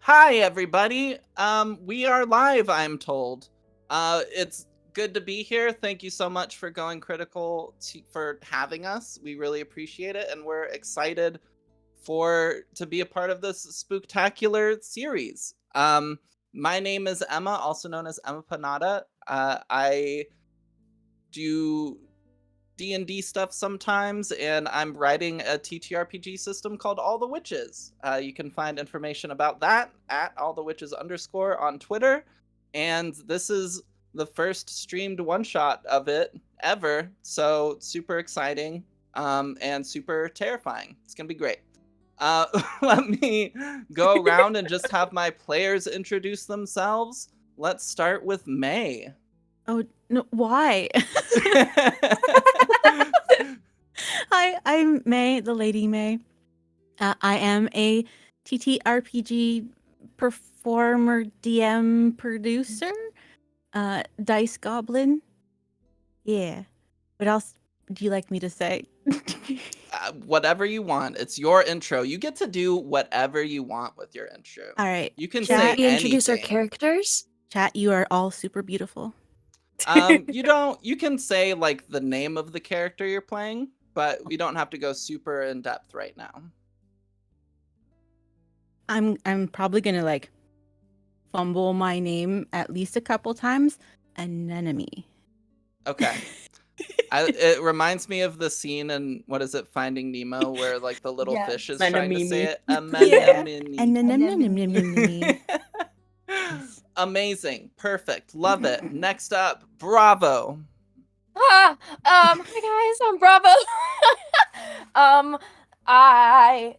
Hi, everybody. We are live, I'm told. It's good to be here. Thank you so much for Going Critical for having us. We really appreciate it, and we're excited to be a part of this Spooktacular series. My name is Emma, also known as Emma Panada. I do D&D stuff sometimes, and I'm writing a TTRPG system called All the Witches. You can find information about that at allthewitches _ on Twitter, and this is the first streamed one-shot of it ever, so super exciting and super terrifying. It's gonna be great. Let me go around and just have my players introduce themselves. Let's start with May. Oh, no, why? Hi, I'm May, the Lady May. I am a TTRPG performer, DM, producer, dice goblin. Yeah. What else do you like me to say? Whatever you want. It's your intro. You get to do whatever you want with your intro. All right. You can Chat, say we introduce our anything. characters? Chat, you are all super beautiful. You can say like the name of the character you're playing, but we don't have to go super in depth right now. I'm probably gonna like fumble my name at least a couple times. Anemone. Okay. It reminds me of the scene in, what is it, Finding Nemo, where like the little fish is trying to say it. Anemone. Amazing. Perfect. Love it. Next up, Bravo. Hi guys, I'm Bravo. I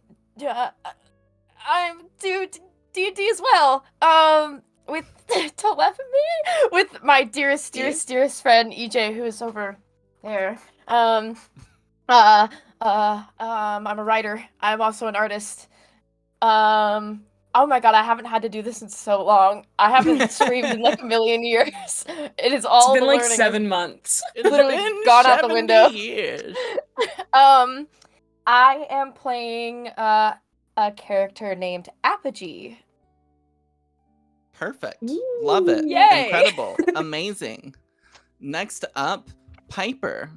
I'm do D&D as well. With telepathy with my dearest friend EJ, who is over there. I'm a writer. I'm also an artist. Oh my god, I haven't had to do this in so long. I haven't streamed in like a million years. It is all It's been the like learning 7 months. It's literally been gone out the 70 window. years. I am playing a character named Apogee. Perfect. Ooh, Love it. yay. Incredible. Amazing. Next up, Piper.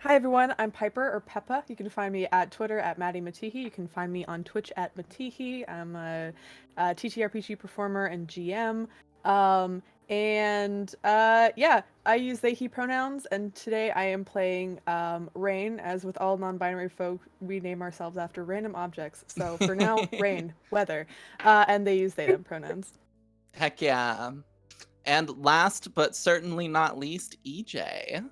Hi everyone, I'm Piper, or Peppa. You can find me at Twitter at Maddie Matihi. You can find me on Twitch at Matihi. I'm a TTRPG performer and GM. Yeah, I use they, he pronouns, and today I am playing Rain. As with all non-binary folk, we name ourselves after random objects. So for now, Rain, weather, and they use they, them pronouns. Heck yeah. And last but certainly not least, EJ.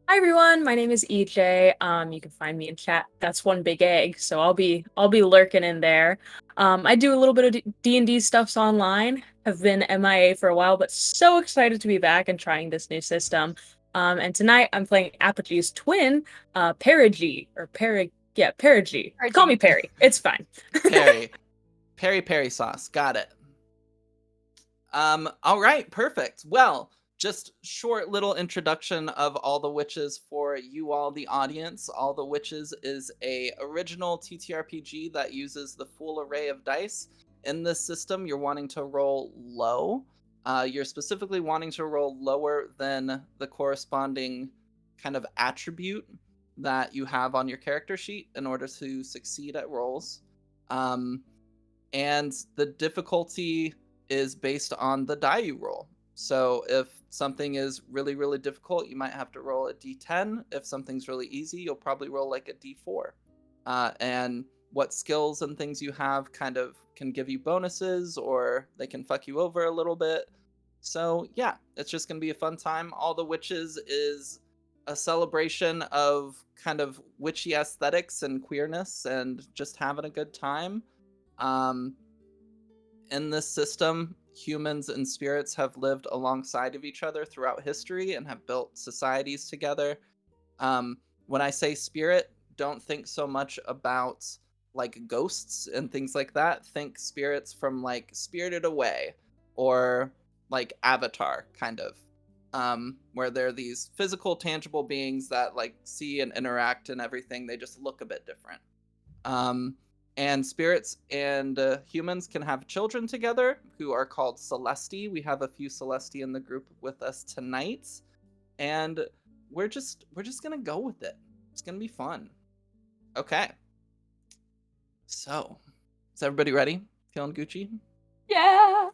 Hi everyone, my name is EJ. You can find me in chat. That's one big egg, so I'll be lurking in there. I do a little bit of D&D stuffs online. Have been MIA for a while, but so excited to be back and trying this new system. And tonight I'm playing Apogee's twin, Perigee or Perigee. Call me Perry. It's fine. Peri sauce. Got it. All right, perfect. Well, just short little introduction of All the Witches for you all, the audience. All the Witches is a original TTRPG that uses the full array of dice. In this system, you're wanting to roll low. You're specifically wanting to roll lower than the corresponding kind of attribute that you have on your character sheet in order to succeed at rolls. And the difficulty is based on the die you roll. So if something is really, really difficult, you might have to roll a d10. If something's really easy, you'll probably roll like a d4. And what skills and things you have kind of can give you bonuses, or they can fuck you over a little bit. So yeah, it's just going to be a fun time. All the Witches is a celebration of kind of witchy aesthetics and queerness and just having a good time. In this system, humans and spirits have lived alongside of each other throughout history and have built societies together. When I say spirit, don't think so much about like ghosts and things like that. Think spirits from like Spirited Away or like Avatar, kind of, where they're these physical, tangible beings that like see and interact and everything. They just look a bit different. And spirits and humans can have children together who are called Celesti. We have a few Celesti in the group with us tonight, and we're just gonna go with it. It's gonna be fun. Okay. So, is everybody ready? Feeling Gucci? Yeah.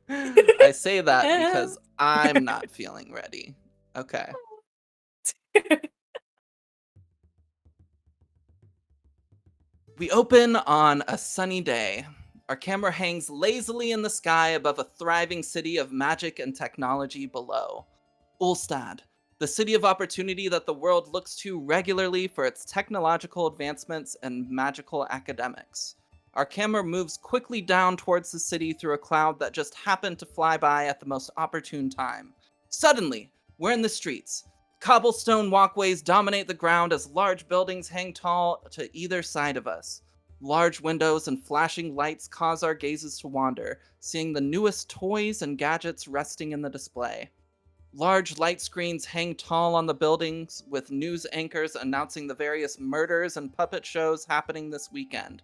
I say that because I'm not feeling ready. Okay. We open on a sunny day. Our camera hangs lazily in the sky above a thriving city of magic and technology below. Ulstad, the city of opportunity that the world looks to regularly for its technological advancements and magical academics. Our camera moves quickly down towards the city through a cloud that just happened to fly by at the most opportune time. Suddenly, we're in the streets. Cobblestone walkways dominate the ground as large buildings hang tall to either side of us. Large windows and flashing lights cause our gazes to wander, seeing the newest toys and gadgets resting in the display. Large light screens hang tall on the buildings, with news anchors announcing the various murders and puppet shows happening this weekend.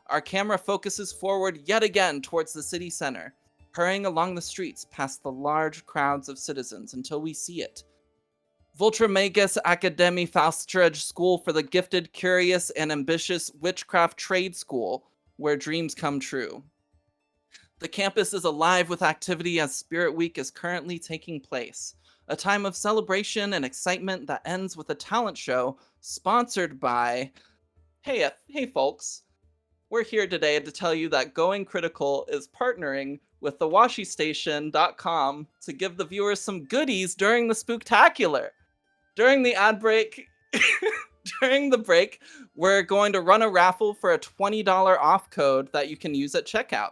Our camera focuses forward yet again towards the city center, hurrying along the streets past the large crowds of citizens until we see it. Voltramagus Academy Faustridge School for the Gifted, Curious, and Ambitious Witchcraft Trade School, where dreams come true. The campus is alive with activity as Spirit Week is currently taking place, a time of celebration and excitement that ends with a talent show sponsored by... Hey folks, we're here today to tell you that Going Critical is partnering with thewashystation.com to give the viewers some goodies during the Spooktacular. During the ad break, during the break, we're going to run a raffle for a $20 off code that you can use at checkout.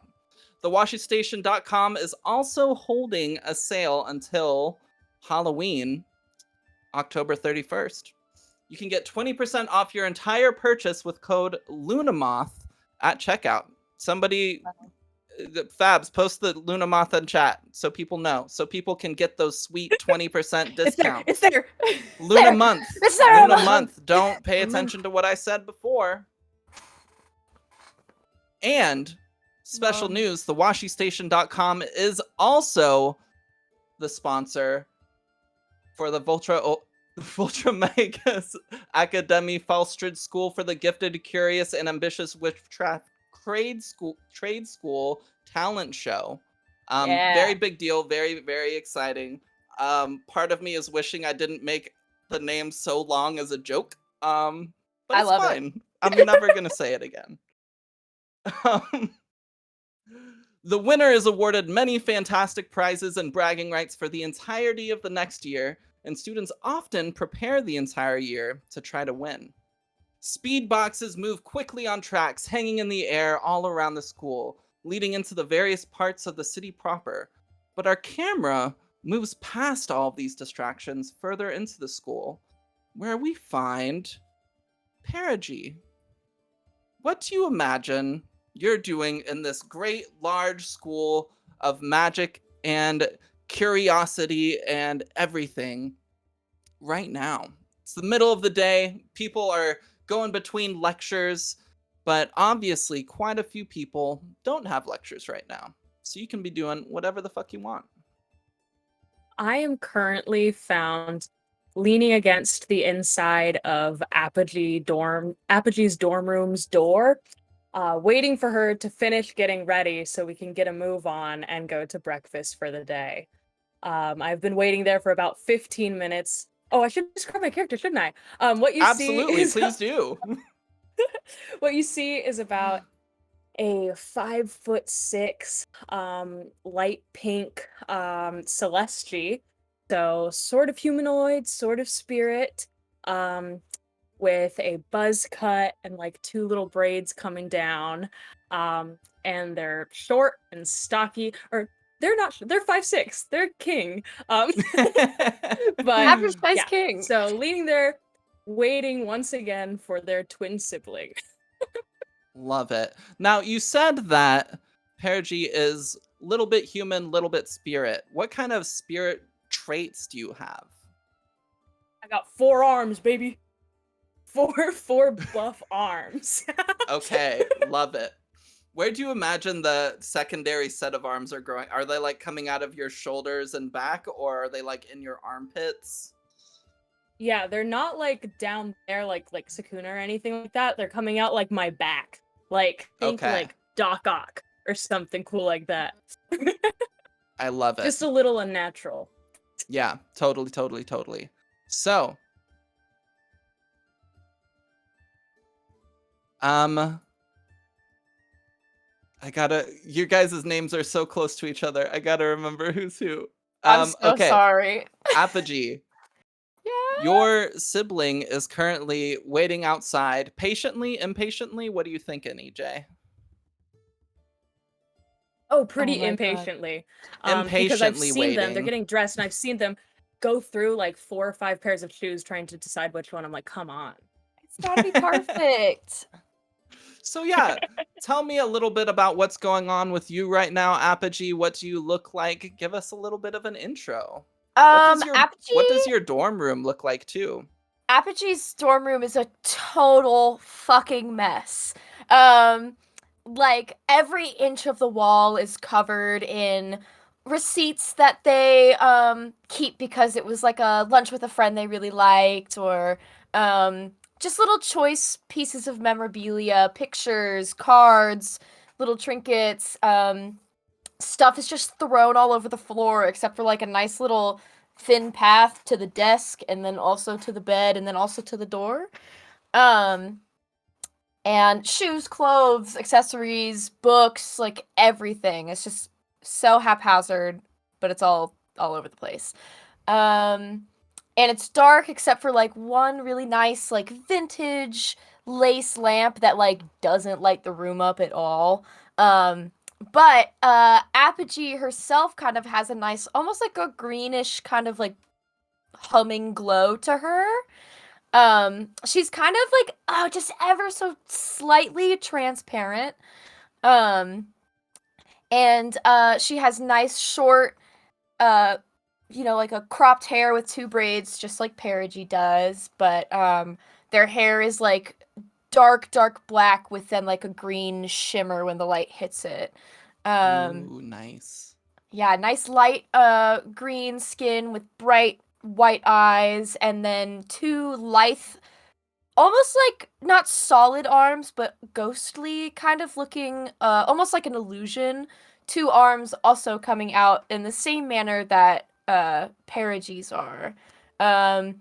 TheWashingStation.com is also holding a sale until Halloween, October 31st. You can get 20% off your entire purchase with code LUNAMOTH at checkout. Somebody, Fabs, post the LUNAMOTH in chat so people know, so people can get those sweet 20% discounts. It's there. Luna month. It's there. Luna month. Don't pay attention to what I said before. And special news, thewashystation.com is also the sponsor for the Voltramagus Academy Falstrid School for the Gifted, Curious, and Ambitious Witchcraft Trade School talent show. Very big deal, very, very exciting. Part of me is wishing I didn't make the name so long as a joke. But I it's love fine. it. I'm never gonna say it again. The winner is awarded many fantastic prizes and bragging rights for the entirety of the next year, and students often prepare the entire year to try to win. Speed boxes move quickly on tracks hanging in the air all around the school, leading into the various parts of the city proper. But our camera moves past all of these distractions further into the school, where we find Perigee. What do you imagine you're doing in this great large school of magic and curiosity and everything right now? It's the middle of the day. People are going between lectures, but obviously quite a few people don't have lectures right now. So you can be doing whatever the fuck you want. I am currently found leaning against the inside of Apogee's dorm room's door, waiting for her to finish getting ready so we can get a move on and go to breakfast for the day. I've been waiting there for about 15 minutes. Oh, I should describe my character, shouldn't I? What you Absolutely, see is please do. what you see is about a 5'6", light pink, Celestia. So sort of humanoid, sort of spirit, with a buzz cut and like two little braids coming down. And they're short and stocky, or they're not, they're 5'6", they're king. But Average size yeah, king. so leaning there, waiting once again for their twin sibling. Love it. Now, you said that Perigee is a little bit human, little bit spirit. What kind of spirit traits do you have? I got 4 arms, baby. four buff arms. Okay, love it. Where do you imagine the secondary set of arms are growing? Are they like coming out of your shoulders and back, or are they like in your armpits? Yeah, they're not like down there like Sakuna or anything like that. They're coming out like my back. Like think Okay. like Doc Ock or something cool like that. I love it. Just a little unnatural. Yeah, totally. So, your guys' names are so close to each other. I gotta remember who's who. I'm so Okay, sorry. Apogee. Yeah. Your sibling is currently waiting outside, patiently, impatiently. What are you thinking, EJ? Oh, pretty my God. impatiently. Because I've Impatiently seen them. They're waiting. getting dressed, and I've seen them go through like 4 or 5 pairs of shoes trying to decide which one. I'm like, come on. It's gotta be perfect. So yeah, tell me a little bit about what's going on with you right now, Apogee. What do you look like? Give us a little bit of an intro. What does your dorm room look like too? Apogee's dorm room is a total fucking mess. Like every inch of the wall is covered in receipts that they keep because it was like a lunch with a friend they really liked, or just little choice pieces of memorabilia, pictures, cards, little trinkets. Stuff is just thrown all over the floor except for like a nice little thin path to the desk, and then also to the bed, and then also to the door. And shoes, clothes, accessories, books, like everything. It's just so haphazard, but it's all over the place. And it's dark except for like one really nice like vintage lace lamp that like doesn't light the room up at all. But Apogee herself kind of has a nice, almost like a greenish kind of like humming glow to her. She's kind of like just ever so slightly transparent. And she has nice short like a cropped hair with 2 braids, just like Perigee does, but their hair is like dark black with then like a green shimmer when the light hits it. Ooh, nice. Yeah, nice light green skin with bright white eyes, and then 2 lithe, almost like not solid arms, but ghostly kind of looking, almost like an illusion. 2 arms also coming out in the same manner that Perigee's are. 2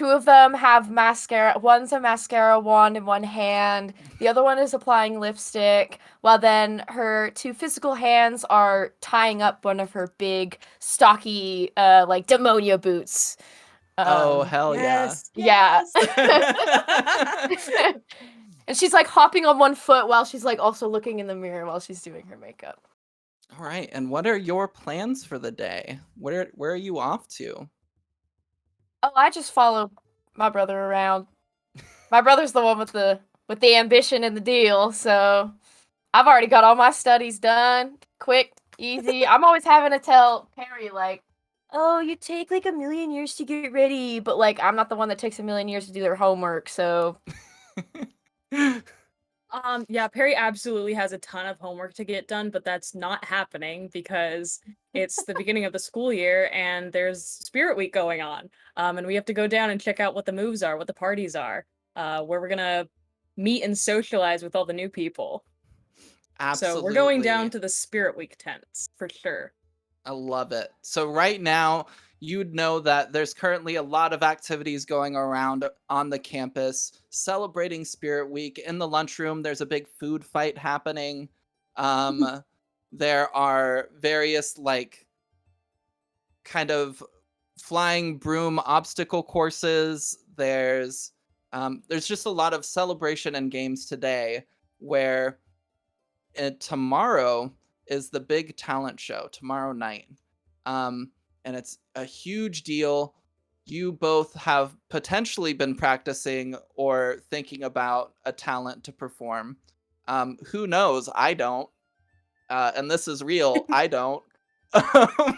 of them have mascara. One's a mascara wand in one hand. The other one is applying lipstick. While then her 2 physical hands are tying up one of her big, stocky, like demonia boots. Oh, hell Yes. Yeah. yeah. And she's like hopping on one foot while she's like also looking in the mirror while she's doing her makeup. All right, and what are your plans for the day? Where are you off to? Oh, I just follow my brother around. My brother's the one with the ambition and the deal, so I've already got all my studies done. Quick, easy. I'm always having to tell Perry like, "Oh, you take like a million years to get ready," but like I'm not the one that takes a million years to do their homework, so Yeah, Perry absolutely has a ton of homework to get done, but that's not happening because it's the beginning of the school year and there's Spirit Week going on. And we have to go down and check out what the moves are, what the parties are, where we're gonna meet and socialize with all the new people. Absolutely. So we're going down to the Spirit Week tents for sure. I love it. So right now, you'd know that there's currently a lot of activities going around on the campus celebrating Spirit Week. In the lunchroom, there's a big food fight happening. There are various like kind of flying broom obstacle courses. There's just a lot of celebration and games today where tomorrow is the big talent show tomorrow night. And it's a huge deal. You both have potentially been practicing or thinking about a talent to perform. Who knows? I don't. And this is real. I don't.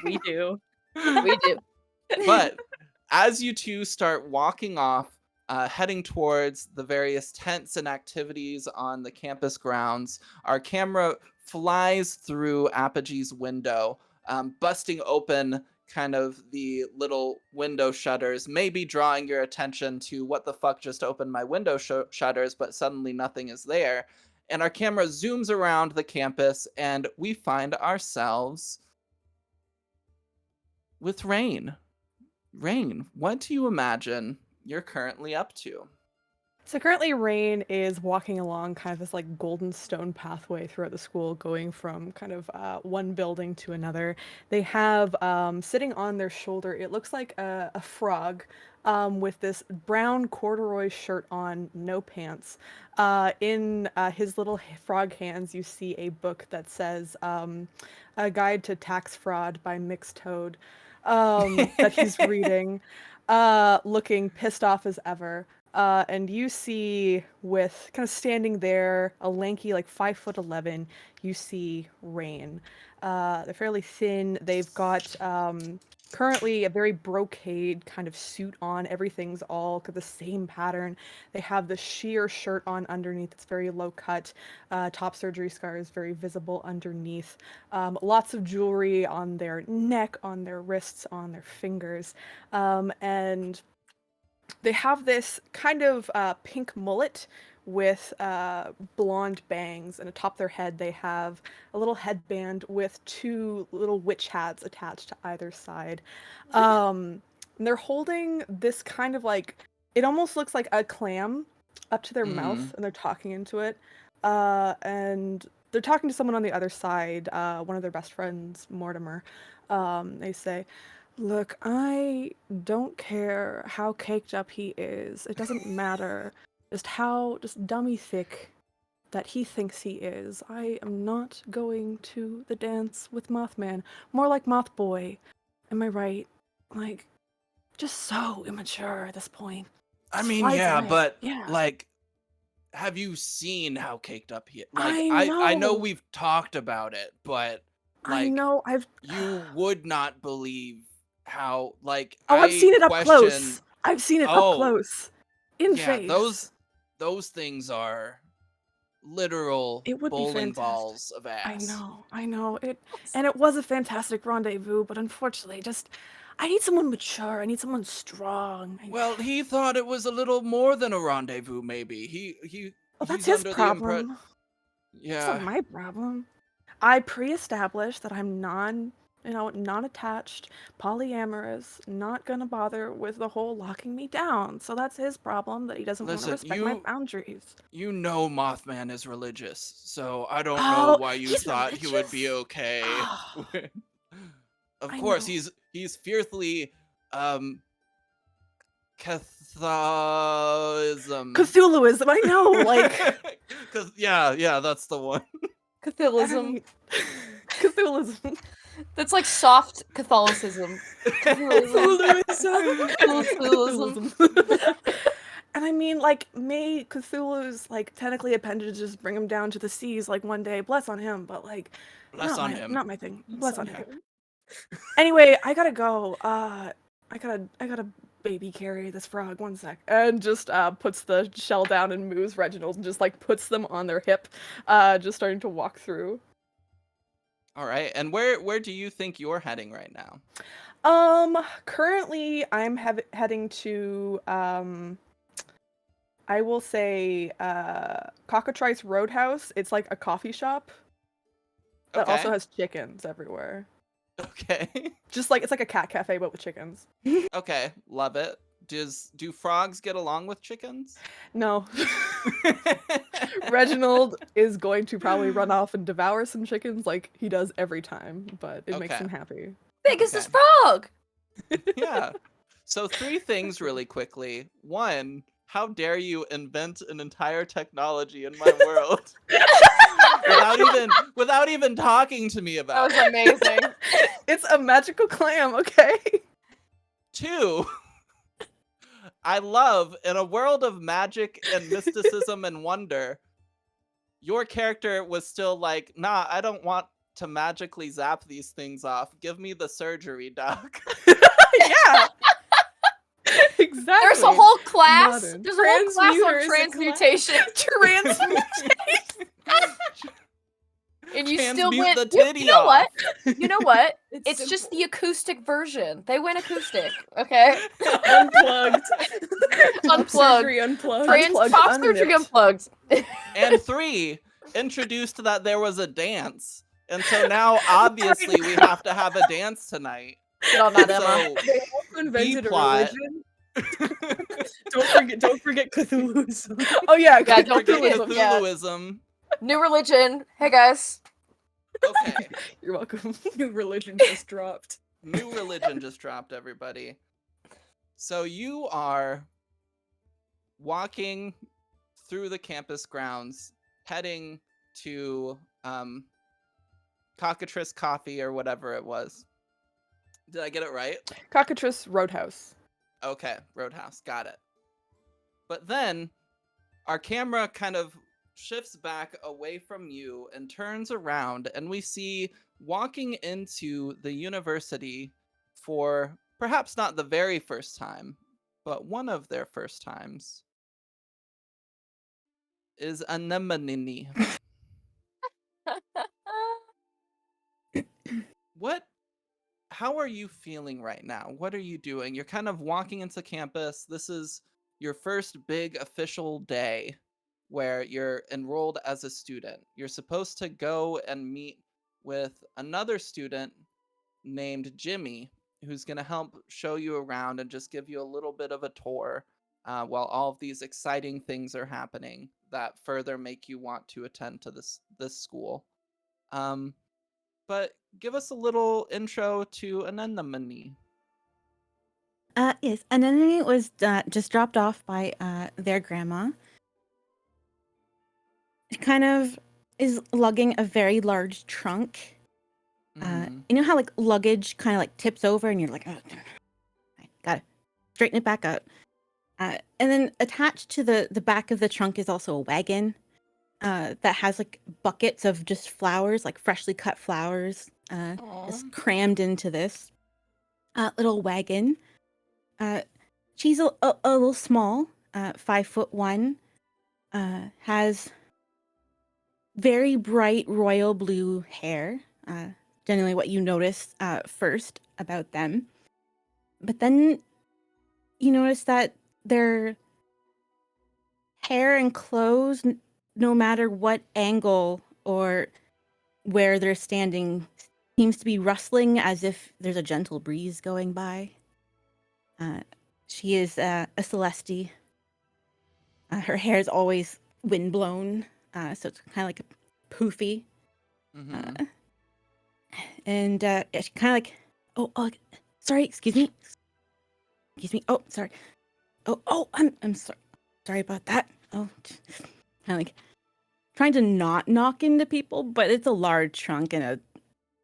We do. we do. But as you two start walking off heading towards the various tents and activities on the campus grounds. Our camera flies through Apogee's window, busting open kind of the little window shutters, maybe drawing your attention to what the fuck just opened my window shutters, but suddenly nothing is there. And our camera zooms around the campus, and we find ourselves with Rain. Rain, what do you imagine you're currently up to? So currently Rain is walking along kind of this like golden stone pathway throughout the school, going from kind of one building to another. They have sitting on their shoulder, it looks like a frog with this brown corduroy shirt on, no pants. In his little frog hands, you see a book that says A Guide to Tax Fraud by Mixed Toad that he's reading, looking pissed off as ever. And you see, with kind of standing there, a lanky, like 5'11", you see Rain. They're fairly thin. They've got currently a very brocade kind of suit on. Everything's all the same pattern. They have the sheer shirt on underneath. It's very low cut. Top surgery scar is very visible underneath. Lots of jewelry on their neck, on their wrists, on their fingers. And they have this kind of pink mullet with blonde bangs, and atop their head they have a little headband with two little witch hats attached to either side. And they're holding this kind of like, it almost looks like a clam up to their mouth, and they're talking into it. And they're talking to someone on the other side, one of their best friends, Mortimer. They say, "Look, I don't care how caked up he is. It doesn't matter just dummy thick that he thinks he is. I am not going to the dance with Mothman. More like Mothboy. Am I right? Like, just so immature at this point." I Just mean, flies yeah, away. but Yeah. like, have you seen how caked up he is? Like, I I know know. we've talked about it, but I like, know. you would not believe how, like, Oh, I've I seen it up question. close. I've seen it up Oh, close. In yeah, face. those things are literal It would be bowling fantastic. balls of I ass. know. And it was a fantastic rendezvous, but unfortunately, just I need someone mature. I need someone strong. Well, he thought it was a little more than a rendezvous, maybe. Well, that's He's his under the impression. problem. It's not Yeah. my problem. I pre-established that I'm non-attached, polyamorous, not gonna bother with the whole locking me down. So that's his problem, that he doesn't want to Listen, respect my boundaries. you know Mothman is religious, so I don't know Oh, why you he's thought he would be religious? okay. Of I course, know. he's fiercely Catholicism. Cthulhuism, I know, like Cause yeah, that's the one. Catholism. Cthulhuism. That's like soft Catholicism. Cthulhuism. Cthulhuism. And I mean, like, may Cthulhu's like technically appendages bring him down to the seas like one day. Bless on him, but like, Bless on him. not my thing. Bless on him. Anyway, I gotta go. I gotta baby carry this frog. One sec. And just puts the shell down and moves Reginald and just like puts them on their hip, just starting to walk through. All right, and where do you think you're heading right now? Currently I'm heading to I will say Cockatrice Roadhouse. It's like a coffee shop that also has chickens everywhere. Okay. Just like it's like a cat cafe but with chickens. Okay, love it. Do frogs get along with chickens? No. Reginald is going to probably run off and devour some chickens like he does every time, but it makes Okay. him happy. Big as this Okay. frog. Yeah. So 3 things really quickly. 1, how dare you invent an entire technology in my world without even talking to me That about was it. amazing. It's a magical clam, okay? 2, I love, in a world of magic and mysticism and wonder, your character was still like, nah, I don't want to magically zap these things off. Give me the surgery, doc. Yeah. Exactly. There's a whole class. Modern. There's a whole class on Transmuter is a transmutation. And you still Transmute went. the You titty know what? off. You know what? It's It's just simple. the acoustic version. They went acoustic. Okay. Unplugged. Top Unplugged. surgery unplugged. Unplugged, Top surgery unnipped. unplugged. And 3, introduced that there was a dance. And so now, obviously, we have to have a dance tonight. Get on that, Emma. So, They also invented a B-plot. religion. Don't forget Cthulhuism. Oh yeah, Yeah, Don't don't forget forget, yeah. Cthulhuism. New religion. Hey guys. Okay. You're welcome. New religion just dropped. New religion just dropped, everybody. So you are walking through the campus grounds, heading to Cockatrice Coffee or whatever it was. Did I get it right? Cockatrice Roadhouse. Okay, Roadhouse, got it. But then our camera kind of shifts back away from you and turns around, and we see walking into the university for perhaps not the very first time, but one of their first times is Anemone. What How are you feeling right now? What are you doing? You're kind of walking into campus. This is your first big official day where you're enrolled as a student. You're supposed to go and meet with another student named Jimmy, who's going to help show you around and just give you a little bit of a tour while all of these exciting things are happening that further make you want to attend to this school. Um, but give us a little intro to Anemone. Yes, Anemone was just dropped off by their grandma. She kind of is lugging a very large trunk. You know how like luggage kind of like tips over and you're like, oh, gotta straighten it back up. And then attached to the back of the trunk is also a wagon that has like buckets of just flowers, like freshly cut flowers, just crammed into this little wagon. She's a little small, 5'1", has very bright royal blue hair. Generally, what you notice first about them, but then you notice that their hair and clothes, no matter what angle or where they're standing, seems to be rustling as if there's a gentle breeze going by. She is a Celeste. Her hair is always windblown, so it's kind of like poofy. Mhm. And she kind of like, oh, sorry, excuse me. Oh, sorry. Oh, I'm sorry. Sorry about that. Oh, kind of like trying to not knock into people, but it's a large trunk and a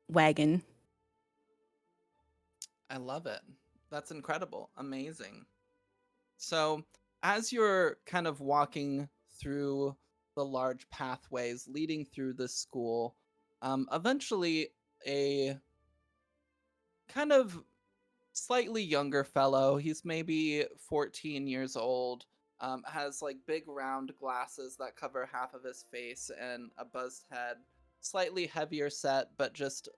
wagon. I love it. That's incredible. Amazing. So, as you're kind of walking through the large pathways leading through this school, eventually a kind of slightly younger fellow, he's maybe 14 years old, has like big round glasses that cover half of his face and a buzzed head, slightly heavier set, but just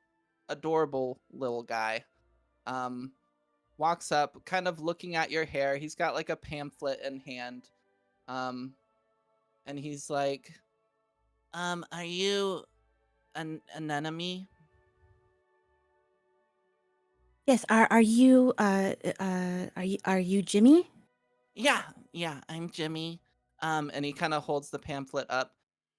adorable little guy. Um, Walks up, kind of looking at your hair. He's got like a pamphlet in hand. Um, and he's like, are you an enemy? Yes, are you are you Jimmy? Yeah, I'm Jimmy. And he kind of holds the pamphlet up.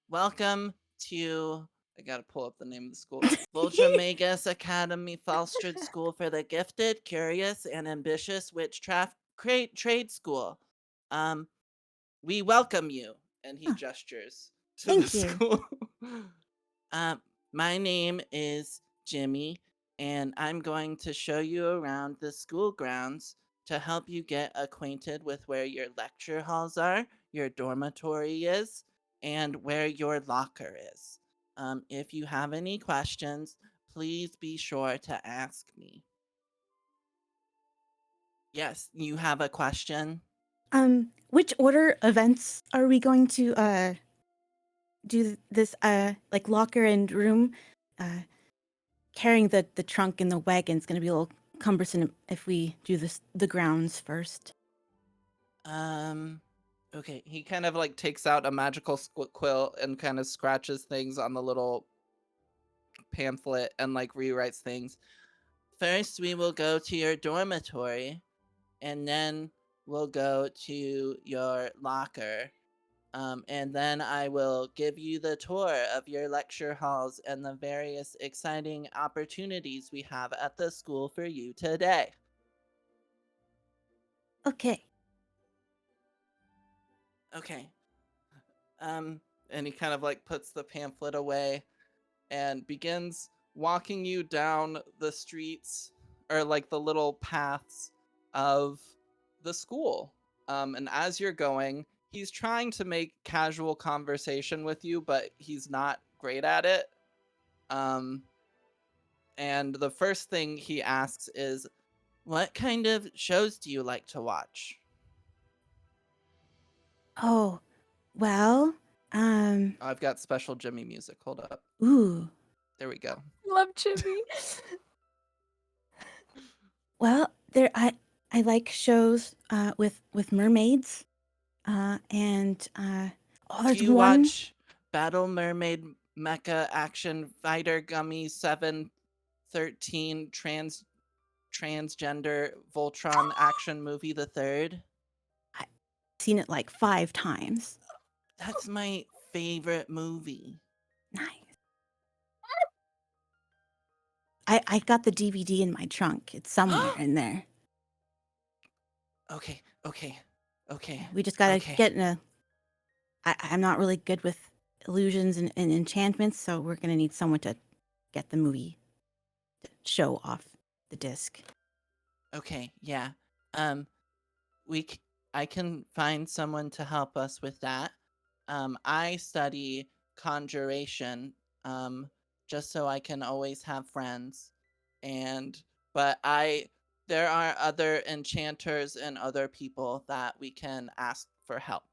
Welcome to, I gotta pull up the name of the school. Voltramagus Academy Falstrid School for the Gifted, Curious, and Ambitious Witchcraft Trade School. We welcome you. And he Oh, gestures to thank the you. school. My name is Jimmy, and I'm going to show you around the school grounds to help you get acquainted with where your lecture halls are, your dormitory is, and where your locker is. If you have any questions, please be sure to ask me. Yes, you have a question? Which order events are we going to do this like locker and room? Carrying the trunk in the wagon is going to be a little cumbersome if we do the grounds first. Okay, he kind of like takes out a magical quill and kind of scratches things on the little pamphlet and like rewrites things. First, we will go to your dormitory, and then we'll go to your locker. And then I will give you the tour of your lecture halls and the various exciting opportunities we have at the school for you today. Okay. Okay. And he kind of like puts the pamphlet away and begins walking you down the streets or like the little paths of the school. And as you're going, he's trying to make casual conversation with you, but he's not great at it. And the first thing he asks is, "What kind of shows do you like to watch?" Oh, well, I've got special Jimmy music. Hold up. ooh. There we go. Love Jimmy. Well, I like shows with mermaids. And oh, Do there's you one. watch Battle Mermaid Mecha Action Fighter Gummy 713 transgender Voltron action movie the third? I've seen it like 5 times. That's my favorite movie. Nice. I got the DVD in my trunk. It's somewhere in there. Okay. We just gotta Okay. get in a. I'm not really good with illusions and enchantments, so we're gonna need someone to get the movie to show off the disc. Okay, yeah. Um I can find someone to help us with that. I study conjuration, um, just so I can always have friends. And but I there are other enchanters and other people that we can ask for help.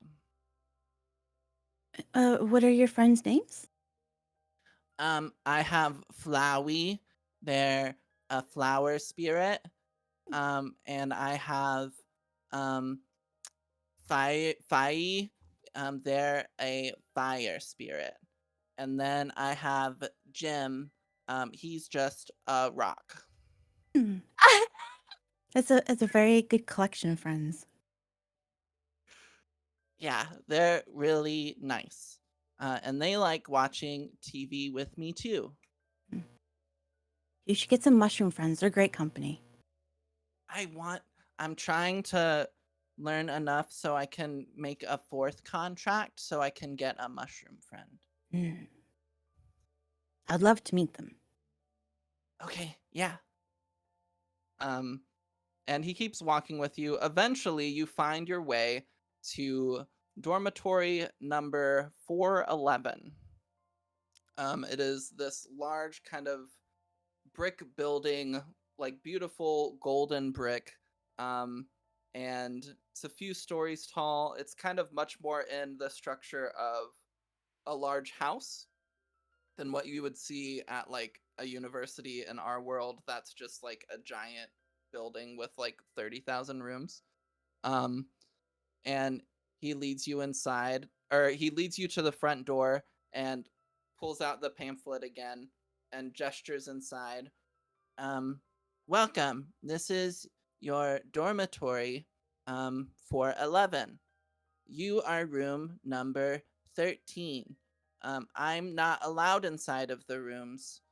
What are your friends' names? I have Flowey, they're a flower spirit. And I have um Fai, they're a fire spirit. And then I have Jim, he's just a rock. Hmm. That's a very good collection of friends. Yeah, they're really nice. And they like watching TV with me too. You should get some mushroom friends. They're great company. I'm trying to learn enough so I can make a 4th contract so I can get a mushroom friend. Mm. I'd love to meet them. Okay, yeah. And he keeps walking with you. Eventually, you find your way to dormitory number 411. It is this large kind of brick building, like beautiful golden brick. And it's a few stories tall. It's kind of much more in the structure of a large house than what you would see at like a university in our world that's just like a giant building with like 30,000 rooms. Um and he leads you inside, or he leads you to the front door and pulls out the pamphlet again and gestures inside. Um Welcome. This is your dormitory for 11. You are room number 13. I'm not allowed inside of the rooms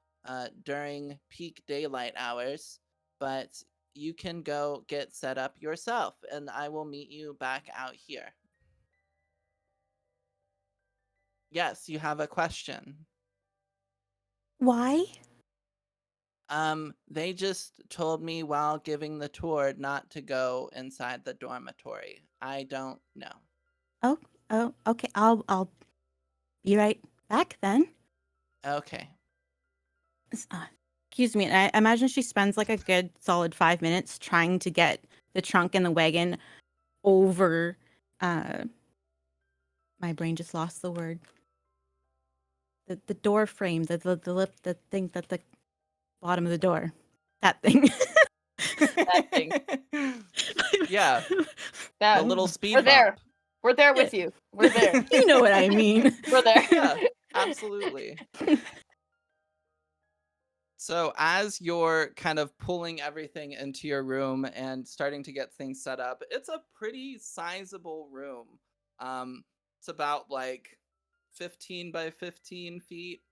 during peak daylight hours, but you can go get set up yourself, and I will meet you back out here. Yes, you have a question. Why? They just told me while giving the tour not to go inside the dormitory. I don't know. Oh, okay. I'll be right back then. Okay. Excuse me. I imagine she spends like a good solid 5 minutes trying to get the trunk and the wagon over. My brain just lost the word. The door frame, the lip, the thing that the bottom of the door, that thing. That thing. Yeah, the That little we're speed there. bump. We're there Yeah. with you. We're there. You know what I mean. We're there. Yeah, absolutely. So as you're kind of pulling everything into your room and starting to get things set up, it's a pretty sizable room. It's about like 15 by 15 feet,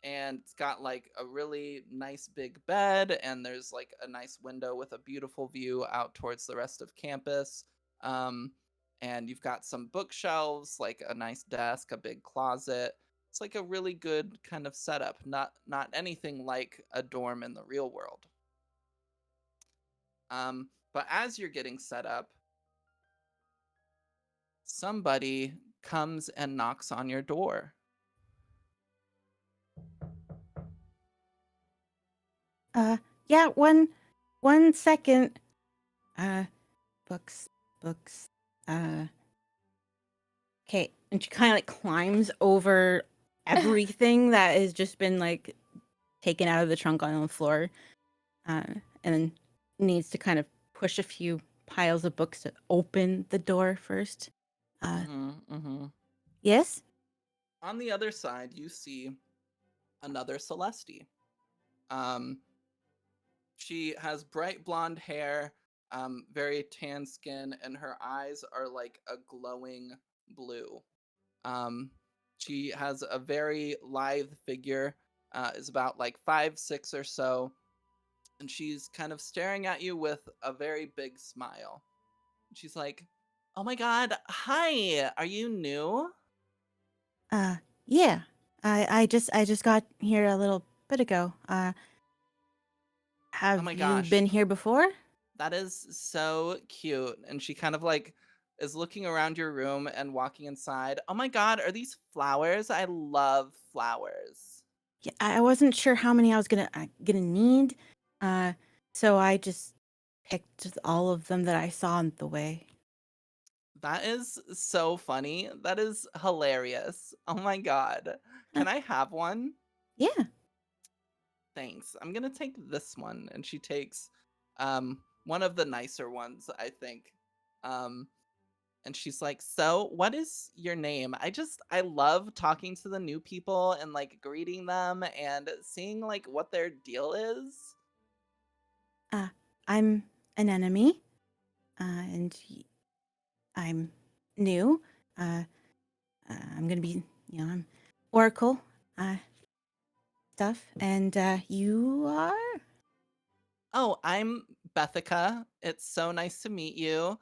and it's got like a really nice big bed, and there's like a nice window with a beautiful view out towards the rest of campus. Um, and you've got some bookshelves, like a nice desk, a big closet. It's like a really good kind of setup, not anything like a dorm in the real world. But as you're getting set up, somebody comes and knocks on your door. Yeah, one second. Books, books. Okay, and she kind of like climbs over everything that has just been like taken out of the trunk on the floor, and then needs to kind of push a few piles of books to open the door first. Yes. On the other side, you see another Celeste. Um, she has bright blonde hair, very tan skin, and her eyes are like a glowing blue. Um, she has a very lithe figure, is about like 5'6" or so, and she's kind of staring at you with a very big smile. She's like, "Oh my god, hi, are you new?" Yeah. I just got here a little bit ago. Oh Have my you gosh, been here before? that is so cute. And she kind of like is looking around your room and walking inside. Oh my god, are these flowers? I love flowers. Yeah, I wasn't sure how many I was gonna need. Uh, so I just picked all of them that I saw on the way. That is so funny. That is hilarious. Oh my god. Uh, Can I have one? yeah. Thanks. I'm gonna take this one. And she takes one of the nicer ones, I think. Um and she's like, "So, what is your name?" I love talking to the new people and like greeting them and seeing like what their deal is. Uh, I'm an enemy. And I'm new. Uh, I'm gonna be, I'm Oracle. Uh, stuff. And you are. Oh, I'm Bethica. It's so nice to meet you.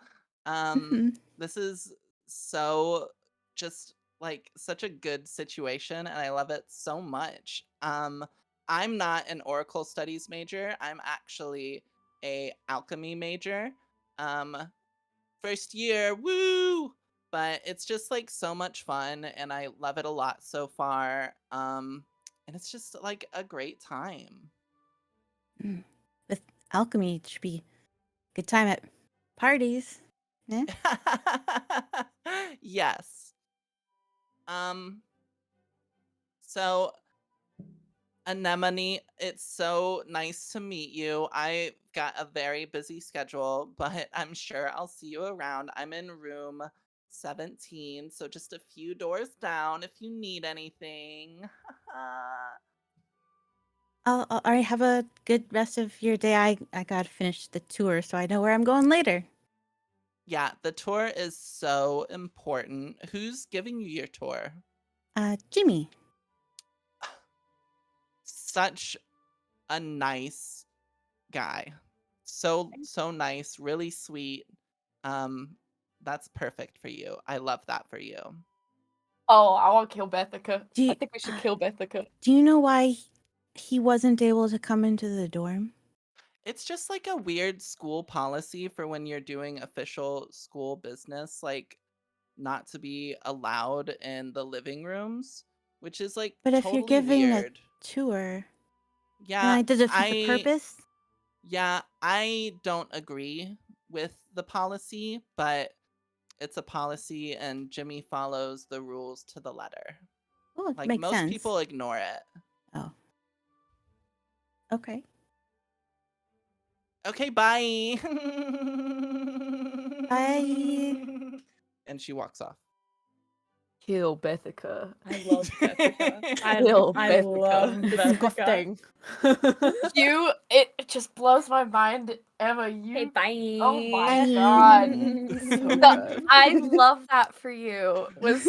Um, Mhm. this is so just like such a good situation, and I love it so much. I'm not an Oracle Studies major. I'm actually a alchemy major. Um, first year, woo! But it's just like so much fun, and I love it a lot so far. And it's just like a great time. Mm. With alchemy, it should be a good time at parties. Yeah. Yes. Um, so Anemone, it's so nice to meet you. I've got a very busy schedule, but I'm sure I'll see you around. I'm in room 17, so just a few doors down if you need anything. All right. Have a good rest of your day. I gotta finish the tour, so I know where I'm going later. Yeah, the tour is so important. Who's giving you your tour? Jimmy. Such a nice guy. So nice, really sweet. Um that's perfect for you. I love that for you. Oh, I want to kill Bethica. Do I you, think we should kill Bethica. do you know why he wasn't able to come into the dorm? It's just like a weird school policy for when you're doing official school business, like not to be allowed in the living rooms, which is like But if you're totally giving a weird. tour, and Yeah, I did defeat the I purpose. yeah, I don't agree with the policy, but it's a policy and Jimmy follows the rules to the letter. Oh, it Like makes most sense. people ignore it. Oh. Okay. Okay, bye. Bye. And she walks off. Kill Bethica. I love Bethica. Kill I Bethica. love Bethica. Disgusting. It just blows my mind, Emma. Hey, bye. Oh my Bye. god. So That, bad. I love that for you. Was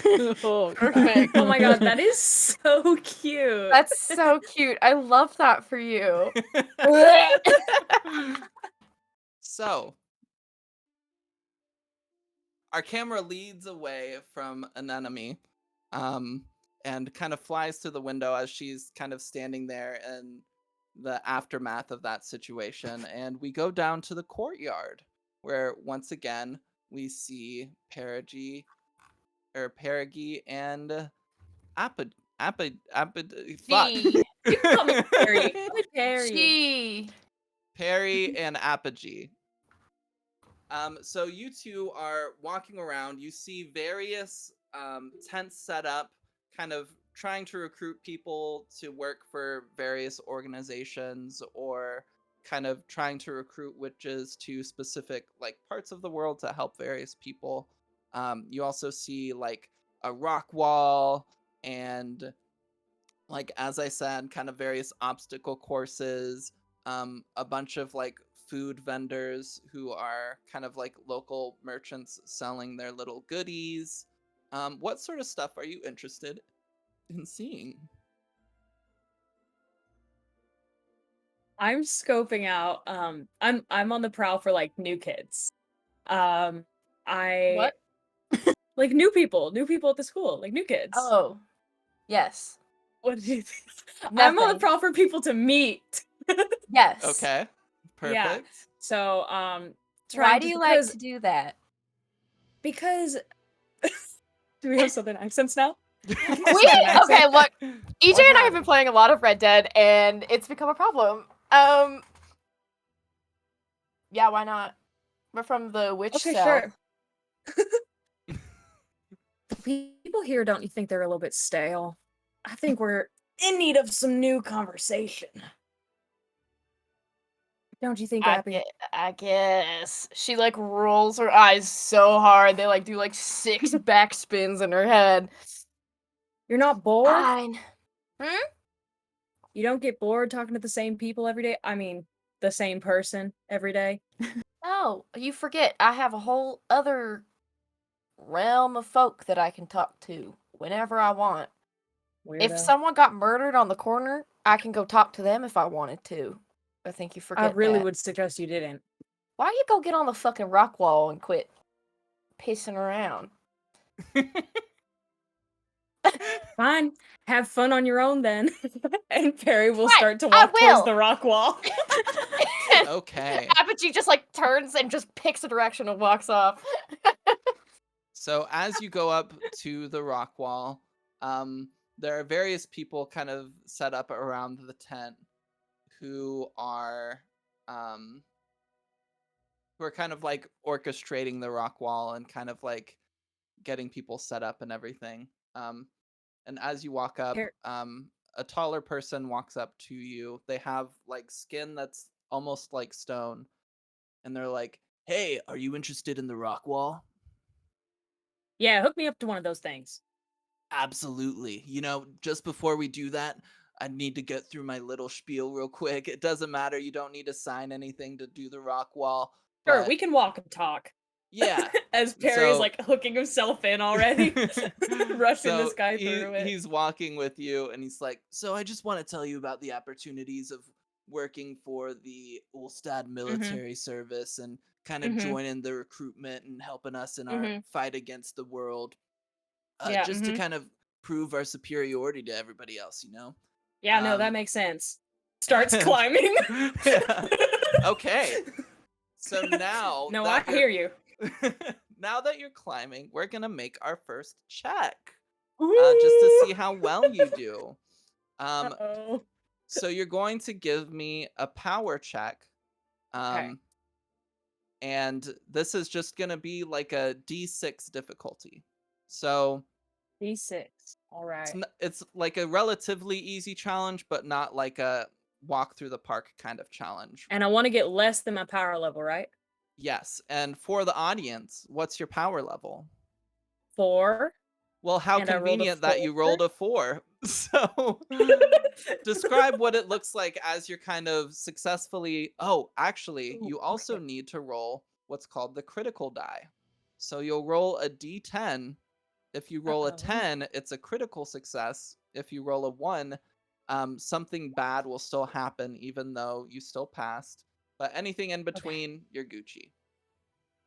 Oh, God. perfect. Oh my god, that is so cute. That's so cute. I love that for you. So, our camera leads away from an enemy, and kind of flies through the window as she's kind of standing there in the aftermath of that situation. And we go down to the courtyard, where once again we see Perigi and fuck. She. You can call me Perry. Call me Perry. She. Perry and Apogee. So you two are walking around. You see various tents set up, kind of trying to recruit people to work for various organizations, or kind of trying to recruit witches to specific like parts of the world to help various people. You also see like a rock wall and, like as I said, kind of various obstacle courses, a bunch of like food vendors who are kind of like local merchants selling their little goodies. What sort of stuff are you interested in seeing? I'm scoping out. I'm on the prowl for like new kids. I What? like new people at the school, like new kids. Oh. Yes. What do you think? I'm on the Nothing. prowl for people to meet. Yes. Okay, perfect. Yeah. So, Why trying do to you like to do that? because do we have southern accents now? Okay, look. EJ and I have been playing a lot of Red Dead, and it's become a problem. Yeah, why not? We're from the witch Okay, cell. sure. The people here, don't you think they're a little bit stale? I think we're in need of some new conversation. Don't you think, Abby? I guess. She like rolls her eyes so hard they like do like 6 back spins in her head. You're not bored? Fine. You don't get bored talking to the same people every day? I mean, the same person every day? Oh, you forget. I have a whole other realm of folk that I can talk to whenever I want. If Weirdo. someone got murdered on the corner, I can go talk to them if I wanted to. I think you I forget really that. would suggest you didn't. Why don't you go get on the fucking rock wall and quit pissing around? Fine. Have fun on your own then. And Perry will Right, start to I walk towards will. the rock wall. Okay. Apogee just like turns and just picks a direction and walks off. So as you go up to the rock wall, there are various people kind of set up around the tent who are kind of like orchestrating the rock wall and kind of like getting people set up and everything. And as you walk up, Here- a taller person walks up to you. They have like skin that's almost like stone, and they're like, "Hey, are you interested in the rock wall?" Yeah, hook me up to one of those things. Absolutely. You know, just before we do that, I need to get through my little spiel real quick. It doesn't matter. You don't need to sign anything to do the rock wall. Sure, But we can walk and talk. yeah. As Perry's So- like hooking himself in already. Rushing So this guy through it. he's walking with you, and he's like, "So I just want to tell you about the opportunities of working for the Ulstad military service and kind of Mhm. joining the recruitment and helping us in our Mhm. fight against the world. Yeah, Just to kind of prove our superiority to everybody else, you know?" Yeah, no, that makes sense. Starts climbing. Yeah. Okay. So now No, I hear you. now that you're climbing, we're gonna make our first check. Just to see how well you do. Uh-oh. So you're going to give me a power check. Okay. and this is just going to be like a D6 difficulty. So D6. All right. it's like a relatively easy challenge, but not like a walk through the park kind of challenge. And I want to get less than my power level, right? Yes, and for the audience, what's your power level? 4. Well, how And I rolled a convenient that you 4. rolled a 4. So describe what it looks like as you're kind of successfully. Oh, actually, Ooh, you also okay. need to roll what's called the critical die. So you'll roll a d10. If you roll a Uh-oh. 10, it's a critical success. If you roll a 1, something bad will still happen, even though you still passed. But anything in Okay. between, you're Gucci.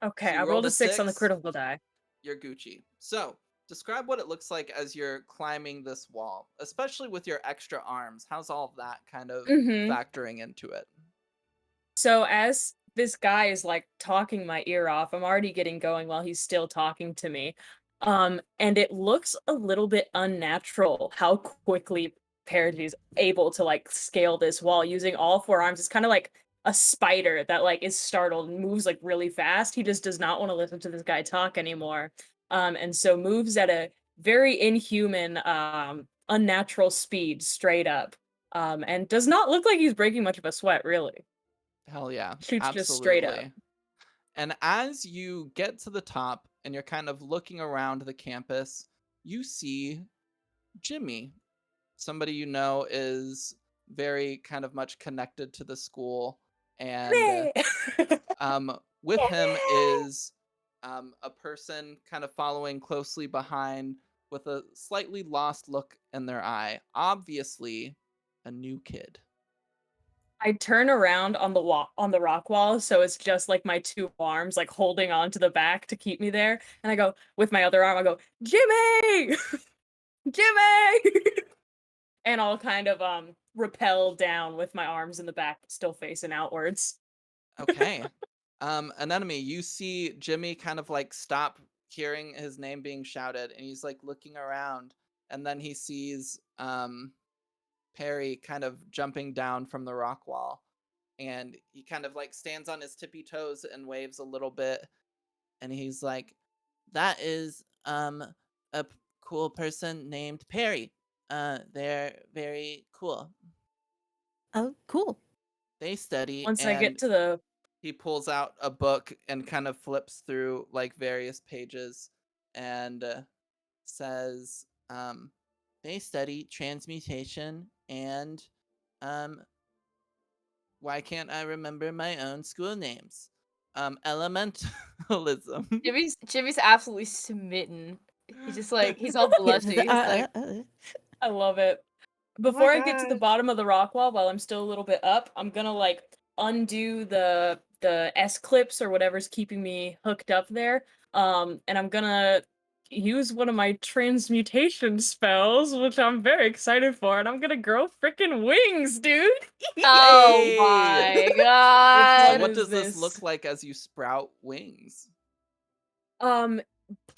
Okay, So I you rolled rolled a a 6 on the 6, critical die. you're Gucci. So describe what it looks like as you're climbing this wall, especially with your extra arms. How's all of that kind of Mm-hmm. factoring into it? So as this guy is like talking my ear off, I'm already getting going while he's still talking to me. And it looks a little bit unnatural how quickly Paragy's able to like scale this wall using all 4 arms. It's kind of like a spider that like is startled and moves like really fast. He just does not want to listen to this guy talk anymore. And so moves at a very inhuman, unnatural speed straight up. And does not look like he's breaking much of a sweat, really. Hell yeah, Shoots just straight up. absolutely. And as you get to the top and you're kind of looking around the campus, you see Jimmy, somebody you know is very kind of much connected to the school. And Meh. with him is a person kind of following closely behind with a slightly lost look in their eye. Obviously, a new kid. I turn around on the on the rock wall, so it's just like my 2 arms like holding on to the back to keep me there, and I go with my other arm. I go, Jimmy, Jimmy, and I'll kind of rappel down with my arms in the back, still facing outwards. Okay. An enemy, you see Jimmy kind of like stop hearing his name being shouted and he's like looking around and then he sees Perry kind of jumping down from the rock wall and he kind of like stands on his tippy toes and waves a little bit and he's like, that is cool person named Perry. They're very cool. Oh, cool. They study Once I get and to the he pulls out a book and kind of flips through like various pages and says they study transmutation and um why can't I remember my own school names, elementalism. Jimmy's absolutely smitten. He's just like he's all blushy. He's like, I love it. Oh my Before I get to the gosh. bottom of the rock wall, while I'm still a little bit up, I'm gonna like undo the S clips or whatever's keeping me hooked up there. And I'm gonna use one of my transmutation spells, which I'm very excited for, and I'm gonna grow freaking wings, dude. oh Yay! my So What god. what is does this this? look like as you sprout wings? Um,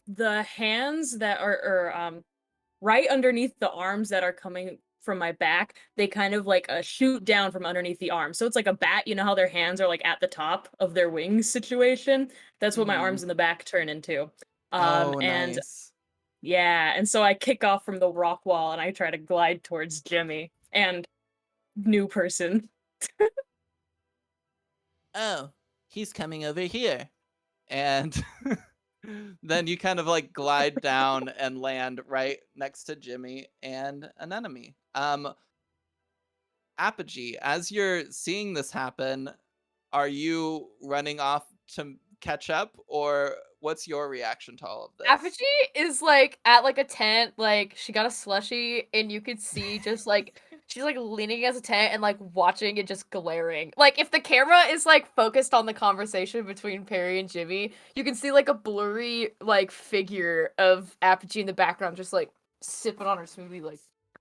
the hands that are right underneath the arms that are coming from my back, they kind of like shoot down from underneath the arms. So it's like a bat, you know how their hands are like at the top of their wings situation? That's what my Mm-hmm. arms in the back turn into. Oh, And nice. yeah, and so I kick off from the rock wall and I try to glide towards Jimmy and new person. Oh, he's coming over here. And then you kind of like glide down and land right next to Jimmy and an enemy. Apogee, as you're seeing this happen, are you running off to catch up or what's your reaction to all of this? Apogee is like at like a tent, like she got a slushie, and you could see just like she's like leaning against a tent and like watching and just glaring. Like if the camera is like focused on the conversation between Perry and Jimmy, you can see like a blurry like figure of Apogee in the background, just like sipping on her smoothie, like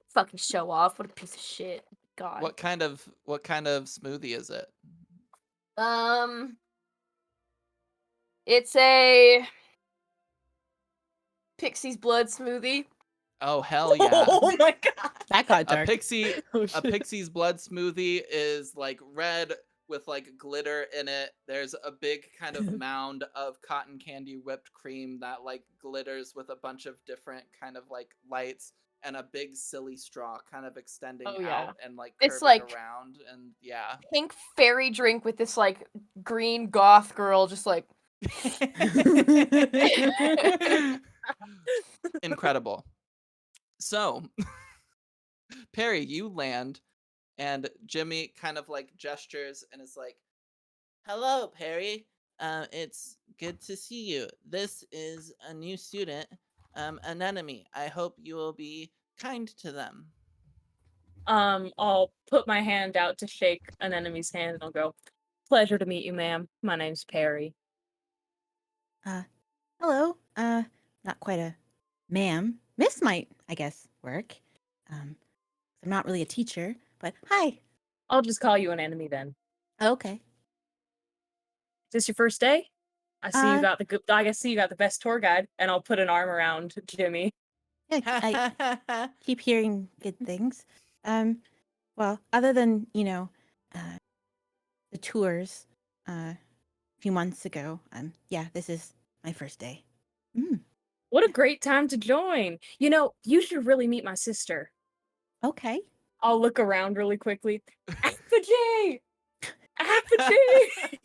fucking show off. What a piece of shit. God. What kind of smoothie is it? Um, it's a Pixie's blood smoothie. Oh hell yeah. Oh my god. That got A dark. pixie Oh, a shit. pixie's blood smoothie is like red with like glitter in it. There's a big kind of mound of cotton candy whipped cream that like glitters with a bunch of different kind of like lights, and a big silly straw kind of extending Oh, yeah. out and like It's curving like- around, and yeah. Pink fairy drink with this like green goth girl just like Incredible. So, Perry, you land, and Jimmy kind of like gestures and is like, "Hello, Perry. It's good to see you. This is a new student, an enemy. I hope you will be kind to them." I'll put my hand out to shake an enemy's hand and I'll go, "Pleasure to meet you, ma'am. My name's Perry." Hello. Not quite a ma'am. Miss might, I guess, work. I'm not really a teacher, but hi. I'll just call you an enemy then. Okay. Is this your first day? I see you Uh, got the good. I see you got the best tour guide, and I'll put an arm around Jimmy. Yeah, I keep hearing good things. Well, other than, the tours a few months ago, yeah, this is my first day. What a great time to join. You know, you should really meet my sister. Okay. I'll look around really quickly. Apogee! Apogee!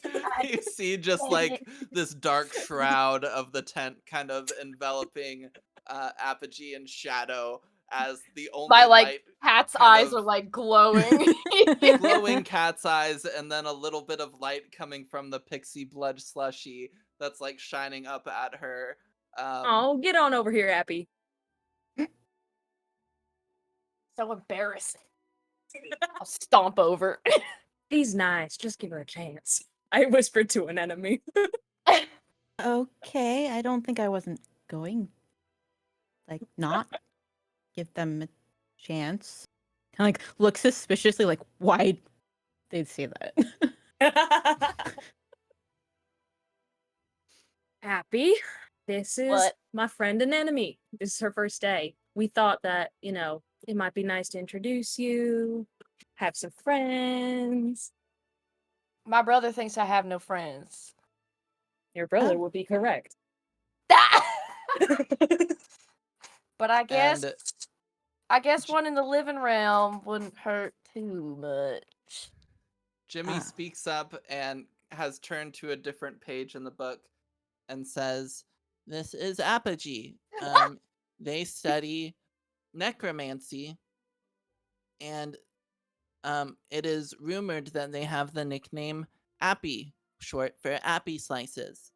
You see just like this dark shroud of the tent kind of enveloping Apogee in shadow as the only my like light, cat's kind eyes of- are like glowing. glowing cat's eyes, and then a little bit of light coming from the pixie blood slushy that's like shining up at her. Oh, get on over here, Appy. So embarrassing. I'll stomp over. She's nice. Just give her a chance. I whispered to an enemy. Okay, I don't think I wasn't going. Like, not give them a chance. Kind of like look suspiciously, like, why they'd say that. Appy, this is What? my friend and enemy. This is her first day. We thought that, it might be nice to introduce you, have some friends. My brother thinks I have no friends. Your brother Oh. would be correct. But I guess And one in the living realm wouldn't hurt too much. Jimmy Ah. speaks up and has turned to a different page in the book and says, "This is Apogee. They study necromancy, and it is rumored that they have the nickname Appy, short for Appy Slices."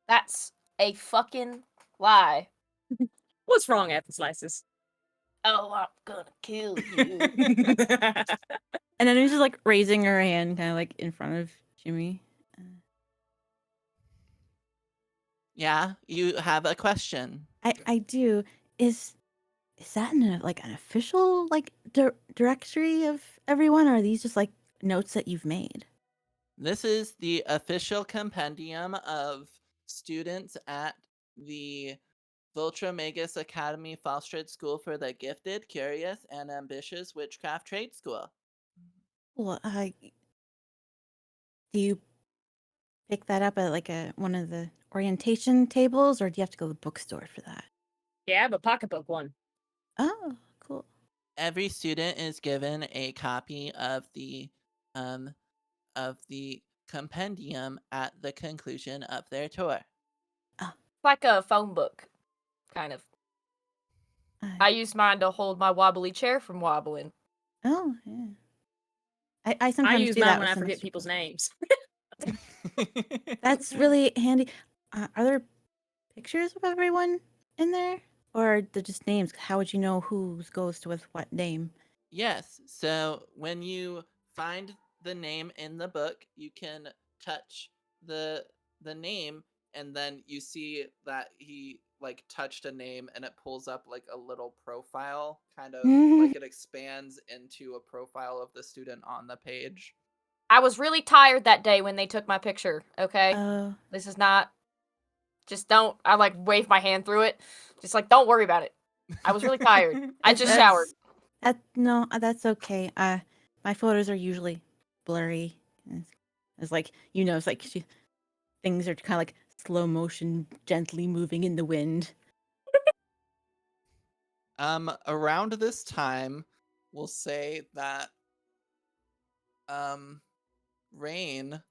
That's a fucking lie. What's wrong, Apple Slices? Oh, I'm gonna kill you. And then he's just like raising her hand, kind of like in front of Jimmy. Yeah, you have a question. I do. Is that like an official like directory of everyone, or are these just like notes that you've made? This is the official compendium of students at the Voltramagus Academy Falstrad School for the Gifted, Curious, and Ambitious Witchcraft Trade School. Well, do you pick that up at like one of the orientation tables, or do you have to go to the bookstore for that? Yeah, but pocketbook one. Oh, cool. Every student is given a copy of the compendium at the conclusion of their tour. Like a phone book, kind of. Uh, I use mine to hold my wobbly chair from wobbling. oh, yeah. I I sometimes use do mine that when with I some forget extra people's books. names. That's really handy. Are there pictures of everyone in there, or they're just names? How would you know who goes to with what name? Yes, so when you find the name in the book, you can touch the name, and then you see that he like touched a name, and it pulls up like a little profile, kind of like it expands into a profile of the student on the page. I was really tired that day when they took my picture, okay? Oh, This is not. Just don't. I like wave my hand through it. Just like, don't worry about it. I was really tired. I just showered. No, that's okay. My photos are usually blurry. It's like it's like things are kind of like slow motion, gently moving in the wind. Around this time, we'll say that Rain,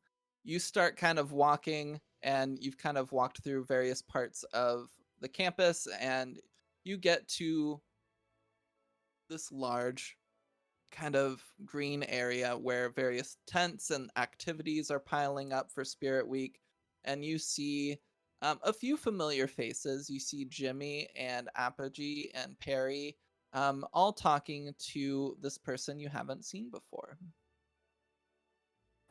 you start kind of walking, and you've kind of walked through various parts of the campus, and you get to this large kind of green area where various tents and activities are piling up for Spirit Week, and you see a few familiar faces. You see Jimmy and Apogee and Perry, all talking to this person you haven't seen before.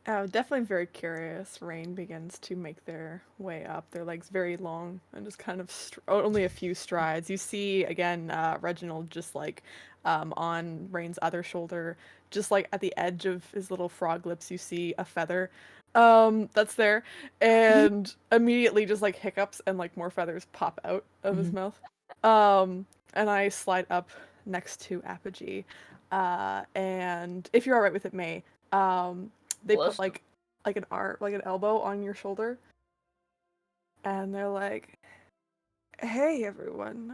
Oh, definitely very curious. Rain begins to make their way up. Their legs very long and just kind of only a few strides. You see again Reginald just like on Rain's other shoulder, just like at the edge of his little frog lips. You see a feather that's there, and immediately just like hiccups and like more feathers pop out of his mouth. And I slide up next to Apogee, and if you're all right with it, May. They Bless put like an arm, like an elbow on your shoulder, and they're like, "Hey everyone,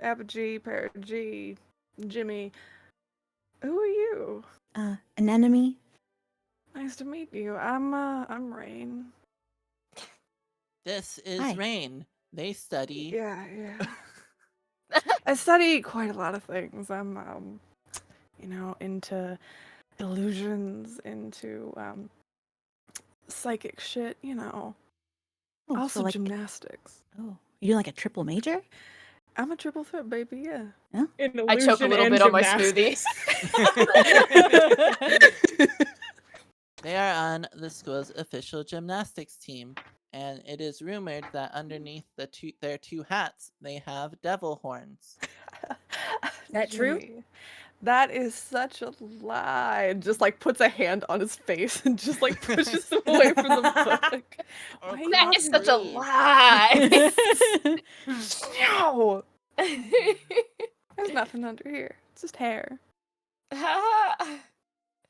Apogee, Paragee, Jimmy, who are you? An enemy. Nice to meet you. I'm Rain. This is Hi. Rain. They study. Yeah. I study quite a lot of things. I'm into illusions, into psychic shit. Oh, Also so like gymnastics. you're like a triple major? I'm a triple threat, baby. Yeah. I choke a little bit on my smoothie. They are on the school's official gymnastics team, and it is rumored that underneath their two hats, they have devil horns. That true? Jimmy, that is such a lie. And just like puts a hand on his face and just like pushes him away from the book. Oh, Why That not is such a rude. lie. No, there's nothing under here. It's just hair.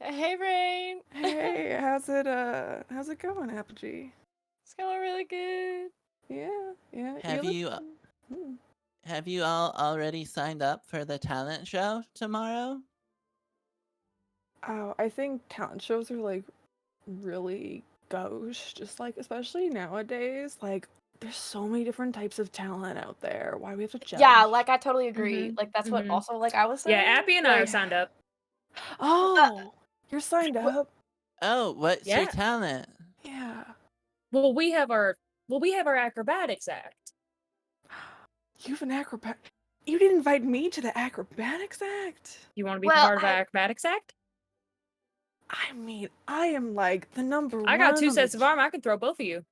Hey, Rain. Hey, how's it going, Apogee? It's going really good. Yeah. Have you Hmm. have you all already signed up for the talent show tomorrow? Oh, I think talent shows are like really gauche, just like especially nowadays. Like, there's so many different types of talent out there. Why do we have to judge? Yeah, like I totally agree. Mhm, Like that's what mhm. also like I was saying. Yeah, Appy and I are like, signed up. Oh, you're signed What- up. Oh, what's your Yeah. talent? Yeah. Well, we have our acrobatics act. You have an acrobat. You didn't invite me to the acrobatics act. You want to be Well, part of our I- acrobatics act? I mean, I am like the number I one. got two on sets the of arm. I can throw both of you.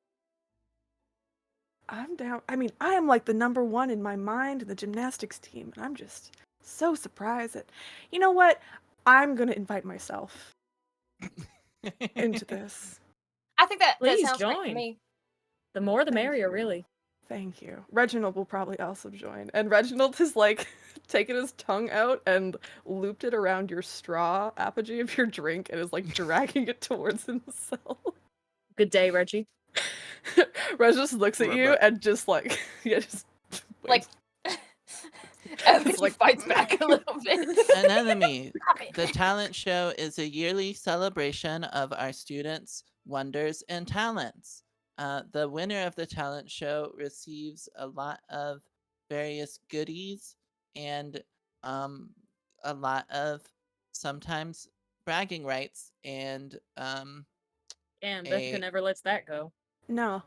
I'm down. I mean, I am like the number one in my mind in the gymnastics team, and I'm just so surprised that. You know what? I'm gonna invite myself into this. I think that Please sounds great to join. me. The more, the Thank merrier, you. really. Thank you. Reginald will probably also join. And Reginald has like taken his tongue out and looped it around your straw apogee of your drink and is like dragging it towards himself. Good day, Reggie. Reg just looks at you and just like just Like, waves. Apogee like- fights back a little bit. An enemy. Stop it. The talent show is a yearly celebration of our students' wonders and talents. The winner of the talent show receives a lot of various goodies and a lot of sometimes bragging rights and And A- Bethka never lets that go. No.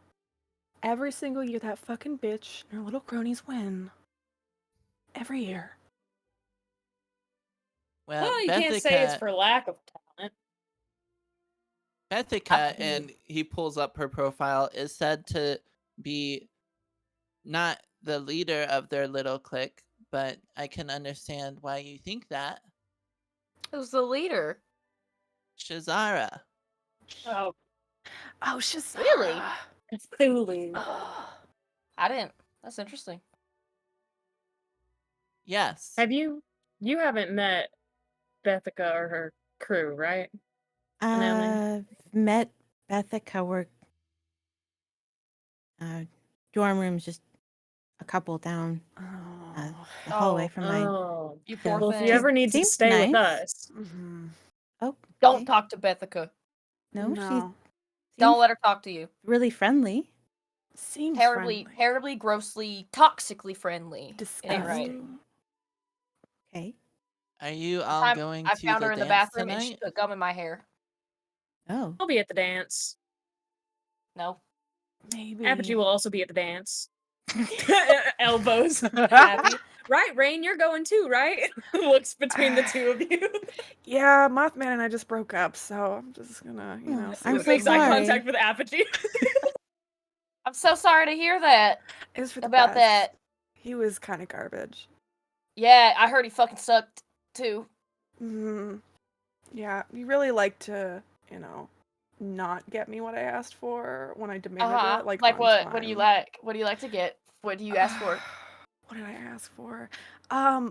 Every single year that fucking bitch and her little cronies win. Every year. Well, you can't say it's for lack of talent. Bethica, and he pulls up her profile, is said to be not the leader of their little clique, but I can understand why you think that. Who's the leader? Shazara. Oh, Oh, Shazara. Really? Cthulhu. I didn't. That's interesting. Yes. You haven't met Bethica or her crew, right? Met Bethica. We're dorm room's just a couple down the hallway from mine. Oh. You poor Well, if you thing. ever need to Seems stay with nice. us, Oh, Don't okay. talk to Bethica. No, she No. Don't seems let her talk to you. really friendly. Seems Terribly, friendly. terribly, grossly, toxically friendly. It ain't right. Disgusting. Okay. Are you One all time, going I to found the her in the dance bathroom and she tonight? put gum in my hair. Oh. I'll be at the dance. No. Maybe. Apogee will also be at the dance. Elbows. Happy. Right, Rain, you're going too, right? Looks between the two of you. Yeah, Mothman and I just broke up, so I'm just gonna, you know, Oh, see I'm what so Makes eye sorry. contact with Apogee. I'm so sorry to hear that. It was for the About best. that. He was kind of garbage. Yeah, I heard he fucking sucked too. Yeah, he really liked to, not get me what I asked for when I demanded it, like on what? What do you time. like? What do you like to get? What do you ask for? What did I ask for?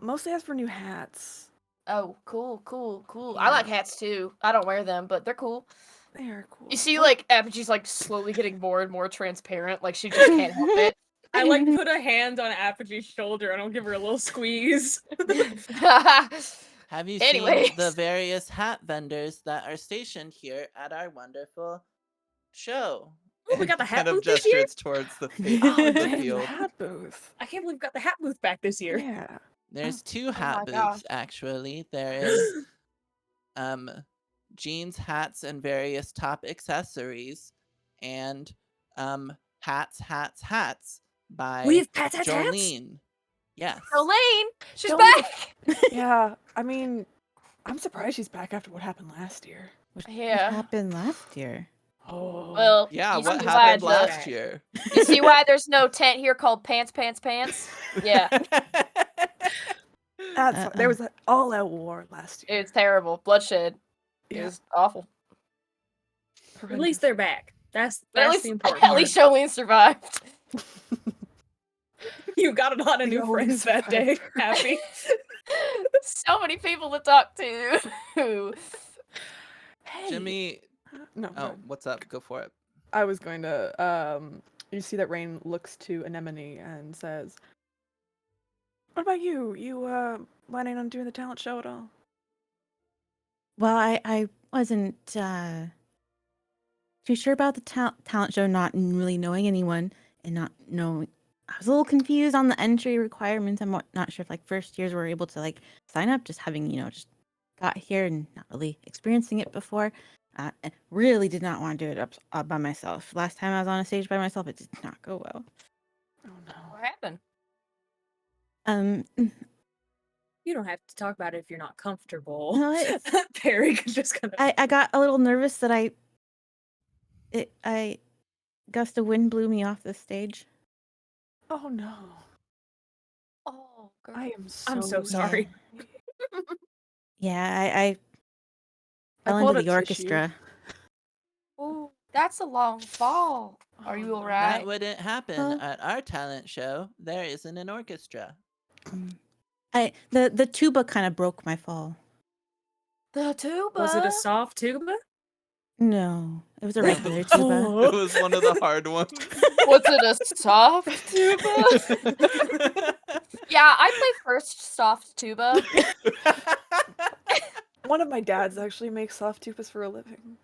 Mostly asked for new hats. Oh, cool, cool, cool. I Yeah. like hats too. I don't wear them, but they're cool. They are cool. You see, like, Apogee's like slowly getting more and more transparent. Like she just can't help it. I like put a hand on Apogee's shoulder and I'll give her a little squeeze. Have you Anyways. seen the various hat vendors that are stationed here at our wonderful show? Oh, we got the hat kind of booth this year? gestures towards the, Oh, the dang, the field. hat booth. I can't believe we got the hat booth back this year. Yeah. There's two my hat gosh. booths actually. There is jeans, hats, and various top accessories, and hats by We have hats. Jolene. Yes. Jolene, she's Jolene's back. Yeah, I mean, I'm surprised she's back after what happened last year. What Yeah. happened last year? Oh. Well, Yeah, you what see happened why last year? You see why there's no tent here called Pants, Pants, Pants? Yeah, There was an all-out war last year. it's terrible. Bloodshed. It Yeah, was awful. At least they're back. That's But the important at part. least Jolene survived. You got a lot of We new always friends that day. survived. Happy. So many people to talk to. Hey. Jimmy, No. go oh, ahead. what's up? Go for it. I was going to. You see that Rain looks to Anemone and says, "What about you? You planning on doing the talent show at all?" Well, I wasn't too sure about the talent show, not really knowing anyone and not knowing. I was a little confused on the entry requirements. I'm not sure if like first years were able to like sign up, just having just got here and not really experiencing it before. And really did not want to do it up by myself. Last time I was on a stage by myself, it did not go well. Oh no. What happened? You don't have to talk about it if you're not comfortable. No, it's- Perry could just kind of. I got a little nervous that I gust of wind blew me off the stage. Oh no. Oh, girl. I am so. I'm so sorry. Yeah, I fell pulled into the a tissue. orchestra. Ooh, that's a long fall. Are you Oh, no. alright? That wouldn't happen Well- at our talent show. There isn't an orchestra. The tuba kind of broke my fall. The tuba. Was it a soft tuba? No, it was a regular tuba. It was one of the hard ones. Was it a soft tuba? Yeah, I play first soft tuba. One of my dads actually makes soft tubas for a living.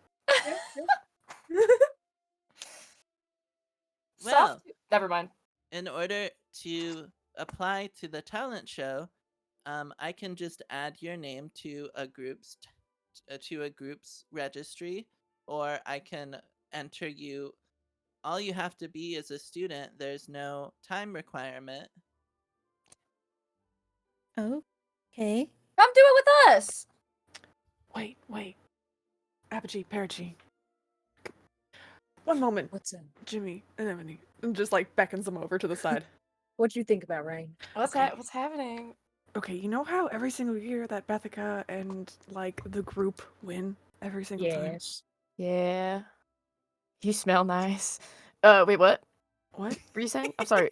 Well, Never mind. in order to apply to the talent show, I can just add your name to a group's registry, or I can enter you. All you have to be is a student. There's no time requirement. Okay. Come do it with us. Wait. Apogee, Parachi. One moment, What's in? Jimmy, Anemone. And just like beckons them over to the side. What'd you think about Rain? What's Okay. What's happening? Okay, you know how every single year that Bethica and like the group win every single time? Yes. Yeah. You smell nice. Wait, what? What? Were you saying? I'm sorry.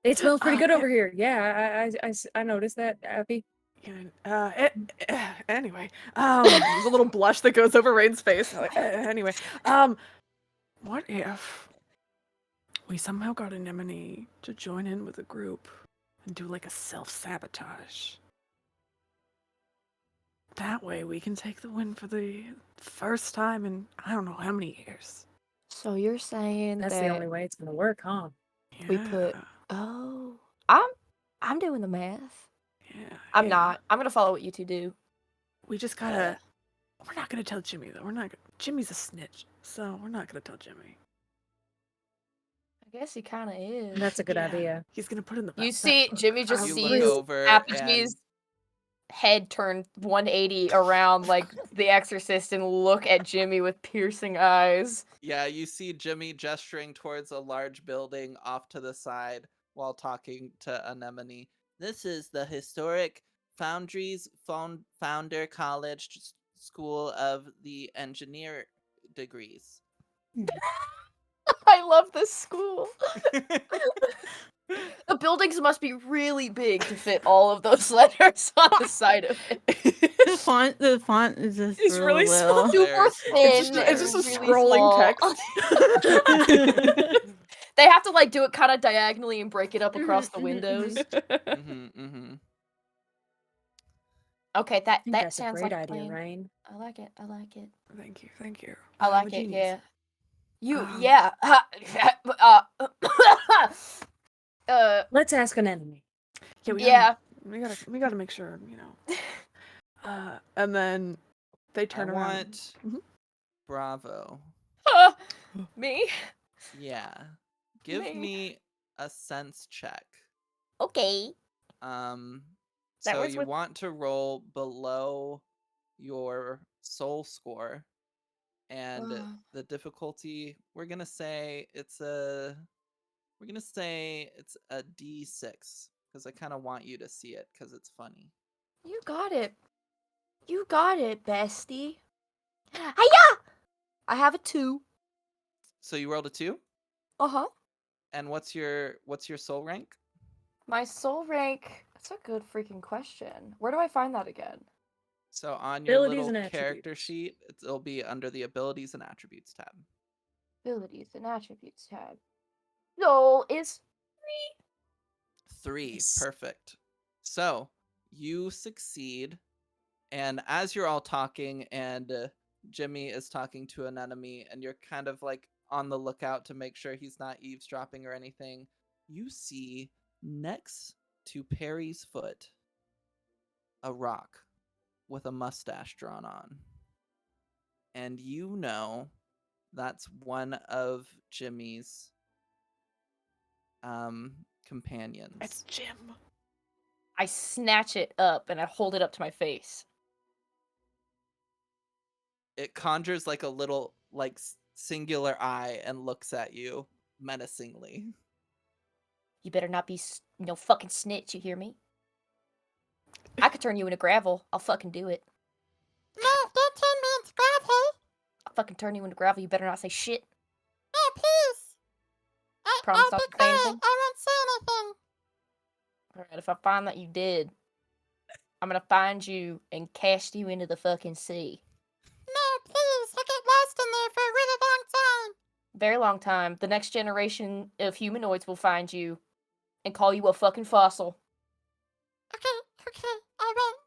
It smells pretty good yeah. over here. Yeah, I noticed that, Abby. Anyway, there's a little blush that goes over Rain's face. Like, anyway, what if we somehow got Anemone to join in with a group and do like a self-sabotage? That way we can take the win for the first time in I don't know how many years. So you're saying That's the only way it's gonna work, huh? we put. Yeah, Oh, I'm doing the math. yeah. I'm yeah. not. I'm gonna follow what you two do. We just gotta. We're not gonna tell Jimmy though. We're not. Jimmy's a snitch, so we're not gonna tell Jimmy. I guess he kind of is. That's a good Yeah, idea. He's gonna put in the. You that see, book. Jimmy just You I'm look sees real- over Apogee's and head turn 180 around like the Exorcist and look at Jimmy with piercing eyes. yeah, you see Jimmy gesturing towards a large building off to the side while talking to Anemone. This is the historic Foundries Founder College School of the Engineer degrees. I love this school. The buildings must be really big to fit all of those letters on the side of it. The font is just It's real really little. Super Very small. thin. It's just a really scrolling small. text. They have to like do it kind of diagonally and break it up across the windows. Mm-hmm. Okay, I that think that's a sounds great like a idea, plan. Rain. I like it. I like it. Thank you. I I'm like a it. genius. Yeah. You. Um, Yeah. Let's ask an enemy. Yeah, Yeah. we gotta make sure, and then they turn I around. want Mhm. Bravo. Me. Yeah. Give Me. me a sense check. Okay. That So was you with- want to roll below your soul score, and the difficulty we're gonna say it's a D6 because I kind of want you to see it because it's funny. You got it. You got it, bestie. Hiya! I have a 2. So you rolled a 2, Uh-huh. and what's your soul rank? My soul rank. That's a good freaking question. Where do I find that again? So on your Abilities little and character attributes. sheet, it'll be under the abilities and attributes tab. Abilities and attributes tab. Soul is 3. Nice. Perfect. So you succeed, and as you're all talking, and Jimmy is talking to an enemy, and you're kind of like on the lookout to make sure he's not eavesdropping or anything, you see next to Perry's foot a rock with a mustache drawn on. And you know that's one of Jimmy's companions. It's Jim. I snatch it up and I hold it up to my face. It conjures like a little like singular eye and looks at you menacingly. You better not be no fucking snitch, you hear me? I could turn you into gravel. I'll fucking do it. No, don't turn me into gravel. I'll fucking turn you into gravel. You better not say shit. No, please. Promise I'll not be to say quiet. anything? I won't say anything. Alright, if I find that you did, I'm gonna find you and cast you into the fucking sea. No, please. I get lost in there for a really long time. Very long time. The next generation of humanoids will find you and call you a fucking fossil. Okay. I won't.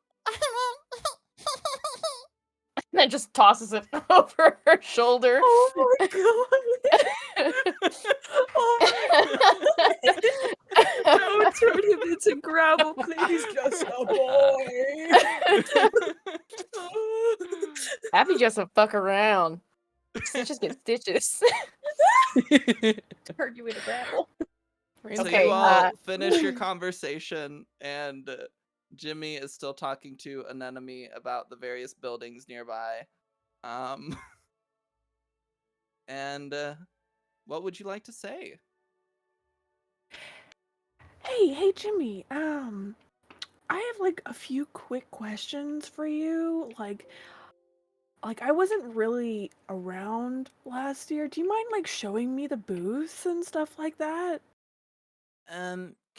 And then just tosses it over her shoulder. Oh my god! Oh my god! Don't turn him into gravel, please, just a boy. Happy just to fuck around. Stitches get stitches. Turn you into gravel. So Okay, you all finish your conversation, and Jimmy is still talking to an enemy about the various buildings nearby. And what would you like to say? Hey, Jimmy. I have like a few quick questions for you. Like I wasn't really around last year. Do you mind like showing me the booths and stuff like that?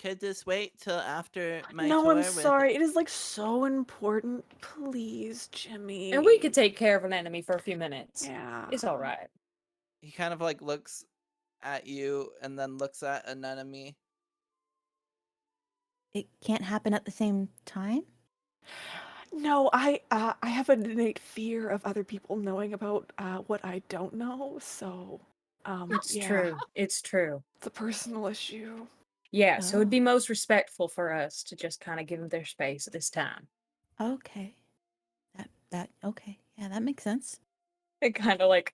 Could this wait till after my No, tour I'm with? sorry. It is like so important. Please, Jimmy. And we could take care of an enemy for a few minutes. Yeah. It's all right. He kind of like looks at you and then looks at an enemy. It can't happen at the same time? No, I have an innate fear of other people knowing about what I don't know. So, It's yeah, true. It's true. it's a personal issue. Yeah, so it'd Oh. be most respectful for us to just kind of give them their space at this time. Okay. Okay. Yeah, that makes sense. I kind of like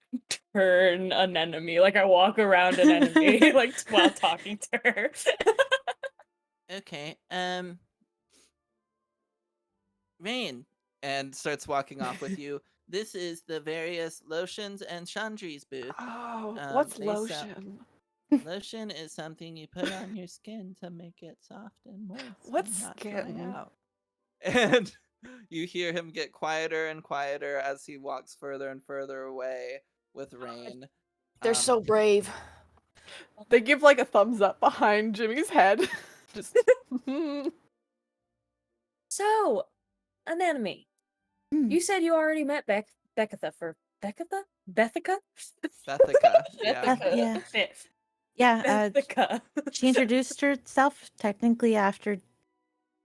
turn an enemy, like I walk around an enemy, like while talking to her. Okay. Rain, and starts walking off with you. This is the various lotions and chandries booth. Oh, what's they sell- lotion? Lotion is something you put on your skin to make it soft and moist What and not dry skin? out. And you hear him get quieter and quieter as he walks further and further away with Rain. They're so brave. They give like a thumbs up behind Jimmy's head. Just. So, an enemy. Hmm. You said you already met Becatha for Becatha? Bethica? Bethica. Yeah. Yeah. Yeah, Bethica. she introduced herself technically after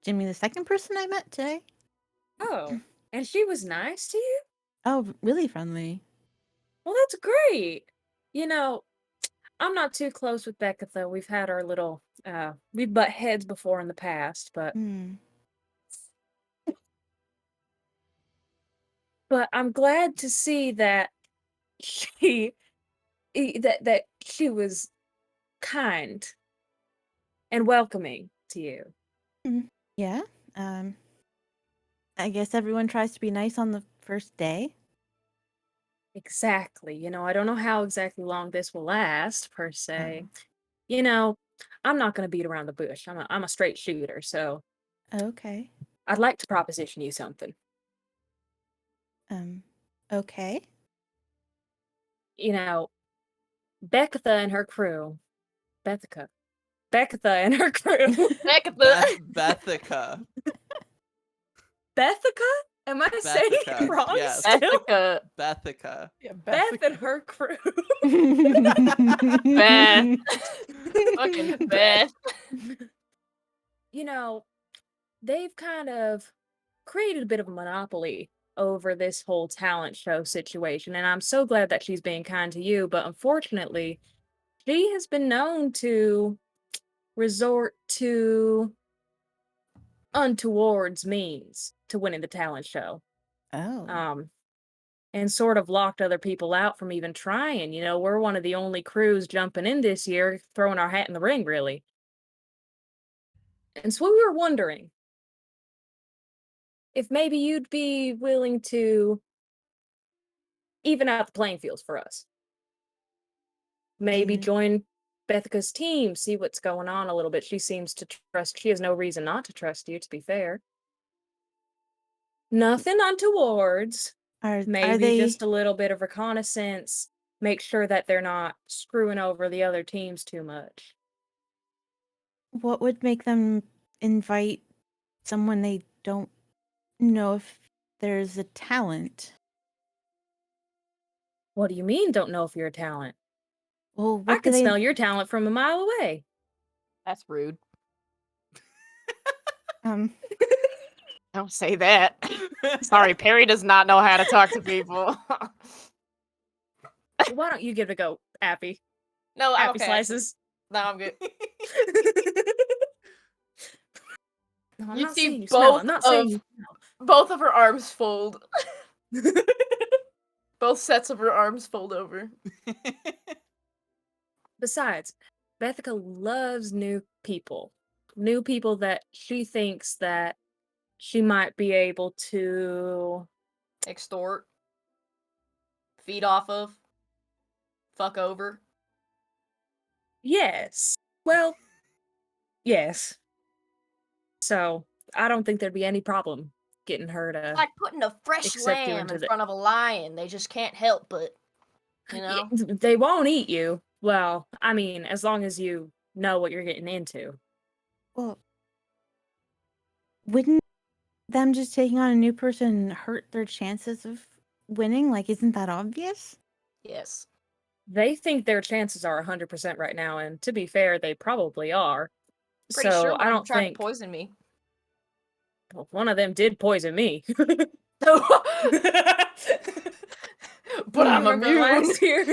Jimmy, the second person I met today. Oh, and she was nice to you? Oh, really friendly. Well, that's great. You know, I'm not too close with Becatha. We've had our little, we've butt heads before in the past, but Hmm. I'm glad to see that that she was kind and welcoming to you. Yeah. I guess everyone tries to be nice on the first day. Exactly. You know, I don't know how exactly long this will last, per Oh. se. You know, I'm not going to beat around the bush. I'm a straight shooter, so Okay. I'd like to proposition you something. Okay. You know, Becatha and her crew, Bethica, Becatha and her crew, Bethica. Bethica? Am I saying Bethica, it wrong yes. still? Bethica. Bethica. Yeah, Beth and her crew. Beth. Fucking Beth. You know, they've kind of created a bit of a monopoly over this whole talent show situation, and I'm so glad that she's being kind to you, but unfortunately, she has been known to resort to untowards means to winning the talent show. Oh. And sort of locked other people out from even trying. You know, we're one of the only crews jumping in this year, throwing our hat in the ring, really. And so we were wondering if maybe you'd be willing to even out the playing fields for us. Maybe And join Bethica's team, see what's going on a little bit. She seems to trust, she has no reason not to trust you, to be fair. Nothing untowards. are Maybe they just a little bit of reconnaissance. Make sure that they're not screwing over the other teams too much. what would make them invite someone they don't know if there's a talent? What do you mean, don't know if you're a talent? Well, I what do can they smell your talent from a mile away. That's rude. um Don't say that. Sorry, Perry does not know how to talk to people. Why don't you give it a go, Appy? No, I'm Appy okay. slices. No, I'm good. No, I'm You not see saying you smell. I'm not saying you both of her arms fold. Both sets of her arms fold over. Besides, Bethica loves new people. New people that she thinks that she might be able to Extort. Feed off of. Fuck over. Yes. Well, yes. So, I don't think there'd be any problem getting her to Like putting a fresh accept you lamb into in the... front of a lion. They just can't help but, you know? They won't eat you. Well, I mean, as long as you know what you're getting into. Well, wouldn't them just taking on a new person hurt their chances of winning? Like, isn't that obvious? Yes. They think their chances are 100% right now, and to be fair, they probably are. Pretty So sure I one of them don't tried to think poison me. well, one of them did poison me. but You I'm remember immune. last year?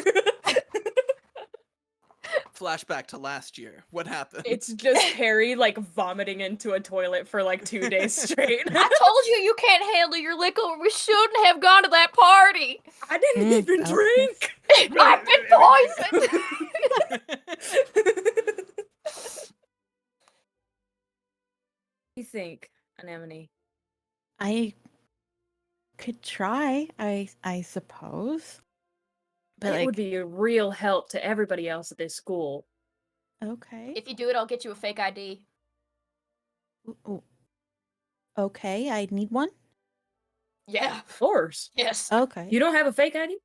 Flashback to last year. What happened? It's just Harry like vomiting into a toilet for like 2 days straight. I told you you can't handle your liquor. We shouldn't have gone to that party. I didn't even okay. drink. I've been poisoned. You think, Anemone? I could try, I suppose. But It like, would be a real help to everybody else at this school. okay. If you do it, I'll get you a fake ID. Ooh, okay, I need one. Yeah. Of course. Yes. Okay. You don't have a fake ID?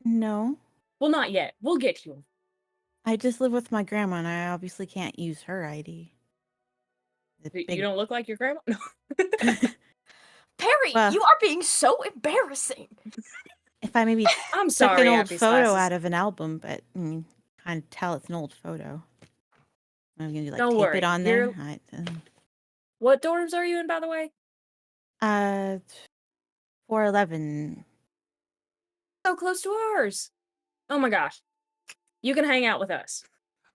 No, Well, not yet. We'll get you. I just live with my grandma, and I obviously can't use her ID. The You big- don't look like your grandma? No. Perry, Well- you are being so embarrassing. If I maybe I'm took an sorry, old Abby photo Slices. out of an album, but kind of tell it's an old photo. I'm gonna do like Don't tape worry, it on you're- there. What dorms are you in, by the way? 411. So close to ours. Oh my gosh. You can hang out with us.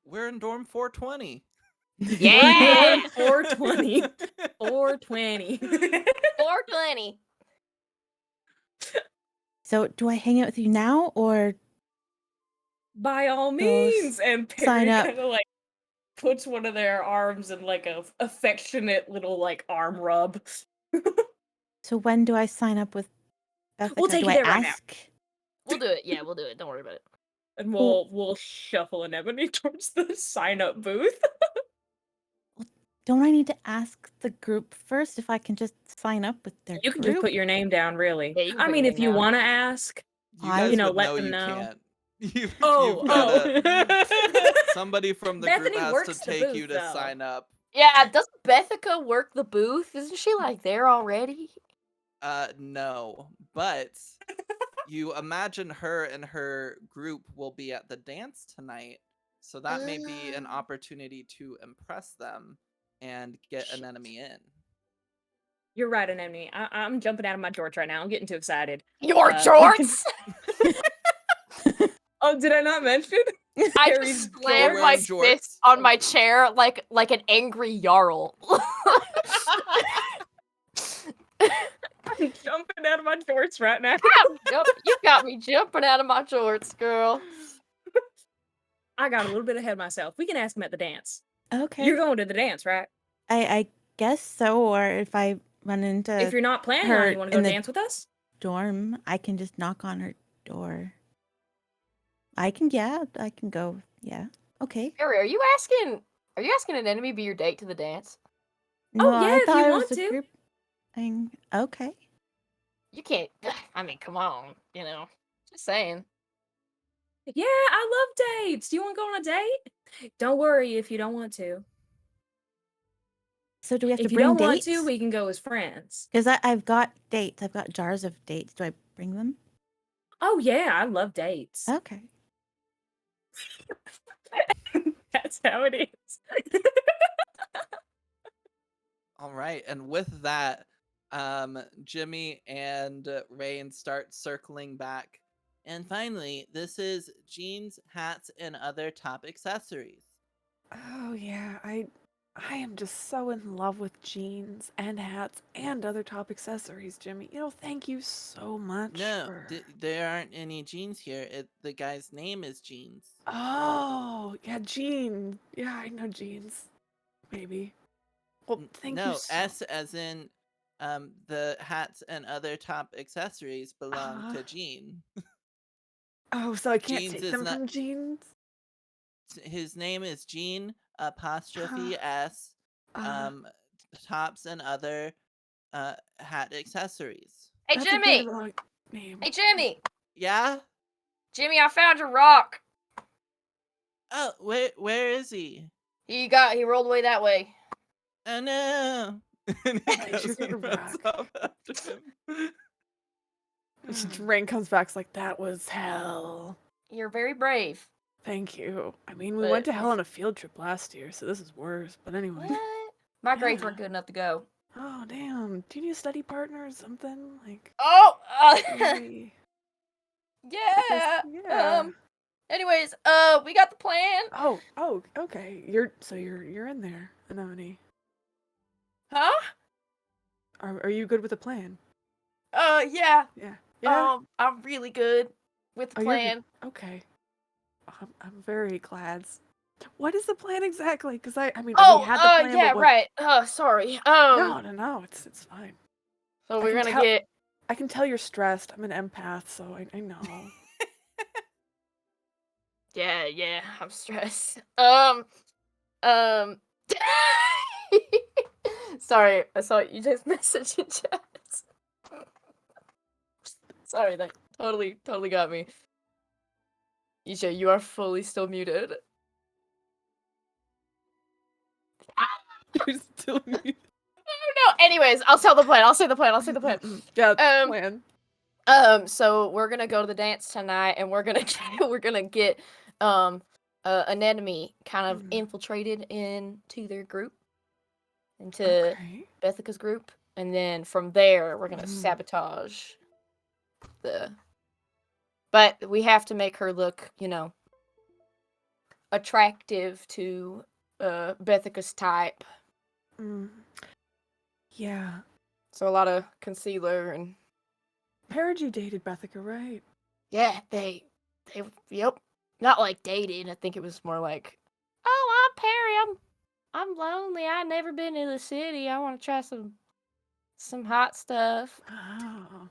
We're in dorm 420. Yeah. 420. 420. 420. So do I hang out with you now or By all Go means. And sign Perry up. kind of like puts one of their arms in like a affectionate little like arm rub. so when do I sign up with Bethica? We'll take do you I there right now. ask? We'll do it. Yeah, we'll do it. Don't worry about it. And we'll shuffle Anemone towards the sign up booth. Don't I need to ask the group first if I can just sign up with their You can group? just put your name down, really. Yeah, you can I put mean, your if name you down. want to ask. You I- guys You know, would let know them you know. can't. You've Oh, gotta, somebody from the Bethany group has works to the take booth, you to though. sign up. Yeah, doesn't Bethica work the booth? Isn't she like there already? No, but you imagine her and her group will be at the dance tonight, so that may be an opportunity to impress them and get an enemy in. You're right, Anemone. I'm jumping out of my jorts right now. I'm getting too excited. Your Uh, jorts? Oh, did I not mention? I Harry's just slammed You're my wearing jorts? fist on my chair like an angry jarl. I'm jumping out of my jorts right now. You got me jumping out of my jorts, girl. I got a little bit ahead of myself. We can ask him at the dance. Okay. You're going to the dance, right? I guess so, or if I run into If you're not planning her on, you want to in go the dance with us? dorm, I can just knock on her door. I can go. Yeah. Okay. Harry, are you asking an enemy be your date to the dance? No, yeah, I if you thought it want was a to. group thing. Okay. You can't. I mean, come on. Just saying. Yeah, I love dates. Do you want to go on a date? Don't worry if you don't want to. So do we have If to you bring don't want dates? to, we can go as friends. Because I've got dates. I've got jars of dates. Do I bring them? Oh yeah, I love dates. Okay. That's how it is. All right, and with that, Jimmy and Rain start circling back. And finally, this is jeans, hats, and other top accessories. Oh yeah, I am just so in love with jeans and hats and other top accessories, Jimmy. Thank you so much. No, for... there aren't any jeans here. The guy's name is Jeans. Oh, yeah, jeans. Yeah, I know jeans. Maybe. Well, thank you No, so S as in the hats and other top accessories belong to Ah. Jean. Oh, so I can't Jeans take is them not- from jeans? His name is Jean apostrophe S tops and other hat accessories. Hey, That's a bit Jimmy. of a long name. Hey, Jimmy. Yeah? Jimmy, I found your rock. Oh, where is he? He rolled away that way. Oh no! And he They goes took and a runs rock. off after him. Rain comes back like, that was hell. You're very brave. Thank you. I mean, we But went to hell on a field trip last year, so this is worse. But anyway. What? My grades Yeah. weren't good enough to go. Oh, damn. Do you need a study partner or something? Like, Oh, maybe. yeah. Yeah. Anyways, we got the plan. Oh, okay. You're in there, Anemone. Huh? Are you good with the plan? Yeah. Yeah. I'm really good with the Oh, you're good. plan. Okay. I'm very glad. What is the plan exactly? Because I mean, we Oh, had the plan, yeah, but what? right. Sorry. No, it's fine. So I we're can gonna tell- get. I can tell you're stressed. I'm an empath, so I know. Yeah, I'm stressed. Sorry, I saw you just message in chat. Sorry, that totally got me. EJ, you are fully still muted. You're still muted. No, anyways, I'll say the plan. Yeah, plan. So we're gonna go to the dance tonight, and we're gonna get Anemone kind of infiltrated into their group, into Okay. Bethica's group, and then from there we're gonna Mhm. sabotage But we have to make her look, attractive to Bethica's type. Yeah. So a lot of concealer and Perigee dated Bethica, right? yeah, yep. Not like dating. I think it was more like, oh, I'm Perry. I'm lonely. I've never been to the city. I want to try some hot stuff. Oh.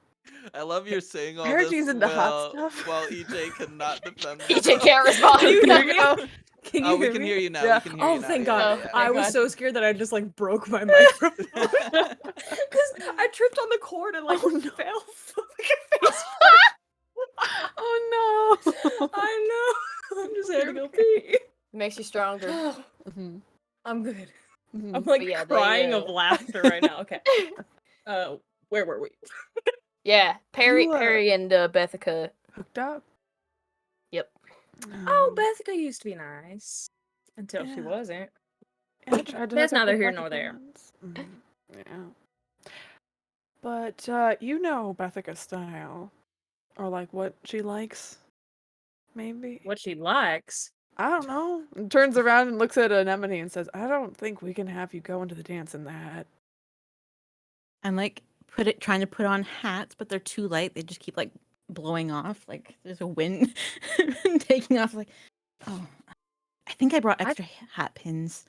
I love you're saying all Perigee's this into hot stuff. while EJ cannot defend EJ himself. can't respond. Can you hear There me? you go. Can you Oh, we hear can me? hear you now. Yeah. We can hear you Oh, now. thank Yeah, God. yeah, yeah. I was God. so scared that I just like broke my microphone. Because I tripped on the cord and like Oh, no. fell like a face. Oh no. I know. I'm just had to go Okay. pee. It makes you stronger. Mhm. I'm good. Mhm. I'm like yeah, they, crying of laughter right now. Okay. Where were we? Yeah, Perry You, and Bethica. Hooked up. Yep. Oh, Bethica used to be nice. Until she Yeah. wasn't. Yeah, I tried to That's hook up neither with here nor Bethica there. once. Yeah. But you know Bethica's style, or like what she likes, maybe. What she likes. I don't know. And turns around and looks at Anemone and says, "I don't think we can have you go into the dance in that." I'm like trying to put on hats, but they're too light. They just keep like blowing off. Like there's a wind taking off. Like, oh, I think I brought extra hat pins.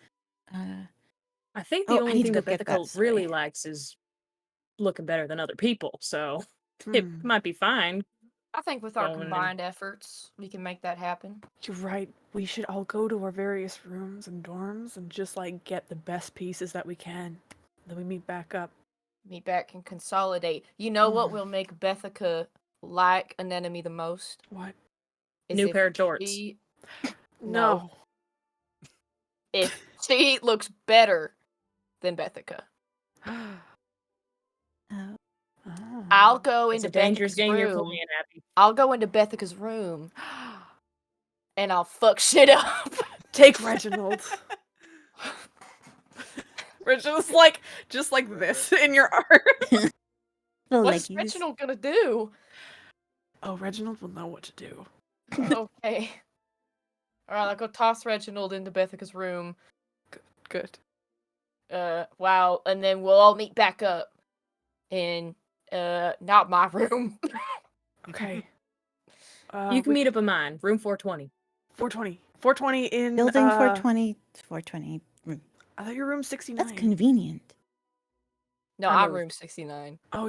I think Oh, the I only need to thing go that get Bethica that, really sorry. likes is looking better than other people. So it might be fine. I think with our Going in. combined efforts, we can make that happen. You're right. We should all go to our various rooms and dorms and just like get the best pieces that we can. Then we meet back up. Meet back and consolidate. You know what Mhm. will make Bethica like Anemone the most? What? Is New if pair of jorts. she- No. If she looks better than Bethica. Oh, I'll go It's into a dangerous Bethica's game you're room. playing, Abby. I'll go into Bethica's room and I'll fuck shit up. Take Reginald. Reginald's like just like this in your arm. the What's leggies. Reginald gonna do? Oh, Reginald will know what to do. Okay. Alright, I'll go toss Reginald into Bethica's room. Good. Wow, and then we'll all meet back up in not my room. Okay. You can meet up in mine, room 420. 420. 420 in Building 420. 420. I thought your room's 69. That's convenient. No, I I'm moved. room 69. Oh,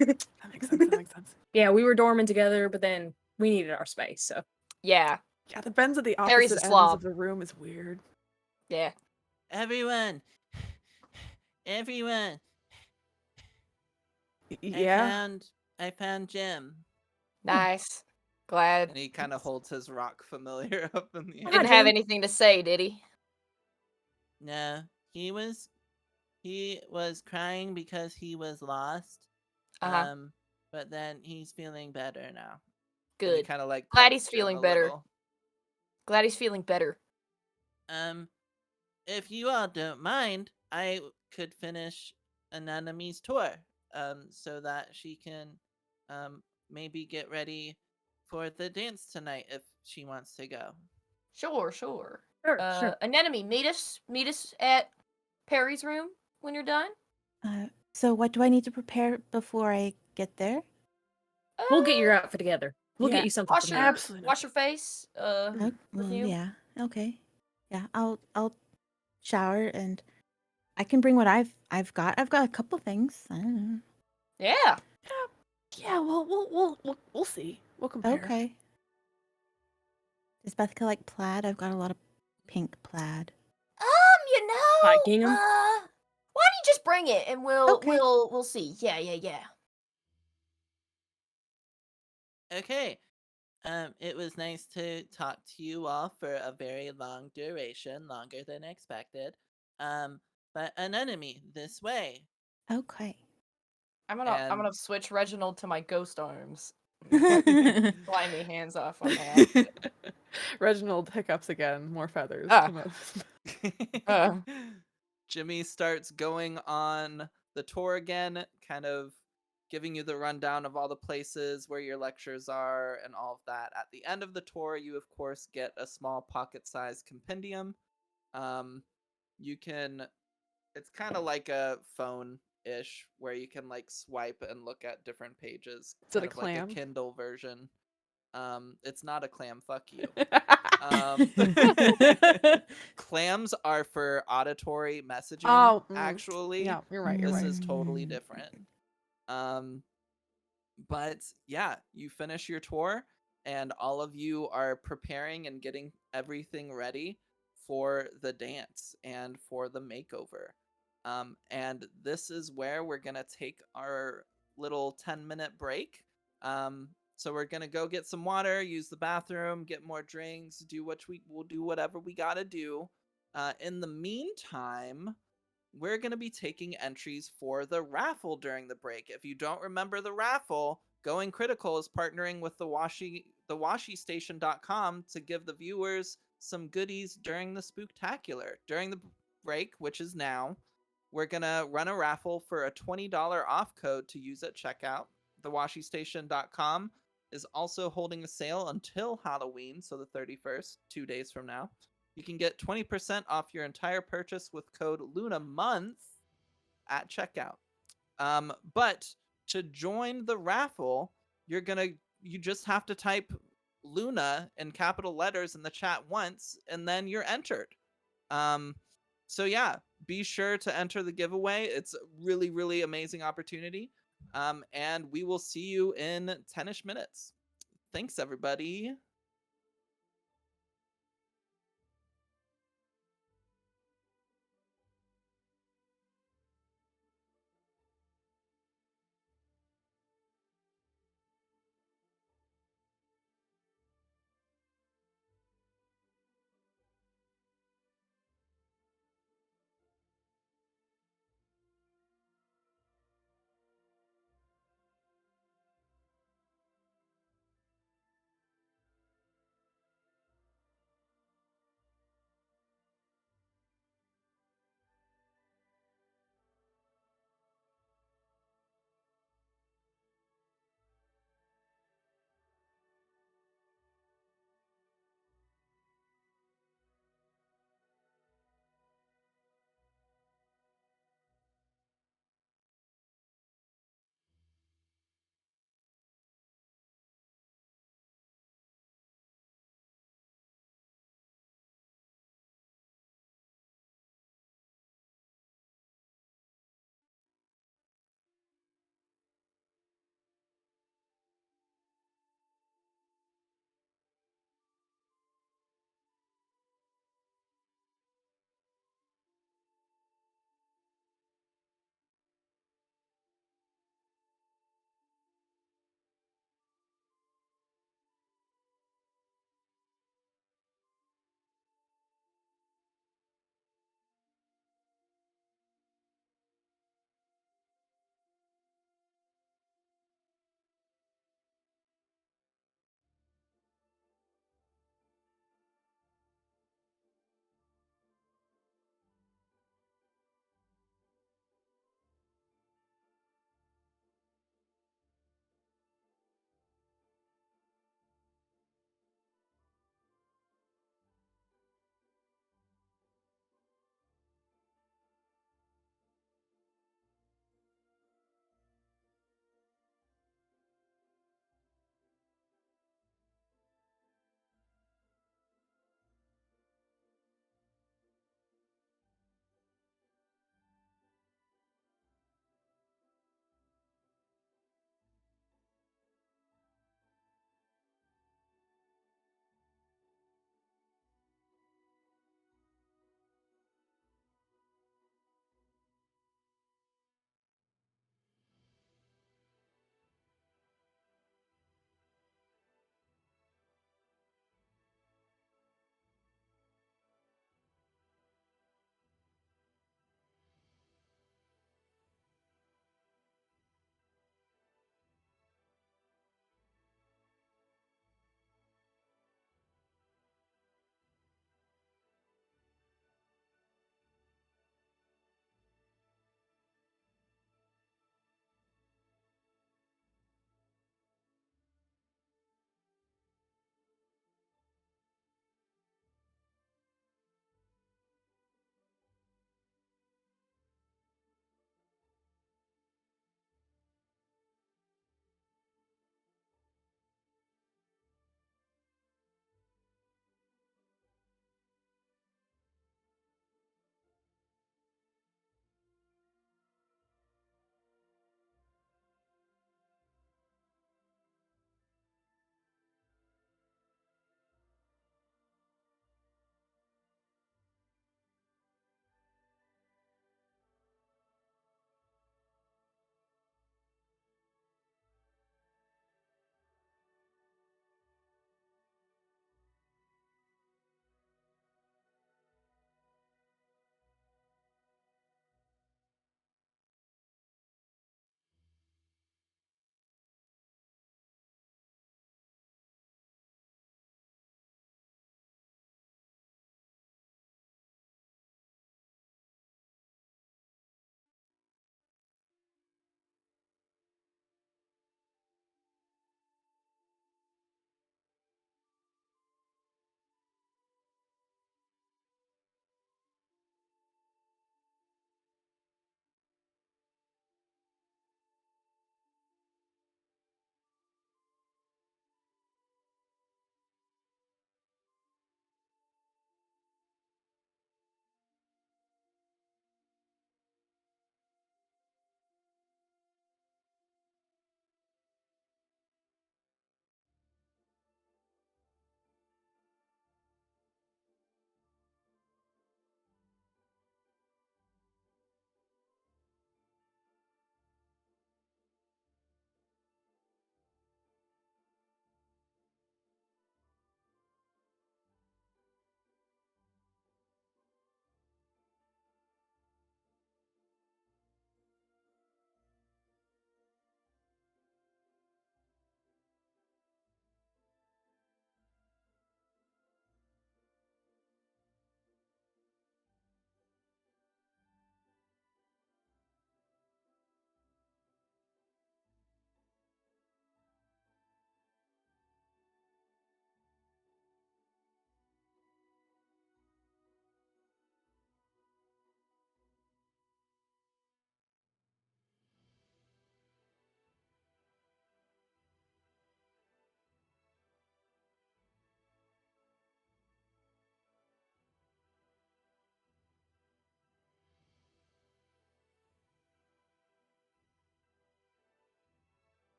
that makes sense. That makes sense. Yeah, we were dorming together, but then we needed our space, so. Yeah, Yeah, the bends at the Harry's a opposite ends slob. of the room is weird. yeah. Everyone. Yeah. I found Jim. Nice. Glad. And he kind of holds his rock familiar up in the He air. didn't have anything to say, did he? No, he was crying because he was lost. Uh-huh. But then he's feeling better now. And you Good. kind of like Glad he's texture him feeling a better. little. Glad he's feeling better. Um, if you all don't mind, I could finish Anemone's tour. So that she can, maybe get ready for the dance tonight if she wants to go. Sure. Sure, sure. Anemone, meet us at Perry's room when you're done. So what do I need to prepare before I get there? We'll get your outfit together. We'll Yeah, get you something Wash from your there. Absolutely wash your face. Perfume. Yeah. Okay. Yeah. I'll shower and I can bring what I've got. I've got a couple things. I don't know. Yeah. Yeah, we'll see. We'll compare. Okay. Does Bethka like plaid? I've got a lot of pink plaid. You Hot know, gingham? why don't you just bring it and we'll Okay. we'll see. Yeah. Okay. It was nice to talk to you all for a very long duration, longer than expected. But an enemy this way. Okay. I'm And gonna switch Reginald to my ghost arms. Okay. Slimy hands off on that. Reginald hiccups again. More feathers Ah. come up. Jimmy starts going on the tour again, kind of giving you the rundown of all the places where your lectures are and all of that. At the end of the tour, you of course get a small pocket-sized compendium. You can It's kind of like a phone-ish where you can like swipe and look at different pages, Is it kind a of like a clam? Kindle version. It's not a clam, fuck you. Um, clams are for auditory messaging, Oh, actually. yeah, you're right. You're This right. is totally different. But yeah, you finish your tour, and all of you are preparing and getting everything ready for the dance and for the makeover. And this is where we're going to take our little 10-minute break. So we're going to go get some water, use the bathroom, get more drinks, we'll do whatever we got to do. In the meantime, we're going to be taking entries for the raffle during the break. If you don't remember the raffle, Going Critical is partnering with thewashystation.com to give the viewers some goodies during the Spooktacular. During the break, which is now, we're going to run a raffle for a $20 off code to use at checkout. Thewashystation.com is also holding a sale until Halloween, so the 31st, 2 days from now. You can get 20% off your entire purchase with code LUNAMONTH at checkout. But to join the raffle, you just have to type Luna in capital letters in the chat once, and then you're entered. So yeah, be sure to enter the giveaway. It's a really, really amazing opportunity. And we will see you in 10ish minutes. Thanks, everybody.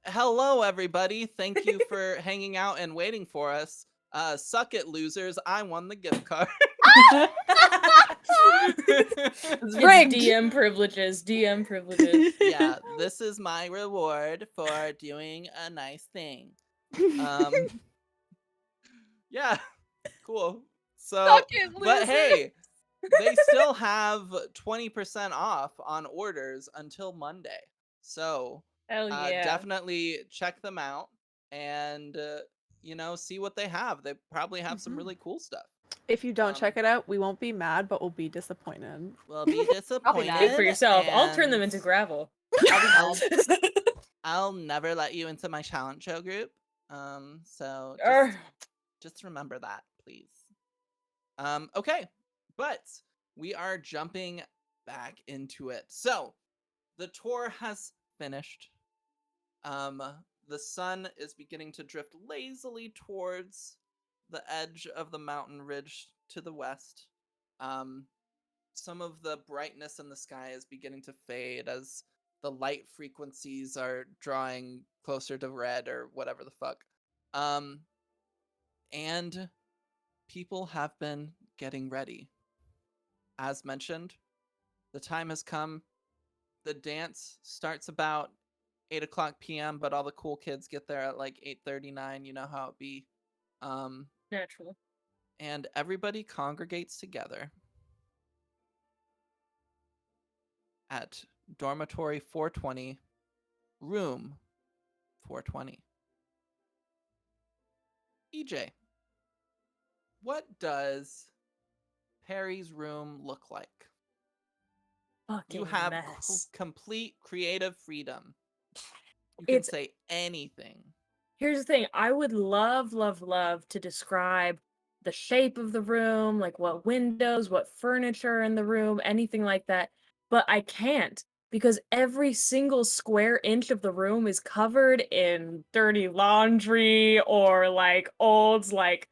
hello, everybody. Thank you for hanging out and waiting for us. Suck it, losers. I won the gift card. It's rigged. DM privileges. DM privileges. Yeah, this is my reward for doing a nice thing. Yeah, cool. So, Suck it, but loser. hey, they still have 20% off on orders until Monday. So, Hell yeah. definitely check them out and, see what they have. They probably have some really cool stuff. If you don't Um, check it out, we won't be mad, but we'll be disappointed. We'll be disappointed. Speak for yourself. I'll turn them and into gravel. I'll, I'll never let you into my talent show group. So Urgh. just remember that, please. Okay, but we are jumping back into it. So the tour has finished. The sun is beginning to drift lazily towards the edge of the mountain ridge to the west. Some of the brightness in the sky is beginning to fade as the light frequencies are drawing closer to red or whatever the fuck. And people have been getting ready. As mentioned, the time has come. The dance starts about 8 o'clock p.m., but all the cool kids get there at like 8:39. You know how it be. Naturally. And everybody congregates together at dormitory 420, room 420. EJ, what does Perry's room look like? Fucking You have mess. complete creative freedom. You can It's say anything. Here's the thing. I would love, love, love to describe the shape of the room, like what windows, what furniture in the room, anything like that. But I can't because every single square inch of the room is covered in dirty laundry or like old like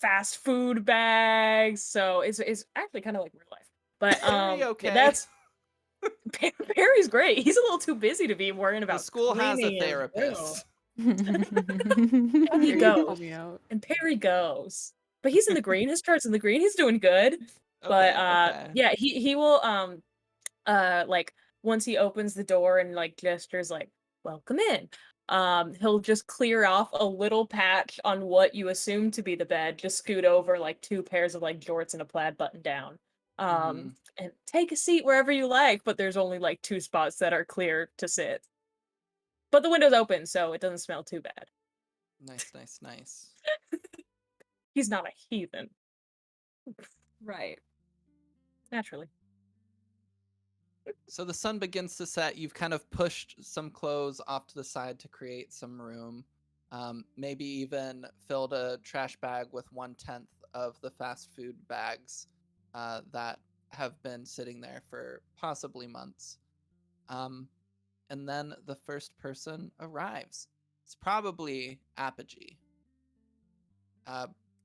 fast food bags. So it's actually kind of like real life. But Perry, okay. that's Perry's great. He's a little too busy to be worrying The about school has a cleaning his room. therapist. And he Perry, goes. pull me out. And Perry goes. But he's in the green. His chart's in the green. He's doing good. But Okay. yeah, he will like once he opens the door and like gestures like welcome in. He'll just clear off a little patch on what you assume to be the bed, just scoot over like two pairs of like jorts and a plaid button down. Mhm. And take a seat wherever you like, but there's only like two spots that are clear to sit. But the window's open, so it doesn't smell too bad. Nice, nice, nice. He's not a heathen. Right. Naturally. So the sun begins to set. You've kind of pushed some clothes off to the side to create some room. Maybe even filled a trash bag with 1/10 of the fast food bags that have been sitting there for possibly months. And then the first person arrives. It's probably Apogee.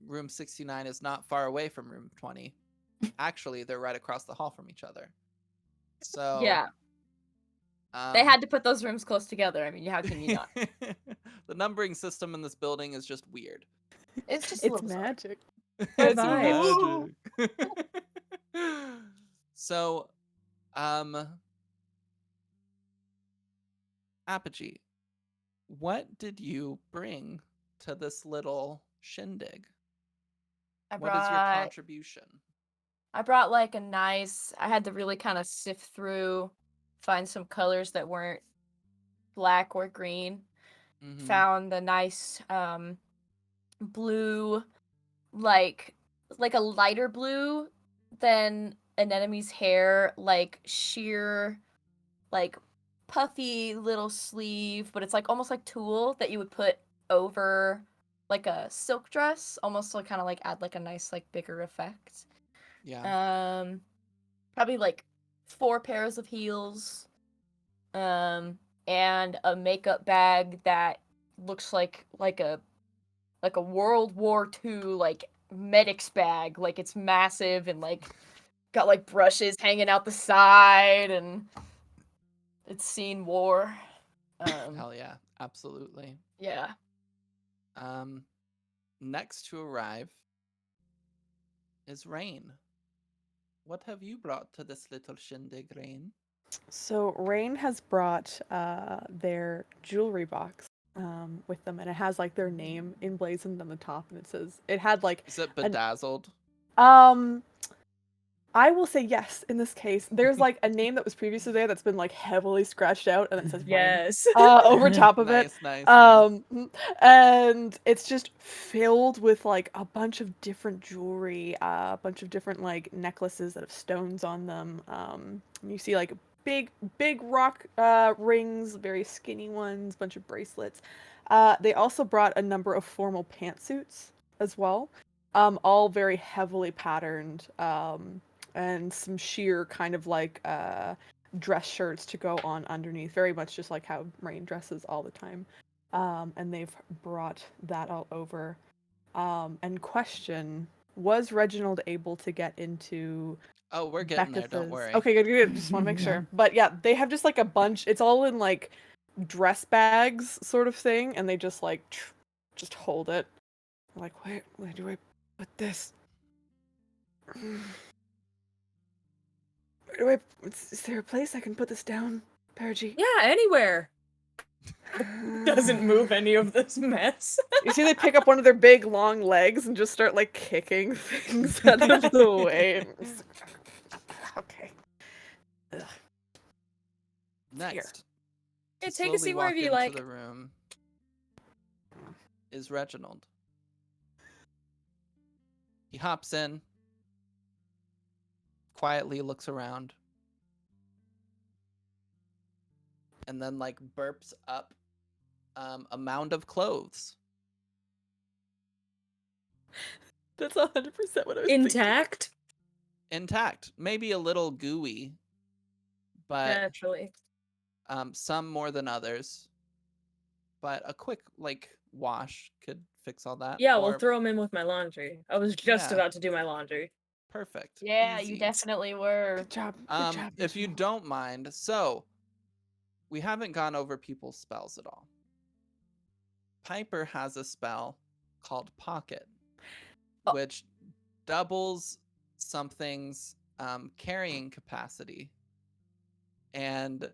Room 69 is not far away from room 20. Actually, they're right across the hall from each other. So Yeah. They had to put those rooms close together. I mean, how can you not? The numbering system in this building is just weird. It's just a It's little bizarre. magic. Good It's vibes. magic. So, Apogee, what did you bring to this little shindig? I What is your brought contribution? like a nice. I had to really kind of sift through, find some colors that weren't black or green. Mhm. Found a nice blue, like a lighter blue than an enemy's hair, like sheer, like puffy little sleeve, but it's like almost like tulle that you would put over like a silk dress, almost like kind of like add like a nice like bigger effect. Yeah. Probably like 4 pairs of heels, and a makeup bag that looks like a World War II like medic's bag, like it's massive and like got like brushes hanging out the side and it's seen war. Hell yeah, absolutely. Yeah. Next to arrive is Rain. What have you brought to this little shindig, Rain? So Rain has brought their jewelry box with them, and it has like their name emblazoned on the top, and it had like Is it an bedazzled? I will say yes in this case. There's like a name that was previously there that's been like heavily scratched out, and it says Rain Yes. over top of it. Nice. And it's just filled with like a bunch of different jewelry, a bunch of different like necklaces that have stones on them. You see like big rock rings, very skinny ones, bunch of bracelets. They also brought a number of formal pantsuits as well, all very heavily patterned, and some sheer kind of like dress shirts to go on underneath, very much just like how Rain dresses all the time. And they've brought that all over. And question, was Reginald able to get into Oh, we're getting there, don't Becca's? worry. Okay, good. Just want to make sure. But yeah, they have just like a bunch. It's all in like dress bags sort of thing, and they just like just hold it. Like, where do I put this? Is there a place I can put this down, Perigi? Yeah, anywhere. Doesn't move any of this mess. You see, they pick up one of their big long legs and just start like kicking things out of the way. Okay. Ugh. Next, Hey, to take a slowly seat walk wherever you into like. the room is Reginald. He hops in, quietly looks around, and then like burps up a mound of clothes. That's 100% what I was thinking. Intact? Intact, maybe a little gooey, but Naturally. some more than others. But a quick like wash could fix all that. Yeah, or we'll throw them in with my laundry. I was just Yeah. about to do my laundry. perfect. Yeah, Easy. you definitely were. Good job. Good job. If you Reginald. don't mind, so we haven't gone over people's spells at all. Piper has a spell called Pocket, Oh. which doubles something's carrying capacity. And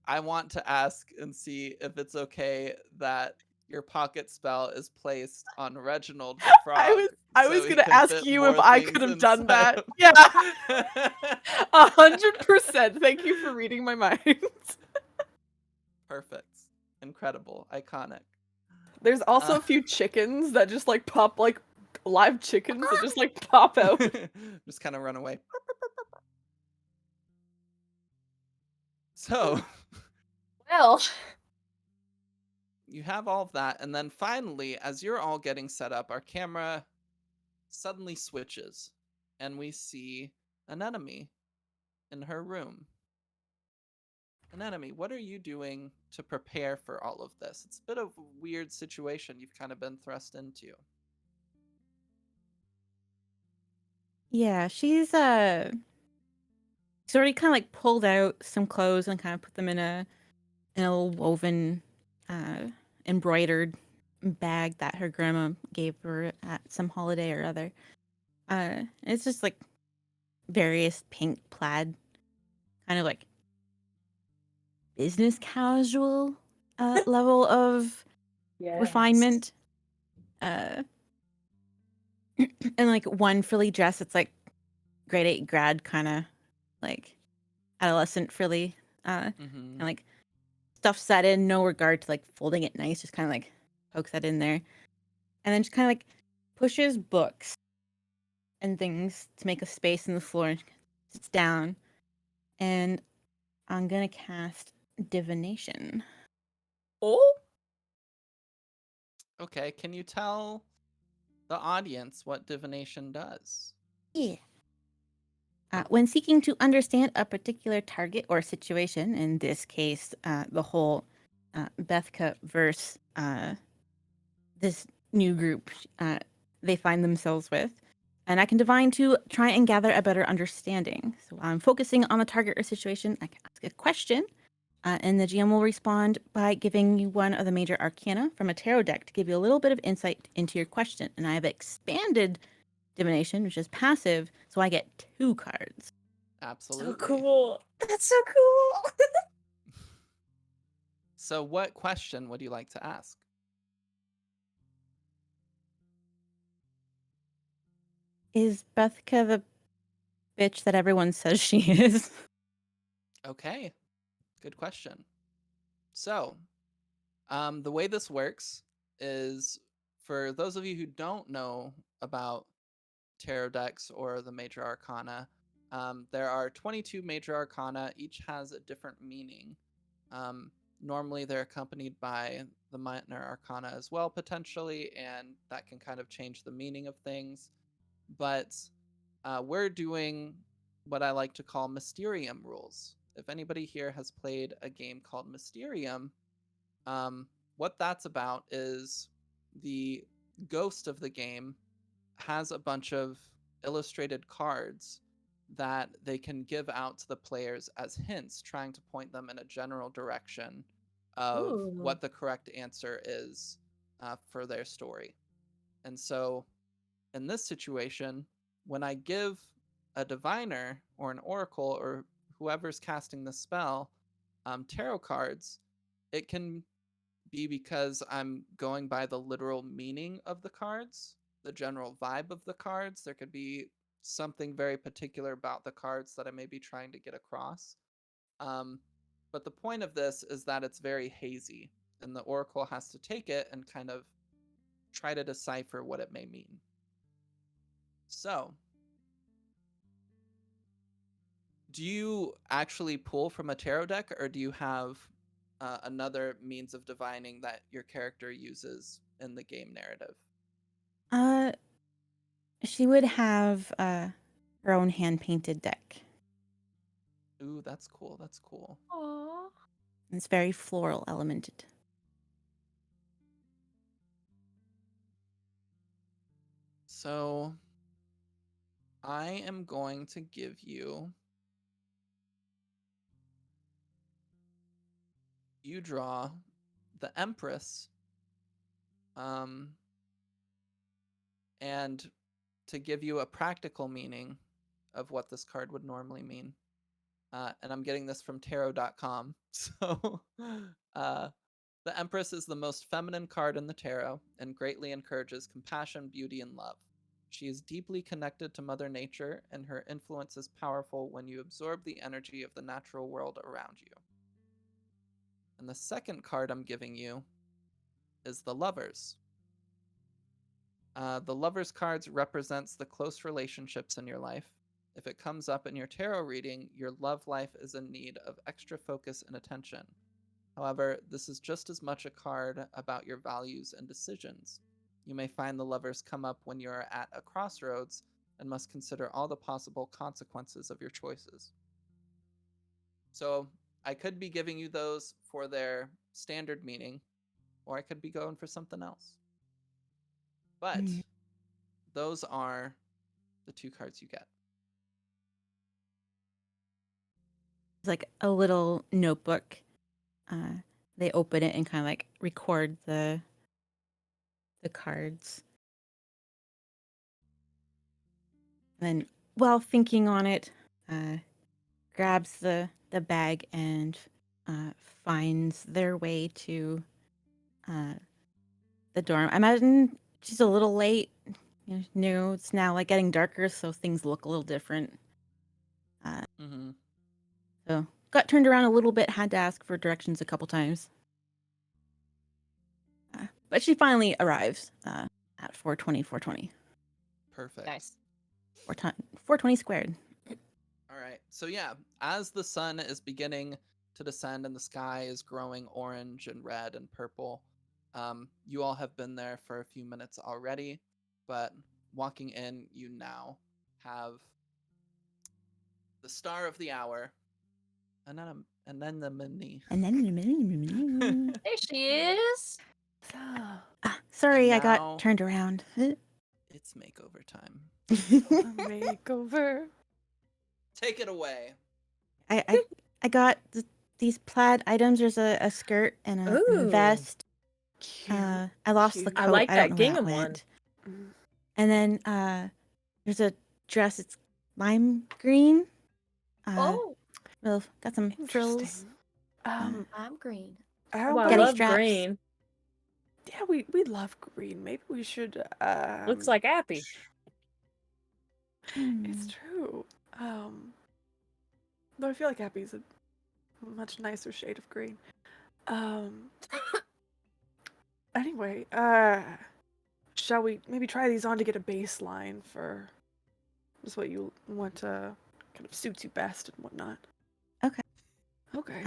I want to ask and see if it's okay that your pocket spell is placed on Reginald the Frog. I so was he gonna can ask fit you more if I things could have done inside that. of- Yeah, 100%. Thank you for reading my mind. Perfect. Incredible. Iconic. There's also Uh, a few chickens that just like pop, like live chickens that just like pop out. Just kind of run away. So Well, you have all of that, and then finally, as you're all getting set up, our camera suddenly switches, and we see an enemy in her room. An enemy, what are you doing to prepare for all of this? It's a bit of a weird situation you've kind of been thrust into. Yeah, she's already kind of like pulled out some clothes and kind of put them in a little woven embroidered bag that her grandma gave her at some holiday or other. It's just like various pink plaid, kind of like business casual level of Yeah. refinement. And like one frilly dress that's like grade 8 grad kind of like adolescent frilly, and like stuff set in, no regard to like folding it nice, just kind of like pokes that in there, and then just kind of like pushes books and things to make a space in the floor and sits down, and I'm gonna cast divination. Oh? Okay, can you tell the audience what divination does? Yeah. When seeking to understand a particular target or situation, in this case, the whole Bethka versus this new group they find themselves with, and I can divine to try and gather a better understanding. So I'm focusing on the target or situation. I can ask a question And the GM will respond by giving you one of the major arcana from a tarot deck to give you a little bit of insight into your question. And I have expanded divination, which is passive, so I get 2 cards. Absolutely. So cool. That's so cool. So what question would you like to ask? Is Bethka the bitch that everyone says she is? Okay, good question. So, the way this works is, for those of you who don't know about tarot decks or the major arcana, there are 22 major arcana. Each has a different meaning. Normally, they're accompanied by the minor arcana as well, potentially, and that can kind of change the meaning of things. But we're doing what I like to call Mysterium rules. If anybody here has played a game called Mysterium, what that's about is the ghost of the game has a bunch of illustrated cards that they can give out to the players as hints, trying to point them in a general direction of Ooh. what the correct answer is for their story. And so in this situation, when I give a diviner or an oracle or whoever's casting the spell tarot cards, it can be because I'm going by the literal meaning of the cards, the general vibe of the cards. There could be something very particular about the cards that I may be trying to get across. Um, but the point of this is that it's very hazy, and the oracle has to take it and kind of try to decipher what it may mean. So, do you actually pull from a tarot deck, or do you have another means of divining that your character uses in the game narrative? She would have her own hand-painted deck. Ooh, that's cool. That's cool. Aww. It's very floral elemented. So, I am going to give you. You draw the Empress. And to give you a practical meaning of what this card would normally mean. And I'm getting this from tarot.com. So, the Empress is the most feminine card in the tarot and greatly encourages compassion, beauty, and love. She is deeply connected to Mother Nature, and her influence is powerful when you absorb the energy of the natural world around you. And the second card I'm giving you is the Lovers. The Lovers cards represents the close relationships in your life. If it comes up in your tarot reading, your love life is in need of extra focus and attention. However, this is just as much a card about your values and decisions. You may find the Lovers come up when you are at a crossroads and must consider all the possible consequences of your choices. So, I could be giving you those for their standard meaning, or I could be going for something else. But those are the 2 cards you get. It's like a little notebook. They open it and kind of like record the cards. And then, while thinking on it, grabs the bag and finds their way to the dorm. I imagine she's a little late. You know, it's now like getting darker, so things look a little different. So got turned around a little bit, had to ask for directions a couple times. But she finally arrives at 420. Perfect. Nice. 420 squared. All right. So yeah, as the sun is beginning to descend and the sky is growing orange and red and purple, you all have been there for a few minutes already, but walking in, you now have the star of the hour, and then the mini. And then There she is. sorry, I now- got turned around. It's makeover time. Makeover. Take it away. I got these plaid items. There's a skirt and a Ooh. vest. Cute. I lost the cute. coat. I like I that don't know where gingham that one. went. Mm. And then there's a dress. It's lime green. Oh, Well, got some frills. Interesting. Um, I'm green. how Oh, I Getty about love straps. green. yeah, we love green. Maybe we should Looks like Appy. It's true. Though I feel like Happy's a much nicer shade of green. Anyway, shall we maybe try these on to get a baseline for just what you want to kind of suits you best and whatnot? Okay. Okay.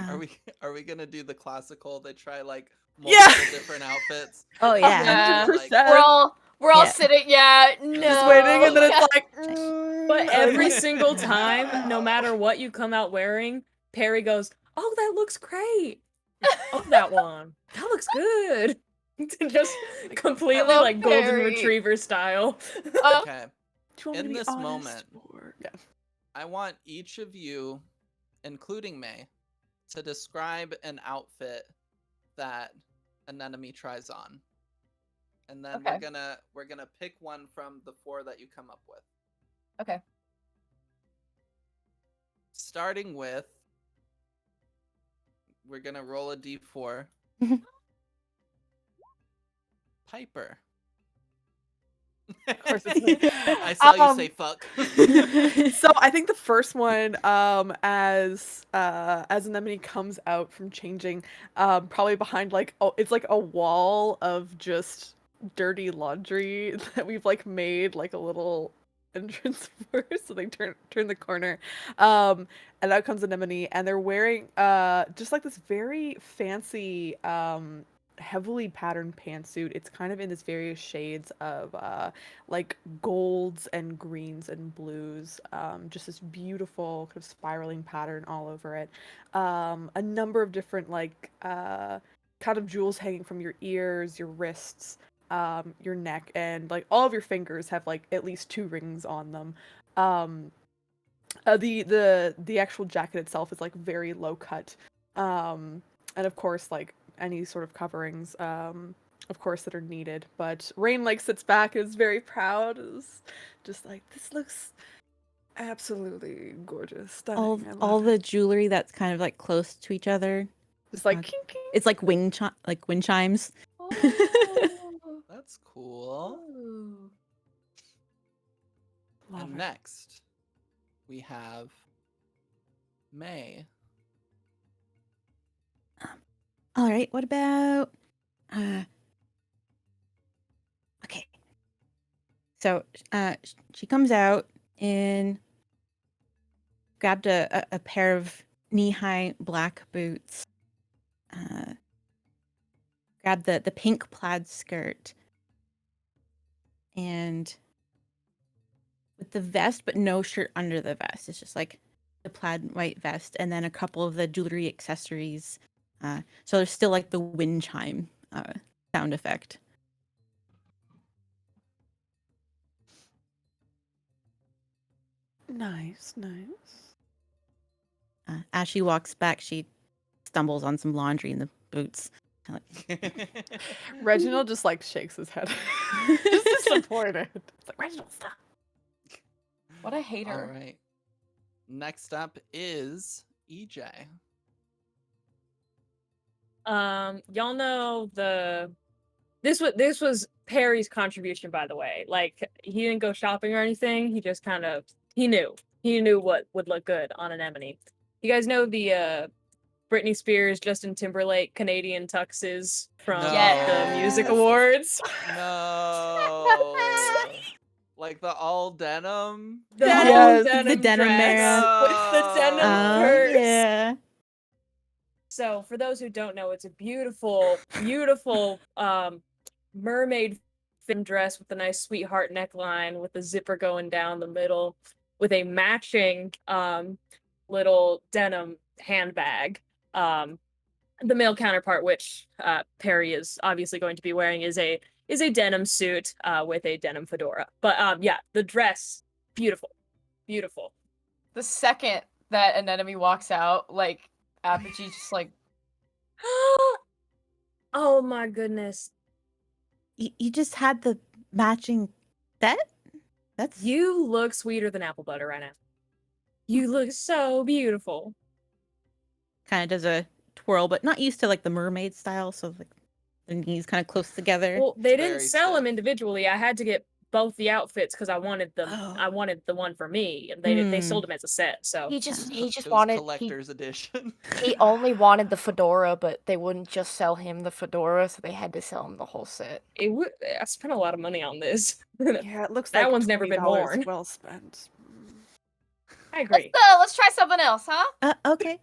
Are we gonna do the classical? They try like Yeah! multiple different outfits. Oh yeah. 100%. We're all Yeah. sitting. Yeah, no. Just waiting, and then Yeah. it's like. But every single time, no matter what you come out wearing, Perry goes, "Oh, that looks great. Oh, that one. That looks good." Just completely love like golden Perry. retriever style. Okay. Do you want me In to be this honest, moment- or- Yeah. I want each of you, including May, to describe an outfit that an enemy tries on. And then Okay. we're gonna pick one from the 4 that you come up with. Okay. Starting with, we're gonna roll a d4. Piper. Of course it's me. I saw you say fuck. So I think the first one, as an enemy comes out from changing, probably behind it's like a wall of just dirty laundry that we've like made like a little entrance for, so they turn the corner, and out comes an enemy, and they're wearing just like this very fancy heavily patterned pantsuit. It's kind of in this various shades of like golds and greens and blues, just this beautiful kind of spiraling pattern all over it. A number of different like kind of jewels hanging from your ears, your wrists, your neck, and like all of your fingers have like at least 2 rings on them. The actual jacket itself is like very low cut, and of course like any sort of coverings, of course, that are needed. But Rain like sits back and is very proud, is just like, this looks absolutely gorgeous, stunning. I love all it. the jewelry that's kind of like close to each other. Just like uh, kink, kink. It's like wind chimes. Oh. That's cool. Ooh. Love And it. next, we have May. All right. What about? Okay. So she comes out and grabbed a pair of knee-high black boots. Grabbed the pink plaid skirt. And with the vest, but no shirt under the vest. It's just like the plaid white vest, and then a couple of the jewelry accessories. So there's still like the wind chime sound effect. Nice. As she walks back, she stumbles on some laundry in the boots. Reginald just like shakes his head, just to support it. It's like, Reginald, stop. What a hater. All right. Next up is EJ. Y'all know this was Perry's contribution, by the way. Like, he didn't go shopping or anything. He just kind of he knew what would look good on an Emily. You guys know the Britney Spears, Justin Timberlake Canadian tuxes from Yes. the music awards. No. Like the all denim. The Yes. whole denim The denim dress era. with the denim Oh, purse. Yeah. So for those who don't know, it's a beautiful, beautiful mermaid fin dress with a nice sweetheart neckline with the zipper going down the middle with a matching little denim handbag. The male counterpart, which Perry is obviously going to be wearing, is a denim suit with a denim fedora. But yeah, the dress, beautiful. The second that an enemy walks out, like, Apogee just like, Oh my goodness. You just had the matching set? That's You look sweeter than apple butter right now. You look so beautiful. kind of does a twirl, but not used to like the mermaid style, so like the knees kind of close together. Well, they It's didn't very sell them stiff. individually. I had to get both the outfits because I wanted them. I Oh. wanted the one for me, and they sold them as a set. So he just It was wanted collector's edition. he only wanted the fedora, but they wouldn't just sell him the fedora, so they had to sell him the whole set. it would. I spent a lot of money on this. Yeah, it looks That like one's never been $20 worn. well spent. I agree. Let's try something else, huh? Okay.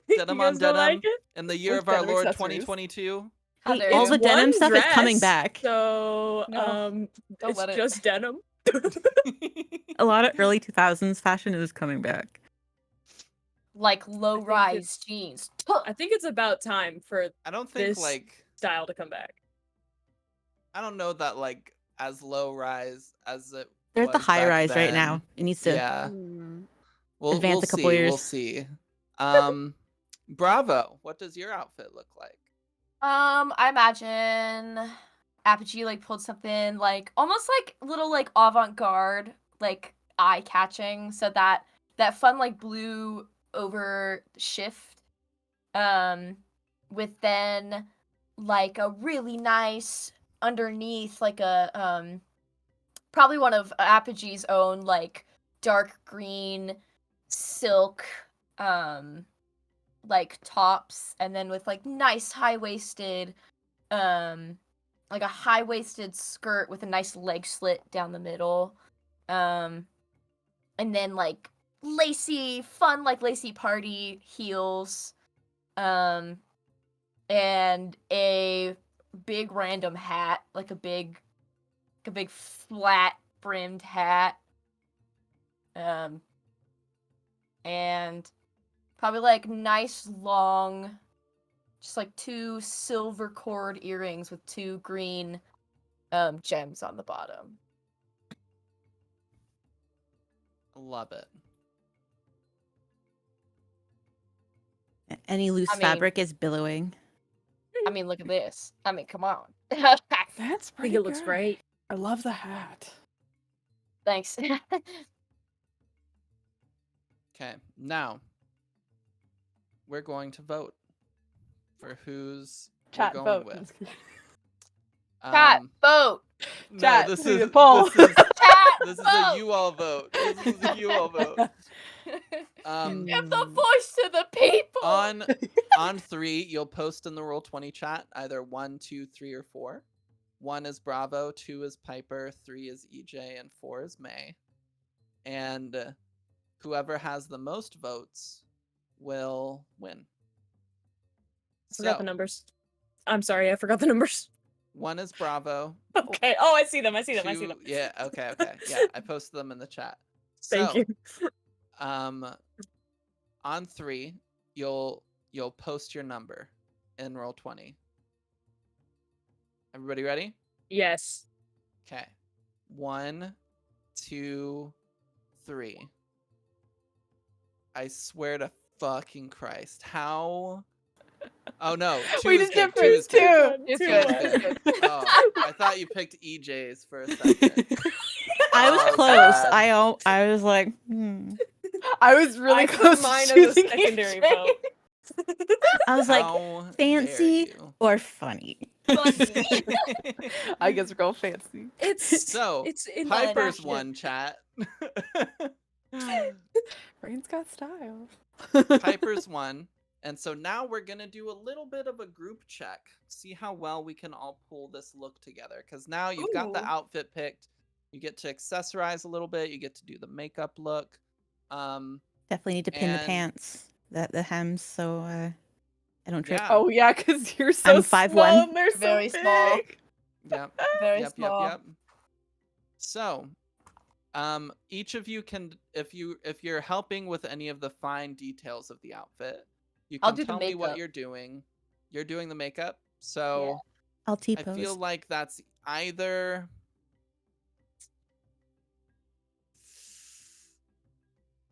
Denim You on guys don't denim like it? in the year With of our denim Lord accessories. 2022. How Hey, dare all you. the denim one stuff is coming dress, back. So No, don't it's let it. just denim. A lot of early 2000s fashion is coming back. Like low-rise jeans. I think it's about time for I don't think this like style to come back. I don't know that like as low rise as it They're at the was high back rise right then. now. It needs to Yeah, Mm. advance we'll a couple see. years. We'll see. Bravo. What does your outfit look like? I imagine Apogee like pulled something like almost like little like avant-garde, like eye-catching, so that fun like blue over shift, with then like a really nice underneath like a probably one of Apogee's own like dark green silk like tops, and then with like nice high-waisted like a high-waisted skirt with a nice leg slit down the middle, and then like lacy fun like lacy party heels, and a big random hat, like a big flat brimmed hat, and probably like nice long, just like 2 silver cord earrings with 2 green gems on the bottom. Love it. Any loose I mean- fabric is billowing. I mean, look at this. I mean, come on. That's I pretty think it looks good. great. I love the hat. Thanks. Okay, now we're going to vote for who's Chat, we're going vote. with. Chat, vote. No, Chat, this we need is a poll. this is Chat, this is vote. a you all vote. This is a you all vote. Give the voice to the people. On 3, you'll post in the Roll20 chat either 1, 2, 3, or 4. 1 is Bravo, 2 is Piper, 3 is EJ, and 4 is May. And whoever has the most votes will win. Forgot the numbers. I'm sorry, I forgot the numbers. 1 is Bravo. Okay. Oh, I see them. I see them. I see 2 them. Yeah, okay. Yeah, I posted them in the chat. Thank you. On 3, you'll post your number in Roll20. Everybody ready? Yes. Okay. 1, 2, 3. I swear to fucking Christ. How? Oh no, 2 We is did good. 2 is good. It's 2 good. is good. Oh, I thought you picked EJ's for a second. I was Oh, close. God. I was like, I was really I close put mine to as a choosing secondary EJ. vote. I was like, How dare fancy you. or funny. Funny. I guess real fancy. It's So, it's in Piper's fashion. one, chat. Rain's got style. Piper's one. And so now we're going to do a little bit of a group check. See how well we can all pull this look together. Because now you've got the Ooh. outfit picked. You get to accessorize a little bit. You get to do the makeup look. Definitely need to pin the And- pants, the hems, so I don't trip. Yeah. Oh yeah, because you're so I'm small 5'1". and they're Very so small. big. Yep. Very Yep. small. So, each of you can, if you're helping with any of the fine details of the outfit, you I'll can do the tell me what makeup. you're doing. You're doing the makeup. So I'll I T-pose. feel like that's either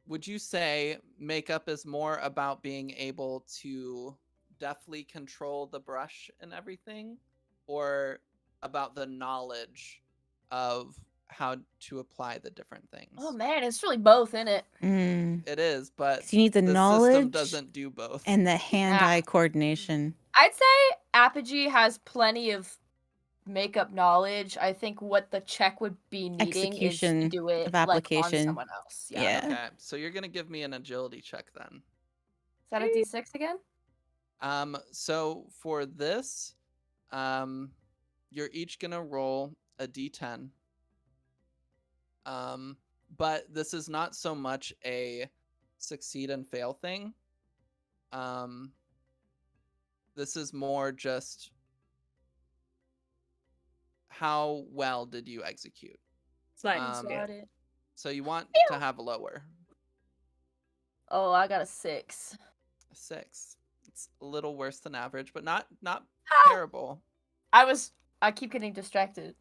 would you say makeup is more about being able to deftly control the brush and everything, or about the knowledge of how to apply the different things? Oh man, it's really both, isn't it? It is, but 'Cause you need the system knowledge doesn't do both. and the hand-eye coordination. I'd say Apogee has plenty of makeup knowledge. I think what the check would be needing is to Execution do it of like on application. someone else. Yeah. Yeah. Okay, so you're gonna give me an agility check then. Is that a D6 again? So for this, you're each gonna roll a D10. But this is not so much a succeed and fail thing. This is more just how well did you execute. Sliding Um, scale. Got it. So you want to have a lower. Oh, I got a 6. A 6. It's a little worse than average, but not terrible. I keep getting distracted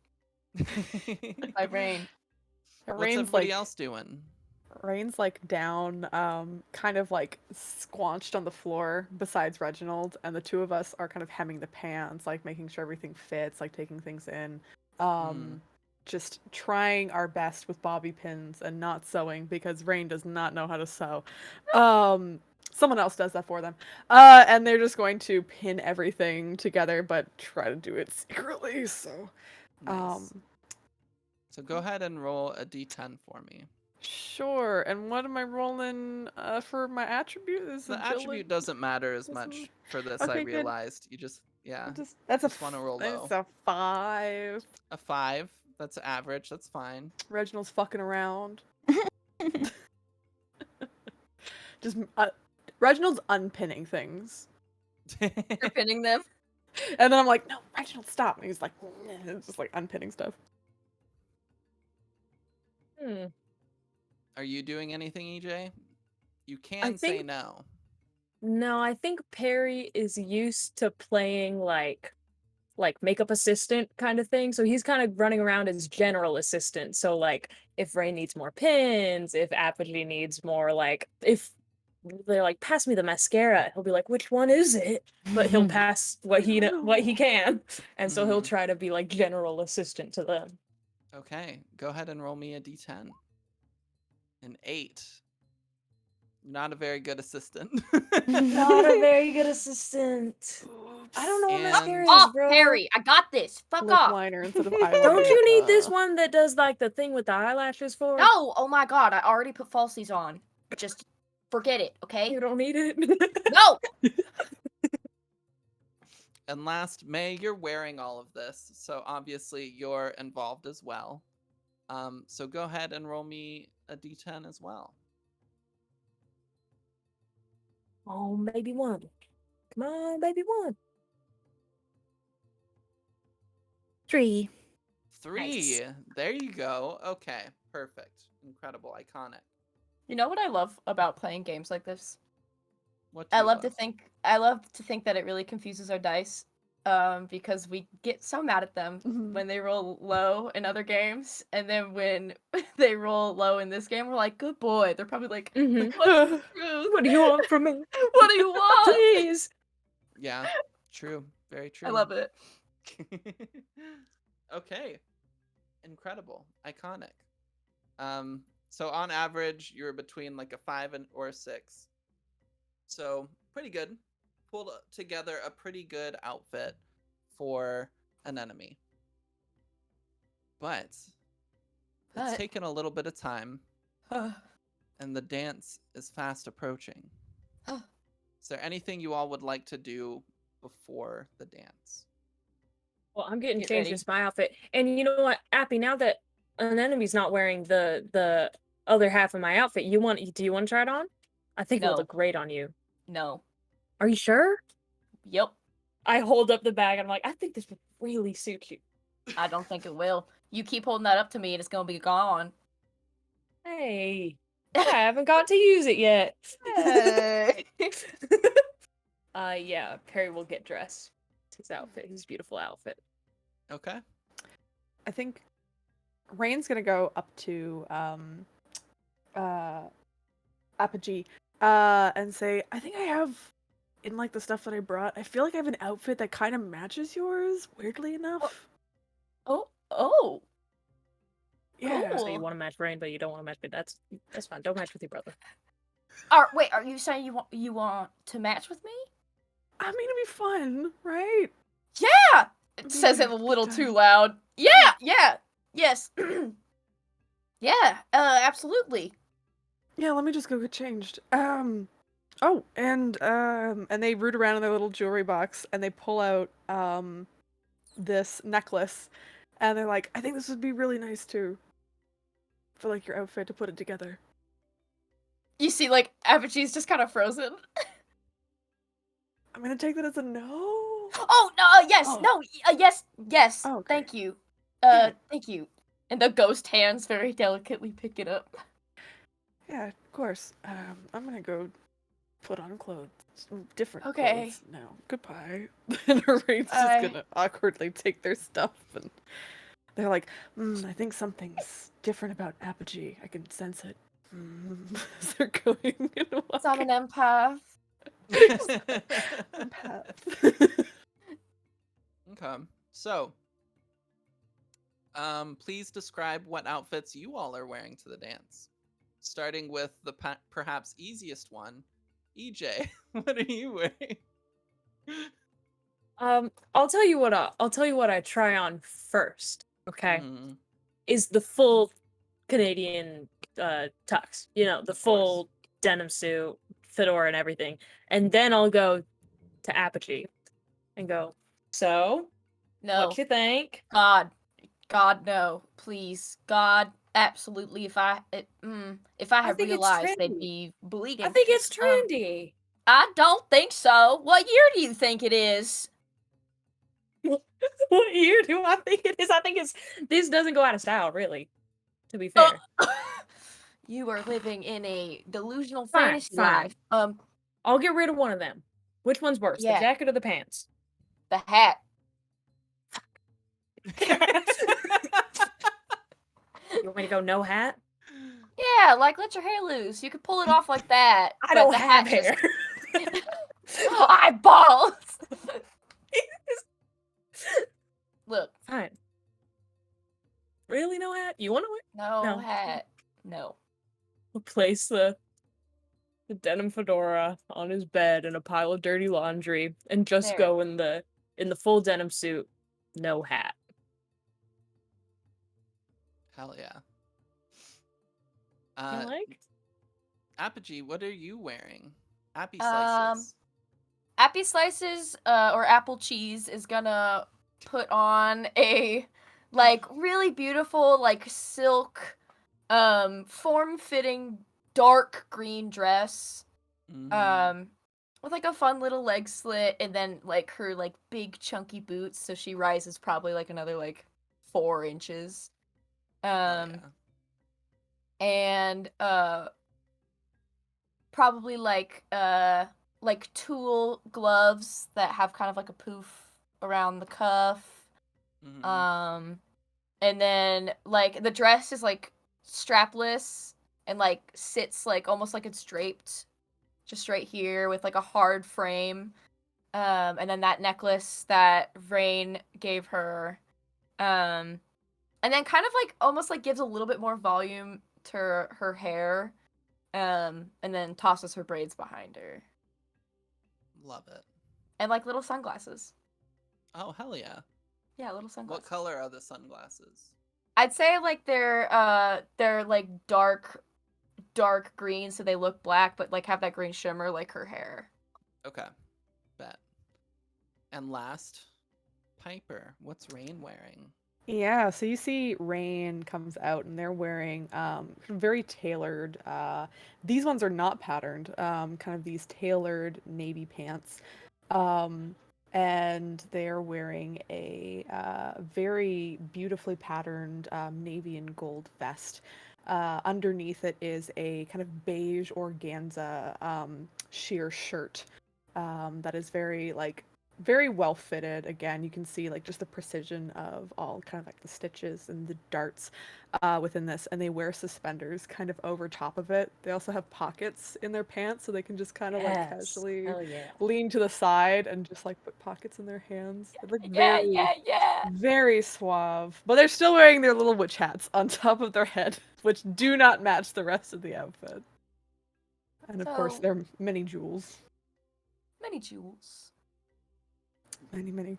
with my brain. What's Rain's everybody like else doing? Rain's like down, kind of like squanched on the floor besides Reginald, and the two of us are kind of hemming the pans, like making sure everything fits, like taking things in. Just trying our best with bobby pins and not sewing because Rain does not know how to sew. Someone else does that for them. And they're just going to pin everything together, but try to do it secretly. So, Nice. So go ahead and roll a d10 for me. sure. And what am I rolling for my attribute? Is The agility? attribute doesn't matter as Doesn't- much for this, I Okay, good. realized. You just, yeah. That's a Just wanna roll It's low. a 5. A 5. That's average. That's fine. Reginald's fucking around. Just Reginald's unpinning things, You're pinning them. and then I'm like, "No, Reginald, stop!" And he's like, it's just like unpinning stuff. Are you doing anything, EJ? You can say think- no. No, I think Perry is used to playing like makeup assistant kind of thing. So he's kind of running around as general assistant. So like if Ray needs more pins, if Apogee needs more like if they're like pass me the mascara, he'll be like which one is it? But he'll pass what he can. And so he'll try to be like general assistant to them. Okay, go ahead and roll me a d10. An 8. Not a very good assistant. Not a very good assistant. I don't know what And- mascara is, Off, bro. Harry! I got this! Fuck Lip off! liner instead of eyeliner. Don't you need this one that does like the thing with the eyelashes for? No! Oh my god, I already put falsies on. Just forget it, okay? You don't need it. No! And last, May, you're wearing all of this, so obviously you're involved as well. So go ahead and roll me a d10 as well. Oh, baby one. Come on, baby one. 3. 3. Nice. There you go. Okay, perfect. Incredible, iconic. You know what I love about playing games like this? What do I you love to think that it really confuses our dice. Because we get so mad at them when they roll low in other games, and then when they roll low in this game, we're like, "Good boy." They're probably like, Mhm. "What's the truth? What do you want from me? What do you want?" Please. Yeah, true. Very true. I love it. Okay. Incredible. Iconic. So on average, you're between like a 5 or a 6. So pretty good. Pulled together a pretty good outfit for an enemy. But it's taken a little bit of time, and the dance is fast approaching. Is there anything you all would like to do before the dance? Well, I'm getting Get changed ready. into my outfit. And you know what, Appy, now that an enemy's not wearing the other half of my outfit, do you want to try it on? I think it'll No. look great on you. No. Are you sure? Yep. I hold up the bag and I'm like, I think this would really suit you. I don't think it will. You keep holding that up to me, and it's gonna be gone. Hey, I haven't got to use it yet. Hey. Yeah, Perry will get dressed. It's his outfit, his beautiful outfit. Okay. I think Rain's gonna go up to Apogee, and say, I think I have, in like the stuff that I brought, I feel like I have an outfit that kind of matches yours, weirdly enough. Oh, Yeah. cool. So you want to match Rain, but you don't want to match me. That's fine. Don't match with your brother. Wait, are you saying you want to match with me? I mean, it'd be fun, right? Yeah. It It'd says be it a good little too time. loud. Yeah. Yes. Yeah. Absolutely. Yeah, let me just go get changed. Oh, and they root around in their little jewelry box and they pull out this necklace, and they're like, I think this would be really nice too, for like your outfit to put it together. You see, like Apogee's just kind of frozen. I'm gonna take that as a no. Oh no! Yes, Oh. no, yes. Oh, okay. Thank you. Yeah. Thank you. And the ghost hands very delicately pick it up. Yeah, of course. I'm gonna go put on clothes. Different Okay. clothes now. Goodbye. And Rain's just gonna awkwardly take their stuff, and they're like, I think something's different about Apogee. I can sense it. As they're going and So I'm walking. an empath. Empath. Okay. So, please describe what outfits you all are wearing to the dance. Starting with the perhaps easiest one, EJ. What are you wearing? I'll tell you what I try on first. Okay, Mhm, is the full Canadian tux. You know, the of course. full denim suit, fedora, and everything, and then I'll go to Apogee and go. So, No. what you think? God, no, please, God, absolutely. If I had think it's realized, they'd trendy. be bleeding. I think it's trendy. I don't think so. What year do you think it is? What year do I think it is? I think it's this doesn't go out of style, really. To be fair, You are living in a delusional Fine, fantasy fine. life. I'll get rid of one of them. Which one's worse, the Yeah. jacket or the pants? The hat. You want me to go no hat? Yeah, like let your hair loose. You could pull it off like that. I but don't the have hat hair. Eyeballs. Look, Fine. Really, no hat? You want to wear? no No. hat. No. We'll place the denim fedora on his bed in a pile of dirty laundry, and just There. go in the full denim suit, no hat. Hell yeah. I like. Apogee, what are you wearing? Appy Um, slices. Appy Slices, or Apple Cheese is gonna put on a like really beautiful like silk, form-fitting dark green dress. Mhm. With like a fun little leg slit, and then like her like big chunky boots, so she rises probably like another like 4 inches. Hell yeah. And probably like tulle gloves that have kind of like a poof around the cuff. Mhm. And then like the dress is like strapless and like sits like almost like it's draped just right here with like a hard frame. And then that necklace that Rain gave her. And then kind of like almost like gives a little bit more volume to her hair. And then tosses her braids behind her. Love it. And like little sunglasses. Oh, hell yeah. Yeah, little sunglasses. What color are the sunglasses? I'd say like they're like dark green, so they look black, but like have that green shimmer like her hair. Okay. Bet. And last, Piper, what's Rain wearing? Yeah, so you see Rain comes out and they're wearing very tailored, these ones are not patterned, kind of these tailored navy pants. And they're wearing a very beautifully patterned navy and gold vest. Underneath it is a kind of beige organza sheer shirt that is very like very well fitted. Again, you can see like just the precision of all kind of like the stitches and the darts within this, and they wear suspenders kind of over top of it. They also have pockets in their pants, so they can just kind of like Yes. casually Hell yeah. lean to the side and just like put pockets in their hands. They look Yeah, very, yeah, yeah. very suave, but they're still wearing their little witch hats on top of their head, which do not match the rest of the outfit. And of course, So their many jewels. many jewels. Many, many.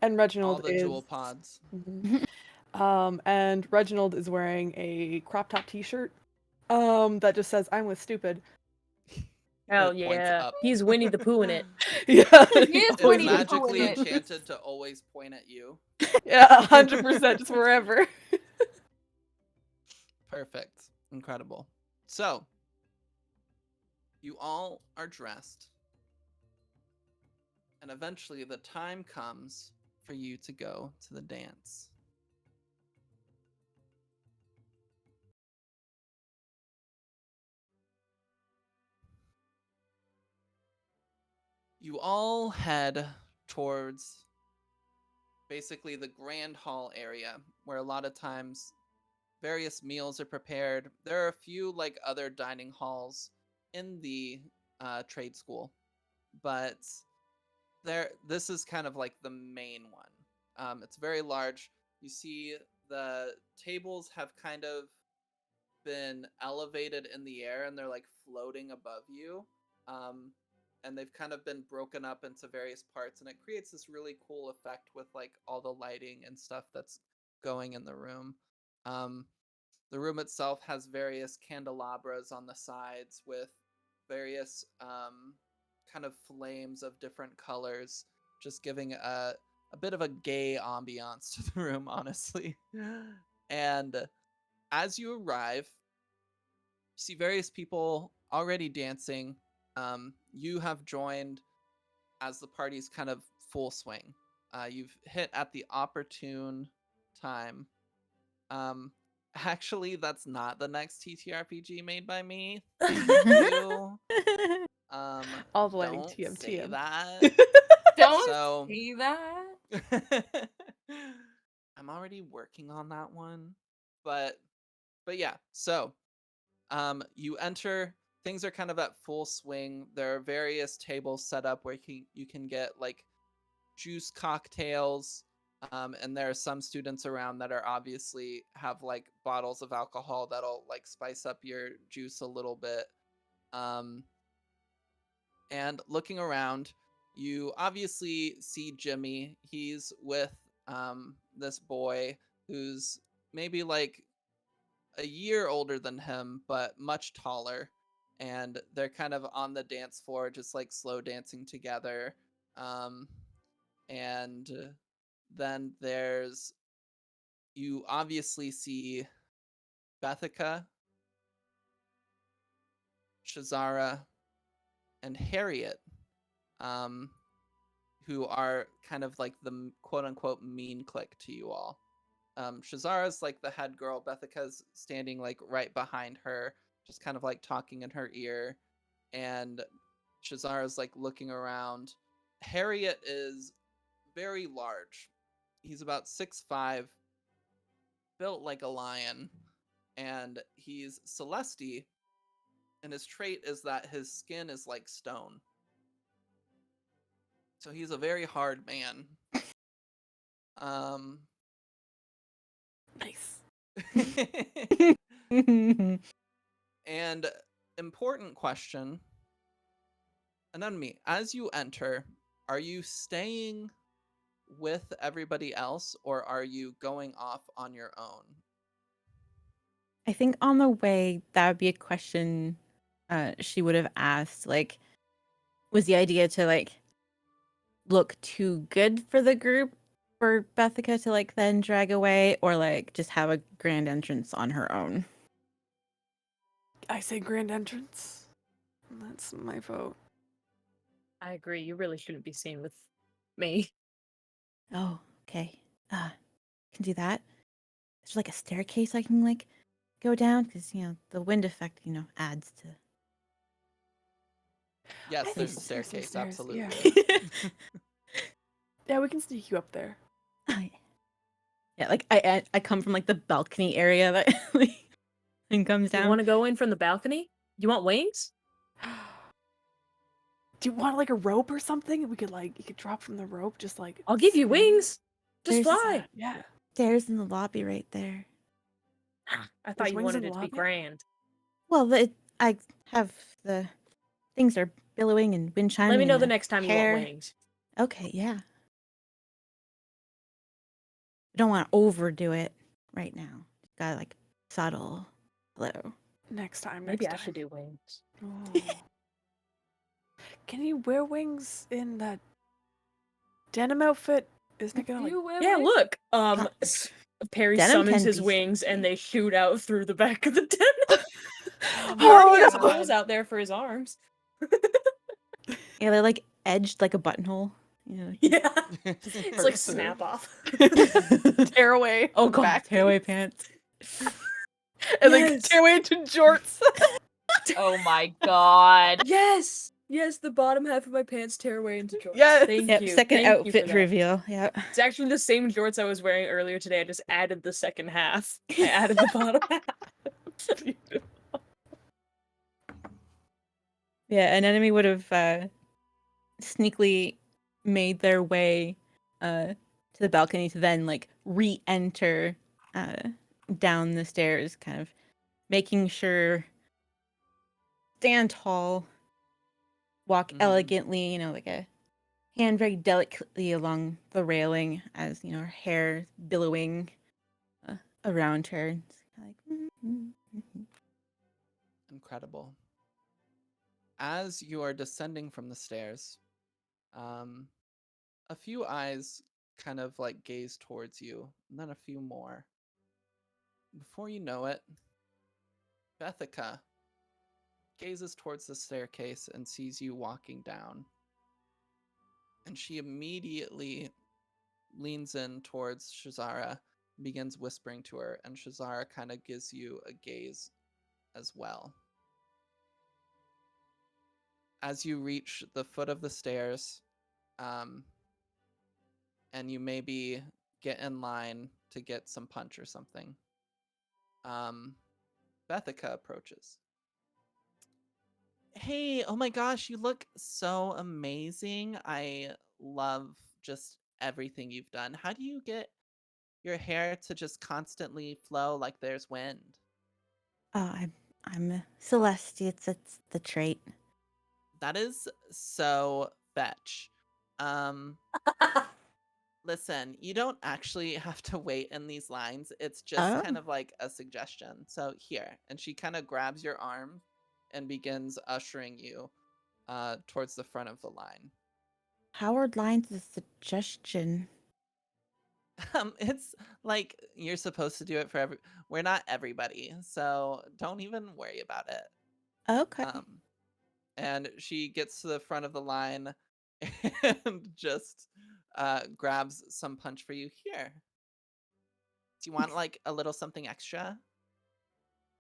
And All Reginald the is. jewel pods. Mhm. And Reginald is wearing a crop top T-shirt. That just says "I'm with stupid." Hell It points yeah. up. He's Winnie the Pooh in it. Yeah, He is It's Winnie always the with Pooh in magically it. enchanted to always point at you. Yeah, 100%, just wherever. Perfect. Incredible. So, you all are dressed, and eventually the time comes for you to go to the dance. You all head towards basically the grand hall area where a lot of times various meals are prepared. There are a few like other dining halls in the trade school, but this is kind of like the main one. It's very large. You see the tables have kind of been elevated in the air and they're like floating above you. Um, and they've kind of been broken up into various parts, and it creates this really cool effect with like all the lighting and stuff that's going in the room. Um, the room itself has various candelabras on the sides with various kind of flames of different colors, just giving a bit of a gay ambiance to the room, honestly. And as you arrive, you see various people already dancing. You have joined as the party's kind of full swing. You've hit at the opportune time. Um, Actually, that's not the next TTRPG made by me. Thank you. All the lighting, Don't TM, say TM. that. Don't So, see that. I'm already working on that one, but yeah. So, you enter. Things are kind of at full swing. There are various tables set up where you can get like juice cocktails. And there are some students around that are obviously have like bottles of alcohol that'll like spice up your juice a little bit. Um, and looking around, you obviously see Jimmy. He's with this boy who's maybe like a year older than him, but much taller. And they're kind of on the dance floor, just like slow dancing together. Um, and then you obviously see Bethica, Shazara, and Harriet, um, who are kind of like the quote unquote mean clique to you all. Shazara's like the head girl. Bethica's standing like right behind her, just kind of like talking in her ear. And Shazara's like looking around. Harriet is very large. He's about 6'5", built like a lion, and he's Celesti, and his trait is that his skin is like stone. So he's a very hard man. Um Nice. and important question, Anemone, as you enter, are you staying with everybody else or are you going off on your own? I think on the way, that would be a question she would have asked. Like, was the idea to like look too good for the group for Bethica to like then drag away, or like just have a grand entrance on her own? I say grand entrance. That's my vote. I agree. You really shouldn't be seen with me. Oh, okay. Can do that. There's like a staircase I can like go down because the wind effect adds to. Yes, I think there's a the stairs are staircase, stairs, yeah. absolutely. Yeah, we can sneak you up there. Yeah, like I come from like the balcony area that like and comes You down. want to go in from the balcony? You want wings? Do you want like a rope or something? We could like you could drop from the rope, just like I'll give you swing. wings. Just There's- fly. Yeah. Stairs in the lobby right there. I thought There's you wings wanted in it the to be lobby? grand. Well, I have the things are billowing and wind chiming. Let me know and the next time you want hair. wings. Okay, yeah. I don't want to overdo it right now. Got like subtle. Hello. Next time. Maybe Next I time. should do wings. Oh. Can you wear wings in that denim outfit? Isn't it gonna like? Yeah, look. Perry Denim summons can his be wings and sexy. they shoot out through the back of the tent. He Oh, already has no. holes out there for his arms. Yeah, they're like edged like a buttonhole. You know. Yeah. It's like Cursive. snap off. Tear away. Oh the god, back tearaway piece. pants. And then Yes. tear away to jorts. Oh my god. Yes. Yes, the bottom half of my pants tear away into jorts. Yes. Thank Yep, you. second Thank you outfit for that. reveal. Yeah. It's actually the same jorts I was wearing earlier today. I just added the second half. I added the bottom half. Yeah, an enemy would have sneakily made their way to the balcony to then like re-enter down the stairs, kind of making sure stand tall, walk elegantly, like a hand very delicately along the railing as her hair billowing around her. It's kinda like, Incredible. As you are descending from the stairs, a few eyes kind of like gaze towards you, and then a few more. Before you know it, Bethica gazes towards the staircase and sees you walking down. And she immediately leans in towards Shazara, begins whispering to her, and Shazara kind of gives you a gaze as well. As you reach the foot of the stairs, and you maybe get in line to get some punch or something, Bethica approaches. Hey, oh my gosh, you look so amazing. I love just everything you've done. How do you get your hair to just constantly flow like there's wind? oh, I'm Celeste. It's the trait. That is so fetch. Um, Listen, you don't actually have to wait in these lines. It's just Oh, kind of like a suggestion. So here, and she kind of grabs your arm and begins ushering you towards the front of the line. Howard Line's a suggestion. It's like you're supposed to do it for we're not everybody, so don't even worry about it. Okay. And she gets to the front of the line and just grabs some punch for you. Here, do you want like a little something extra?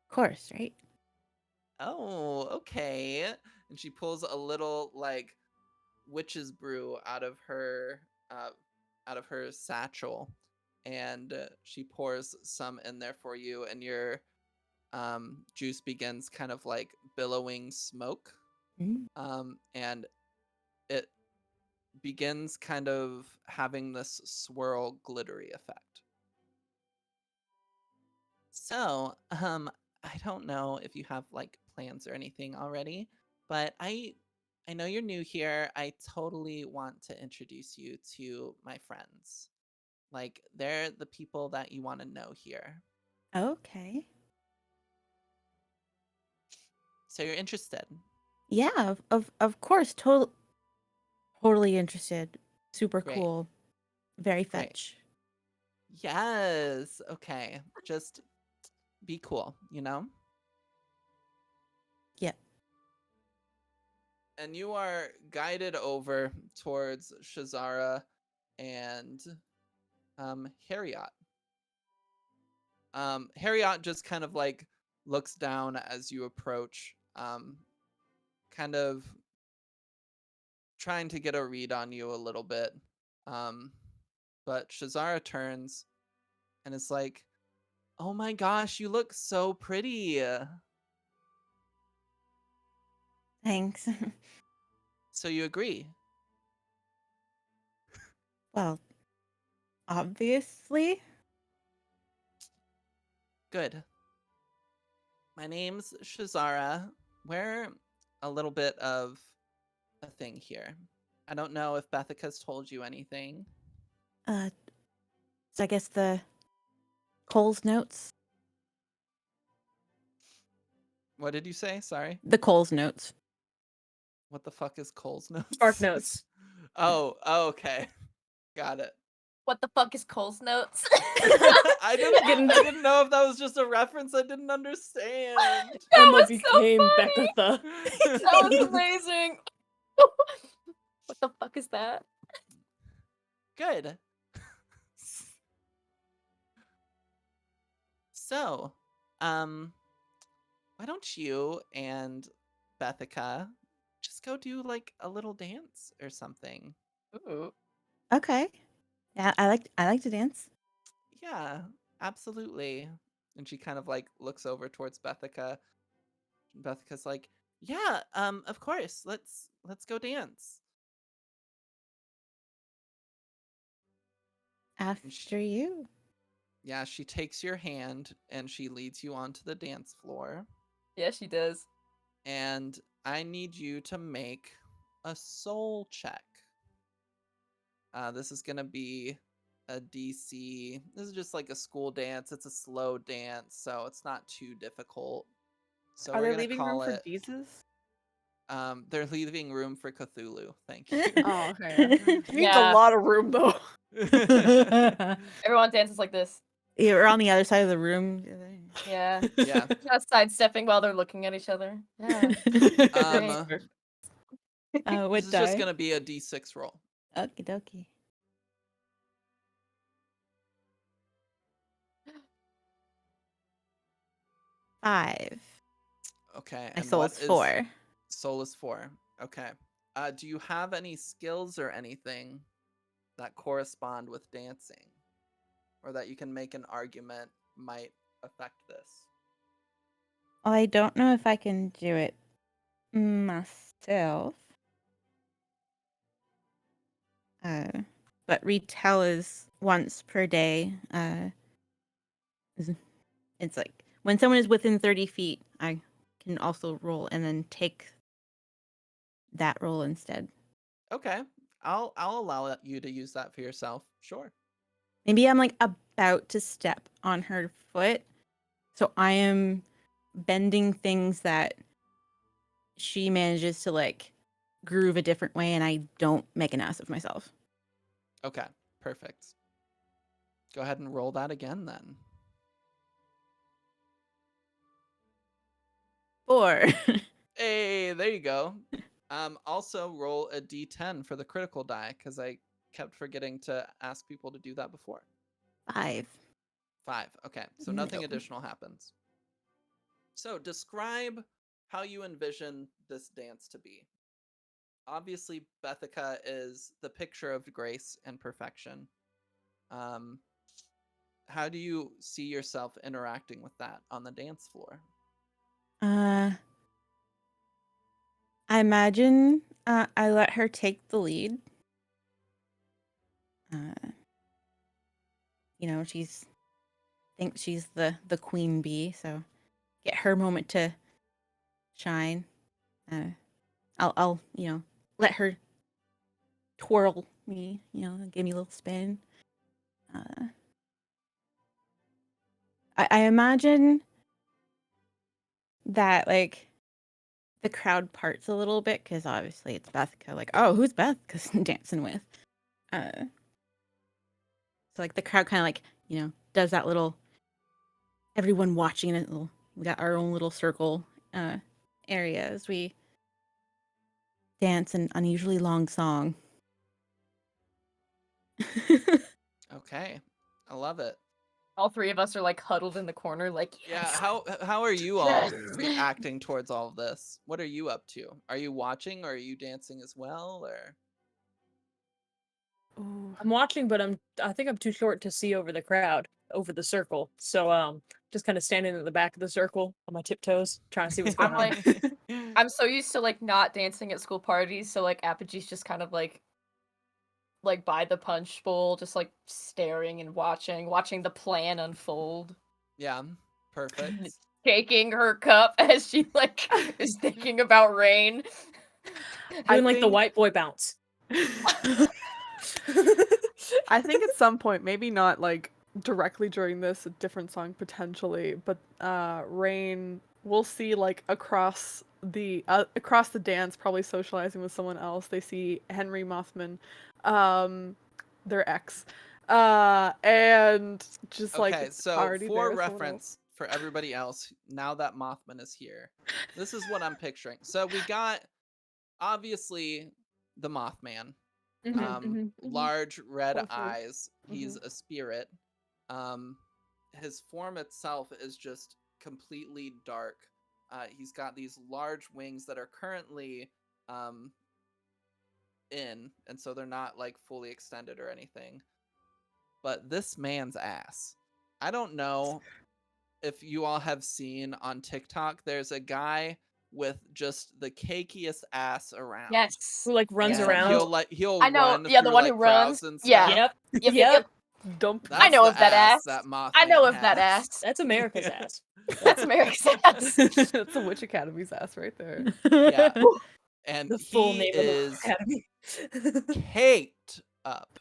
Of course, right? Oh, okay. And she pulls a little like witch's brew out of her satchel, and she pours some in there for you, and your juice begins kind of like billowing smoke, Mm. and it begins kind of having this swirl glittery effect. So, I don't know if you have like plans or anything already, but I know you're new here. I totally want to introduce you to my friends. Like they're the people that you want to know here. Okay. So you're interested. Yeah, of course, totally interested. Super Great. cool. Very Great. fetch. Yes. Okay. Just be cool, you know? Yep. And you are guided over towards Shazara and Harriot. Harriot just kind of like looks down as you approach, kind of trying to get a read on you a little bit. But Shazara turns and is like, "Oh my gosh, you look so pretty." Thanks. So you agree? Well, obviously. Good. My name's Shazara. We're a little bit of a thing here. I don't know if Bethica's told you anything. So I guess the Coles notes. What did you say? Sorry. The Coles notes. What the fuck is Cole's notes? Spark notes. Oh, okay. Got it. What the fuck is Cole's notes? I didn't know if that was just a reference I didn't understand. That Emma was so became funny. Bekatha. That was amazing. What the fuck is that? Good. So, why don't you and Bethica just go do like a little dance or something? Ooh. Okay. Yeah, I like to dance. Yeah, absolutely. And she kind of like looks over towards Bethica. Bethica's like, "Yeah, of course. Let's go dance." And After you. yeah, she takes your hand and she leads you onto the dance floor. Yeah, she does. And I need you to make a soul check. This is gonna be a DC. This is just like a school dance. It's a slow dance, so it's not too difficult. So Are we're they gonna leaving room call for it. Jesus? They're leaving room for Cthulhu. Thank you. Oh, okay. It needs Yeah. a lot of room though. Everyone dances like this. You're on the other side of the room. Yeah. Yeah. Not sidestepping while they're looking at each other. Yeah. Um, What this is die? just gonna be a D6 roll. Okie dokie. 5. Okay, My and soul's what is 4. soul is 4? Okay. Do you have any skills or anything that correspond with dancing, or that you can make an argument might affect this? Well, I don't know if I can do it myself. But retell is once per day. It's like when someone is within 30 feet, I can also roll and then take that roll instead. Okay, I'll allow you to use that for yourself. Sure. Maybe I'm like about to step on her foot, so I am bending things that she manages to like groove a different way, and I don't make an ass of myself. Okay, perfect. Go ahead and roll that again then. 4. Hey, there you go. Also roll a D10 for the critical die because I kept forgetting to ask people to do that before. 5. 5. Okay, so Middle. nothing additional happens. So describe how you envision this dance to be. Obviously, Bethica is the picture of grace and perfection. Um, how do you see yourself interacting with that on the dance floor? I imagine I let her take the lead. She's thinks she's the queen bee, so get her moment to shine. I'll let her twirl me, give me a little spin. I imagine that like the crowd parts a little bit because obviously it's Bethica. Like, oh, who's Bethica's dancing with? So like the crowd kind of like does that little everyone watching it. We got our own little circle area as we dance an unusually long song. Okay, I love it. All three of us are like huddled in the corner, like Yeah, yes. how are you all reacting towards all of this? What are you up to? Are you watching or are you dancing as well or Ooh. I'm watching, but I think I'm too short to see over the crowd, over the circle. So just kind of standing at the back of the circle on my tiptoes, trying to see what's going I'm on. like I'm so used to like not dancing at school parties, so like Apogee's just kind of like by the punch bowl, just like staring and watching the plan unfold. Yeah, perfect. Shaking her cup as she like is thinking about Rain. I Doing like the think- white boy bounce. I think at some point, maybe not like directly during this, a different song potentially, but Rain will see like across the dance, probably socializing with someone else. They see Henry Mothman, their ex, and just like Okay, so already for there. Someone else. reference for everybody else, now that Mothman is here, this is what I'm picturing. So we got obviously the Mothman. Large red Closer. eyes. He's a spirit. Um, his form itself is just completely dark. He's got these large wings that are currently um, and so they're not like fully extended or anything. But this man's ass. I don't know if you all have seen on TikTok, there's a guy with just the cakiest ass around. Yes. Who like runs And around? he'll I know, run yeah, the through one like who crowds runs. and Yeah. stuff. Yep. Dump. That's I know the of that ass. that Mothman I know of has. that ass. That's America's ass. That's America's ass. That's the Witch Academy's ass right there. Yeah. And The full he name of the is academy. caked up.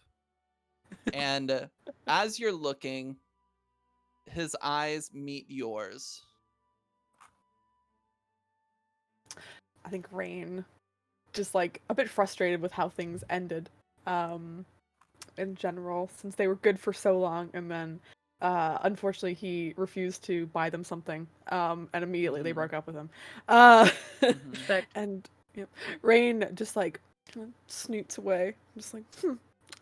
And as you're looking, his eyes meet yours. I think Rain, just like a bit frustrated with how things ended, in general, since they were good for so long, and then, unfortunately, he refused to buy them something, and immediately they Mhm. broke up with him. Mhm. And yep, Rain just like snoots away, just like,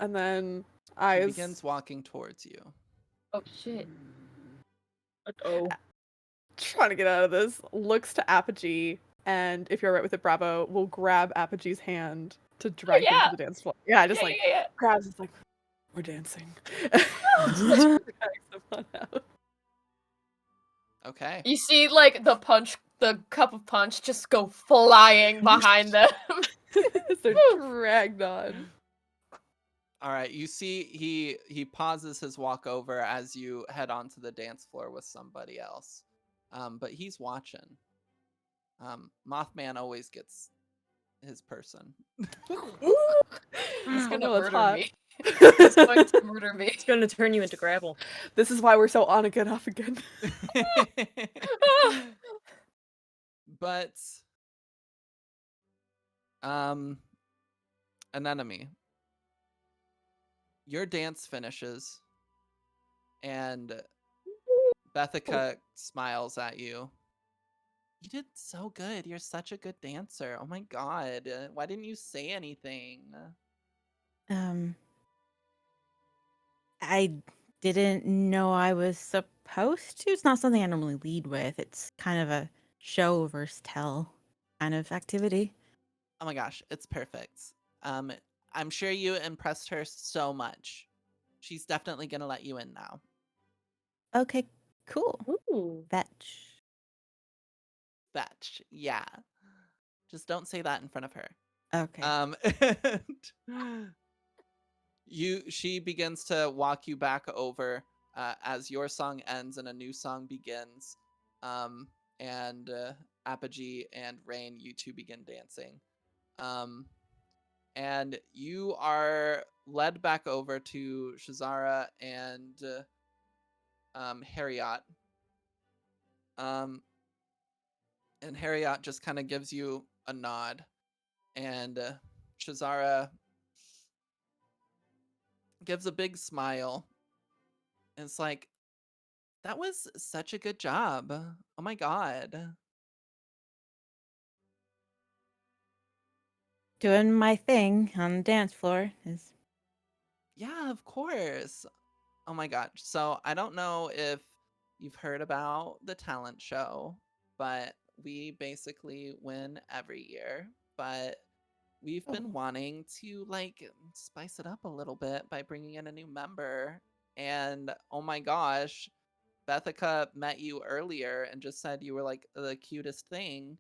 and then He eyes. begins walking towards you. Oh shit. Oh. Trying to get out of this, looks to Apogee, and if you're right with it, Bravo will grab Apogee's hand to drag him to yeah. the dance floor. Yeah, just Yeah, like yeah. grabs. It's like we're dancing. Just drags someone out. Okay. You see like the cup of punch just go flying behind them. They're dragged on. All right. You see he pauses his walk over as you head onto the dance floor with somebody else. But he's watching. Mothman always gets his person. He's gonna no, that's murder hot. me. He's going to murder me. It's gonna turn you into gravel. This is why we're so on again, off again. But an enemy. Your dance finishes and Bethica smiles at you. You did so good. You're such a good dancer. Oh my god. Why didn't you say anything? I didn't know I was supposed to. It's not something I normally lead with. It's kind of a show versus tell kind of activity. Oh my gosh, it's perfect. I'm sure you impressed her so much. She's definitely gonna let you in now. Okay, cool. Ooh. Fetch. Fetch, yeah. Just don't say that in front of her. Okay. And she begins to walk you back over as your song ends and a new song begins. And Apogee and Rain, you two begin dancing. And you are led back over to Shazara and Harriot. And Harriot just kind of gives you a nod. And Shazara gives a big smile. And it's like, that was such a good job. Oh my god. Doing my thing on the dance floor is Yeah, of course. Oh my god. So I don't know if you've heard about the talent show, but we basically win every year. But we've Oh. been wanting to like spice it up a little bit by bringing in a new member. And oh my gosh, Bethica met you earlier and just said you were like the cutest thing.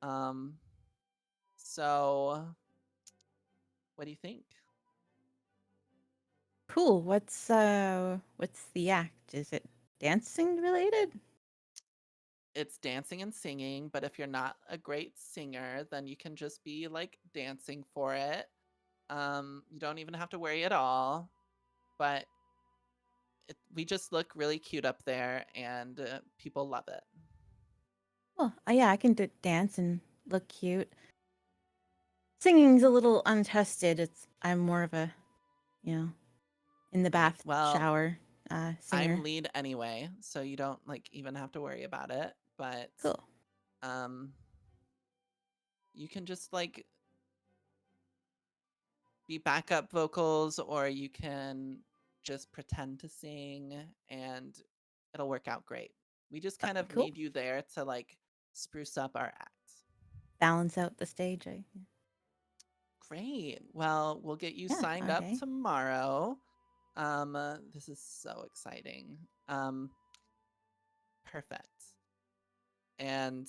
Um, so what do you think? Cool. What's the act? Is it dancing related? It's dancing and singing, but if you're not a great singer, then you can just be like dancing for it. You don't even have to worry at all, but we just look really cute up there, and people love it. Well, yeah, I can dance and look cute. Singing's a little untested. I'm more of a, in the bath Well, shower singer. I'm lead anyway, so you don't like even have to worry about it. But Cool. you can just like be backup vocals, or you can just pretend to sing, and it'll work out great. We just kind of Cool. need you there to like spruce up our act. Balance out the stage. Great. Well, we'll get you Yeah, signed up okay. tomorrow. This is so exciting. Perfect. And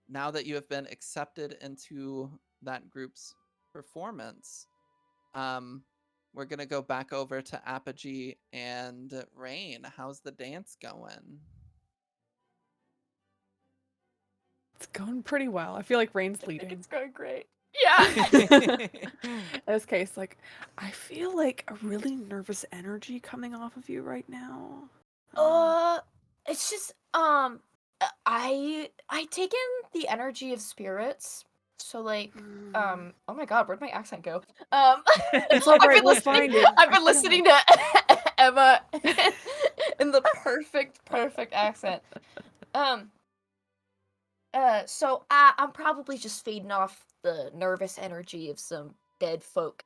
now that you have been accepted into that group's performance, we're gonna go back over to Apogee and Rain. How's the dance going? It's going pretty well. I feel like Rain's leading. It's going great. Yeah. In this case, like, I feel like a really nervous energy coming off of you right now. It's just I take in the energy of spirits. So like oh my god, where'd my accent go? It's all right, we'll listening, find it. I've been listening to Emma in the perfect accent. So I'm probably just feeding off the nervous energy of some dead folk.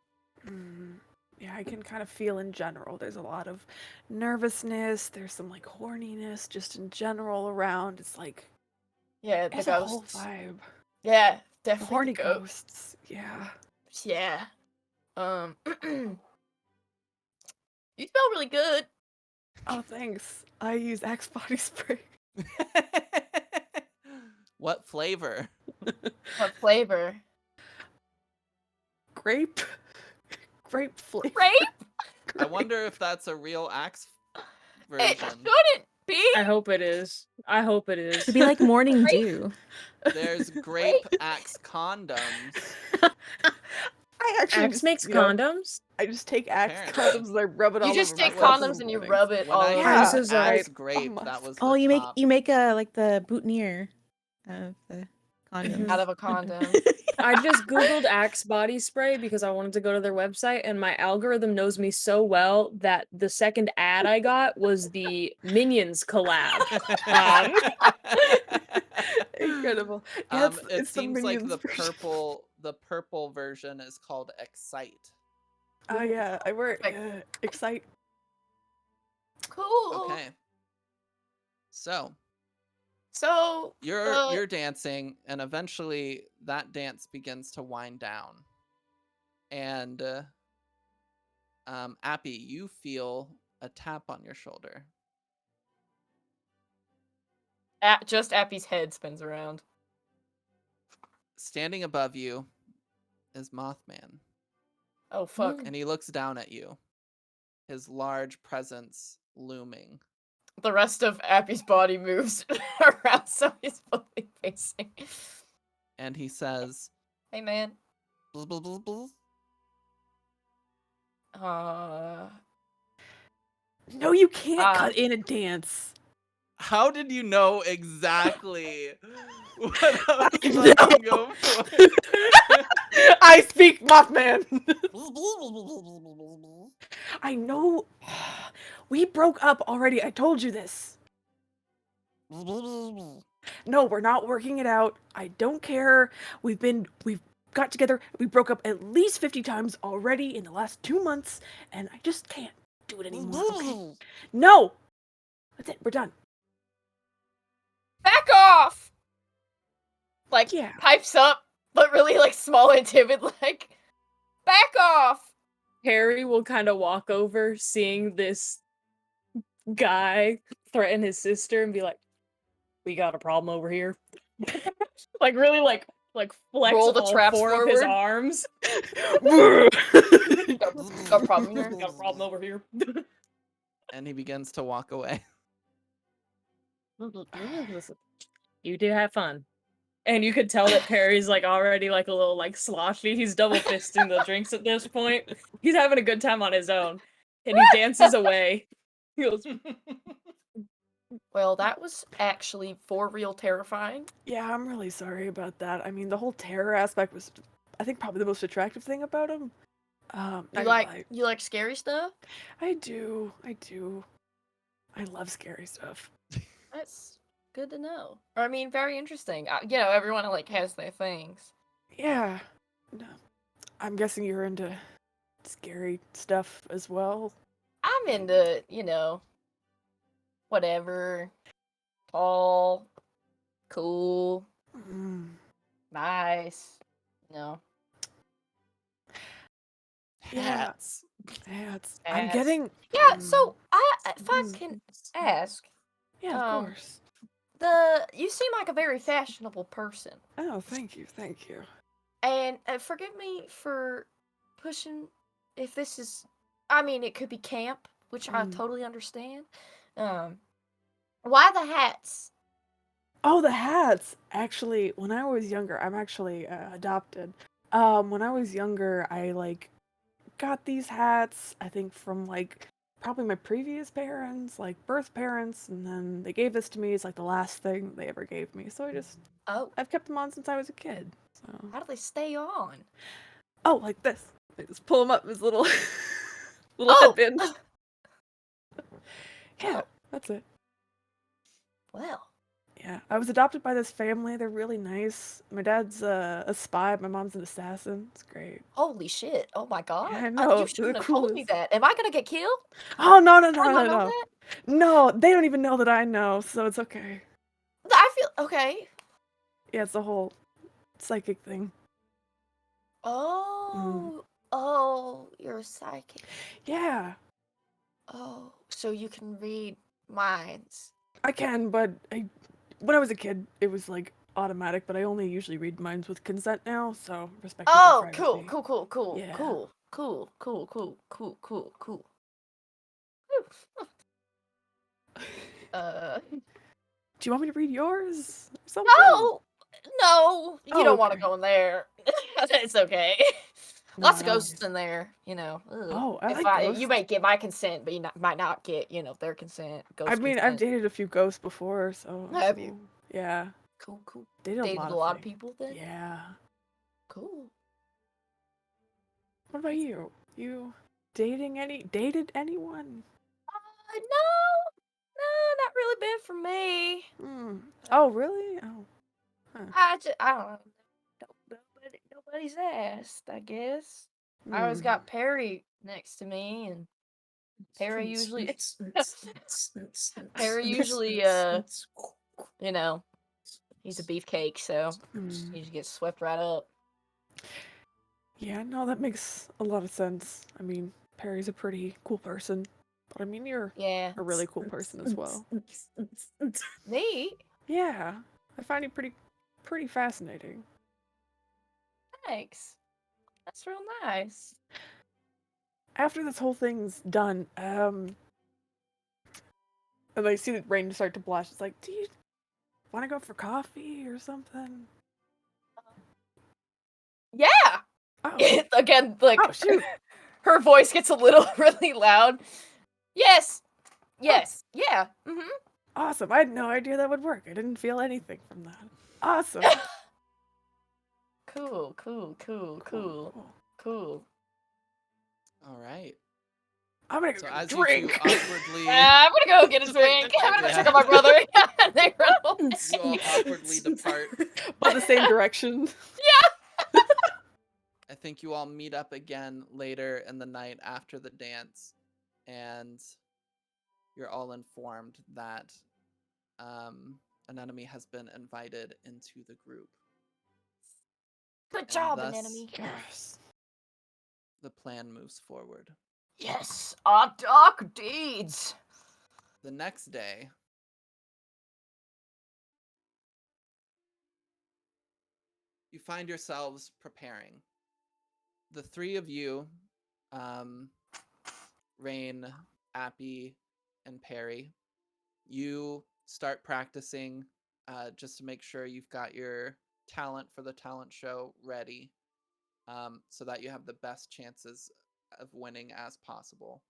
Yeah, I can kind of feel in general. There's a lot of nervousness. There's some like horniness just in general around. It's like Yeah, the it's a whole ghosts. vibe. Yeah, The definitely horny the ghosts. ghosts. Yeah. Yeah. You smell really good. Oh, thanks. I use Axe body spray. What flavor? What flavor? Grape. Grape flavor. Grape? I wonder if that's a real Axe It version. shouldn't be. I hope it is. I hope it is. It'd be like morning Right? dew. There's grape Axe condoms. I actually Axe just, makes condoms? I just take Axe Apparently. condoms and I rub it all You just over take myself condoms in and the you mornings. rub it When all I over. had This is Axe like- grape, almost. that was Oh, the you top. make a like the boutonniere of the condoms. Out of a condom. I just googled Axe body spray because I wanted to go to their website, and my algorithm knows me so well that the second ad I got was the Minions collab. Incredible. Yeah, It it's the seems like Minions the version. purple version is called Excite. Oh yeah, I wear Like- Excite. Cool. Okay. So So you're dancing, and eventually that dance begins to wind down. And Appy, you feel a tap on your shoulder. just Appy's head spins around. Standing above you is Mothman, Oh fuck. and he looks down at you, his large presence looming. The rest of Appy's body moves around, so he's fully facing. And he says, Hey man. "Bzz, bzz, bzz, bzz." No, you can't Ah. cut in a dance. How did you know exactly what I was I about to know. go for? I speak Mothman. I know. We broke up already. I told you this. No, we're not working it out. I don't care. We've got together. We broke up at least 50 times already in the last 2 months, and I just can't. do it anymore. Okay? No! That's it. We're done. Back off! Like, Yeah. pipes up, but really, like, small and timid, like, back off! Harry will kind of walk over, seeing this guy threaten his sister, and be like, "We got a problem over here." Like really, like flex Roll the all traps 4 of his forward. arms. Got a problem here? Got a problem over here. And he begins to walk away. You do have fun. And you could tell that Perry's like already like a little like sloshy. He's double fisting the drinks at this point. He's having a good time on his own. And he dances away. He goes, Well, that was actually for real terrifying. Yeah, I'm really sorry about that. I mean, the whole terror aspect was, I think, probably the most attractive thing about him. Not gonna lie. You like scary stuff? I do. I love scary stuff. That's good to know. Or, I mean, very interesting. You know, everyone like has their things. Yeah. No. I'm guessing you're into scary stuff as well. I'm into, you know, whatever. Tall, cool, Mm. nice. You know. Yeah. Hats. I'm Ass. getting. Yeah. So if I can ask, Yeah, of course. you seem like a very fashionable person, Oh, thank you. and forgive me for pushing. If this is, I mean, it could be camp, which I totally understand. Why the hats? Oh, the hats! Actually, when I was younger, I'm actually adopted. When I was younger, I like got these hats, I think from like probably my previous parents, like birth parents, and then they gave this to me. It's like the last thing they ever gave me. So I've kept them on since I was a kid. So How do they stay on? oh, like this. I just pull them up as little Oh! headbands. Yeah, that's it. Well, Yeah, I was adopted by this family. They're really nice. My dad's a spy. My mom's an assassin. It's great. holy shit! Oh my god! Yeah, I know, You they're shouldn't the have told me coolest. that. Am I gonna get killed? Oh no How do I know no! that? No, they don't even know that I know, so it's okay. I feel okay. Yeah, it's a whole psychic thing. Oh, you're a psychic. Yeah, Oh, so you can read minds. I can, but when I was a kid, it was like automatic. But I only usually read minds with consent now, so respecting their Oh, privacy. cool. Yeah. Cool. Do you want me to read yours? Or something? No, you Oh, don't want to okay. go in there. It's okay. Lots of No. ghosts in there, you know. Ugh. Oh, I If like you ghosts. might get my consent, but might not get, you know, their consent. Ghost I mean, I've consent. dated a few ghosts before, so. Have you? Yeah. Cool. Dated Dated a a lot lot of of people then? Yeah. Cool. What about you? You dated anyone? No, not really been for me. Oh, really? Oh. I don't know. Nobody's asked, I guess. I always got Perry next to me, and Perry usually, you know, he's a beefcake, so he just gets swept right up. Yeah, no, that makes a lot of sense. I mean, Perry's a pretty cool person, but I mean, you're Yeah. a really cool person as well. Neat. Yeah, I find you pretty fascinating. Thanks. That's real nice. After this whole thing's done, and I see the rain start to blush. It's like, do you want to go for coffee or something? Yeah. Oh, Again, like, oh shoot! her voice gets a little really loud. Yes. Yeah. Mm-hmm. Awesome! I had no idea that would work. I didn't feel anything from that. Awesome. Cool. All right. I'm gonna So go as drink. you two awkwardly, I'm gonna go get a drink. I'm gonna go check on my brother. They run away. you all awkwardly depart. By the same direction. I think you all meet up again later in the night after the dance. and you're all informed that an enemy has been invited into the group. Good And job, thus, enemy. Yes. the plan moves forward. Yes, our dark deeds. The next day, you find yourselves preparing. The three of you, Rain, Appy, and Perry, you start practicing just to make sure you've got your talent for the talent show ready, so that you have the best chances of winning as possible.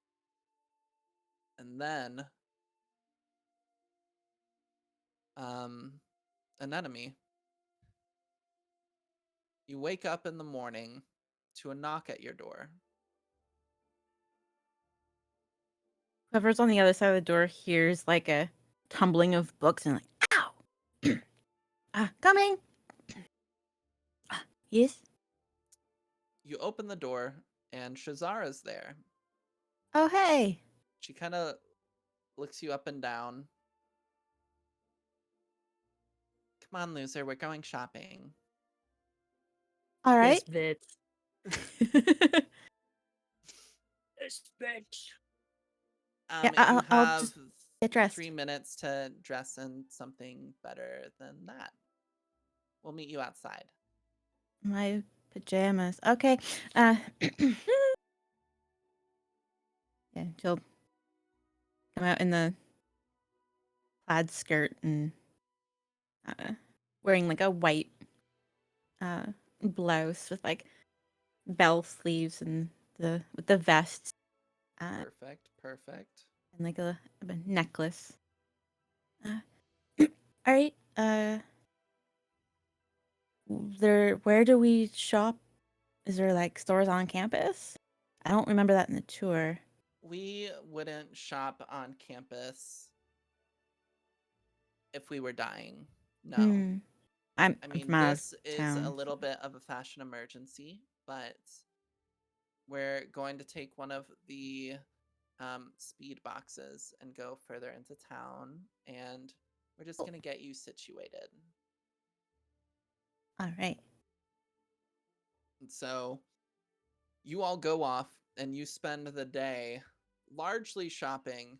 And then, an enemy. You wake up in the morning to a knock at your door. Whoever's on the other side of the door hears like a tumbling of books and like, ow! Coming! Yes? You open the door, and Shazara's there. Oh, hey! She kind of looks you up and down. Come on, loser, we're going shopping. All right. Misfits. Misfits. Yeah, You I'll have just get dressed. 3 minutes to dress in something better than that. We'll meet you outside. My pajamas. Okay. Yeah, she'll come out in the plaid skirt and wearing like a white blouse with like bell sleeves and with the vest Perfect. and like a necklace. All right. Where do we shop? Is there like stores on campus? I don't remember that in the tour. We wouldn't shop on campus if we were dying. No. Hmm. I'm I mean, from out of this is a town. little bit of a fashion emergency, but we're going to take one of the speed boxes and go further into town, and we're just going to get you situated. All right. And so you all go off and you spend the day largely shopping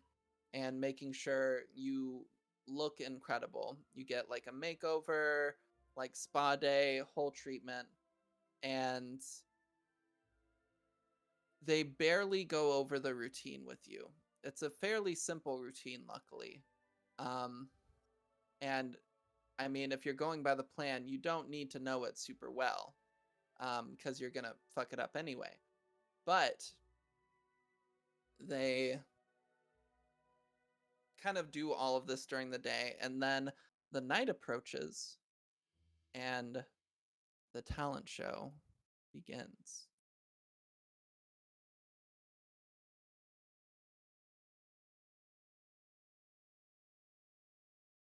and making sure you look incredible. You get like a makeover, like spa day, whole treatment, and they barely go over the routine with you. It's a fairly simple routine, luckily. And I mean, if you're going by the plan, you don't need to know it super well, because you're gonna fuck it up anyway. But they kind of do all of this during the day, and then the night approaches, and the talent show begins.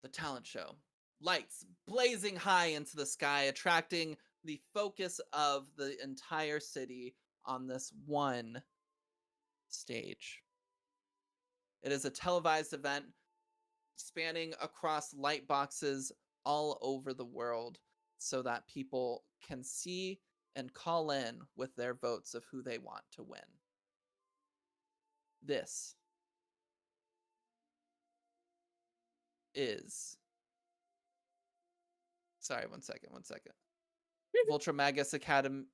The talent show. Lights blazing high into the sky, attracting the focus of the entire city on this one stage. It is a televised event spanning across light boxes all over the world so that people can see and call in with their votes of who they want to win. This is. Sorry, one second. Voltramagus Academy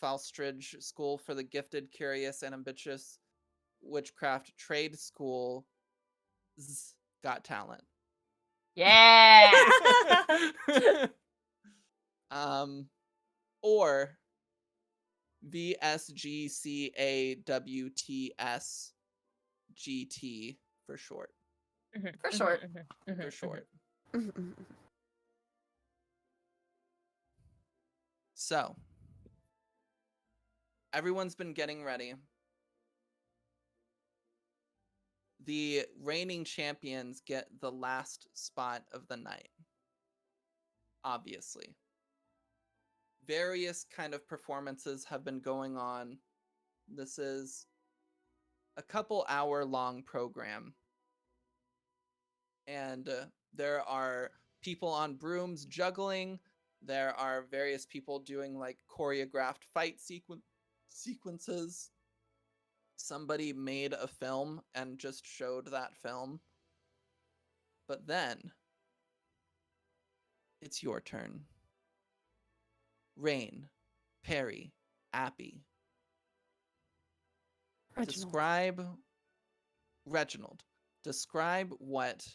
Falstridge School for the Gifted, Curious, and Ambitious Witchcraft Trade School Got Talent. Yeah. Or VSGCAWTS GT for short. For short. For short. So, everyone's been getting ready. The reigning champions get the last spot of the night. Obviously. Various kind of performances have been going on. This is a couple hour long program. And there are people on brooms juggling. There are various people doing like choreographed fight sequences. Somebody made a film and just showed that film. But then it's your turn. Rain, Perry, Appy. Reginald. Describe what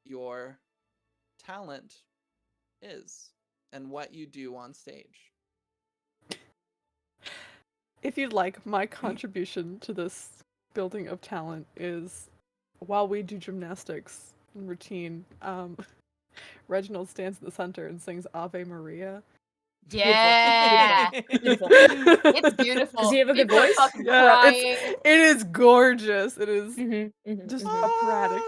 your talent is and what you do on stage. If you'd like, my contribution to this building of talent is while we do gymnastics and routine, Reginald stands in the center and sings Ave Maria. Yeah. Beautiful. It's beautiful. Does he have a good People are voice? fucking Yeah, crying. it is gorgeous. It is just Mhm. operatic.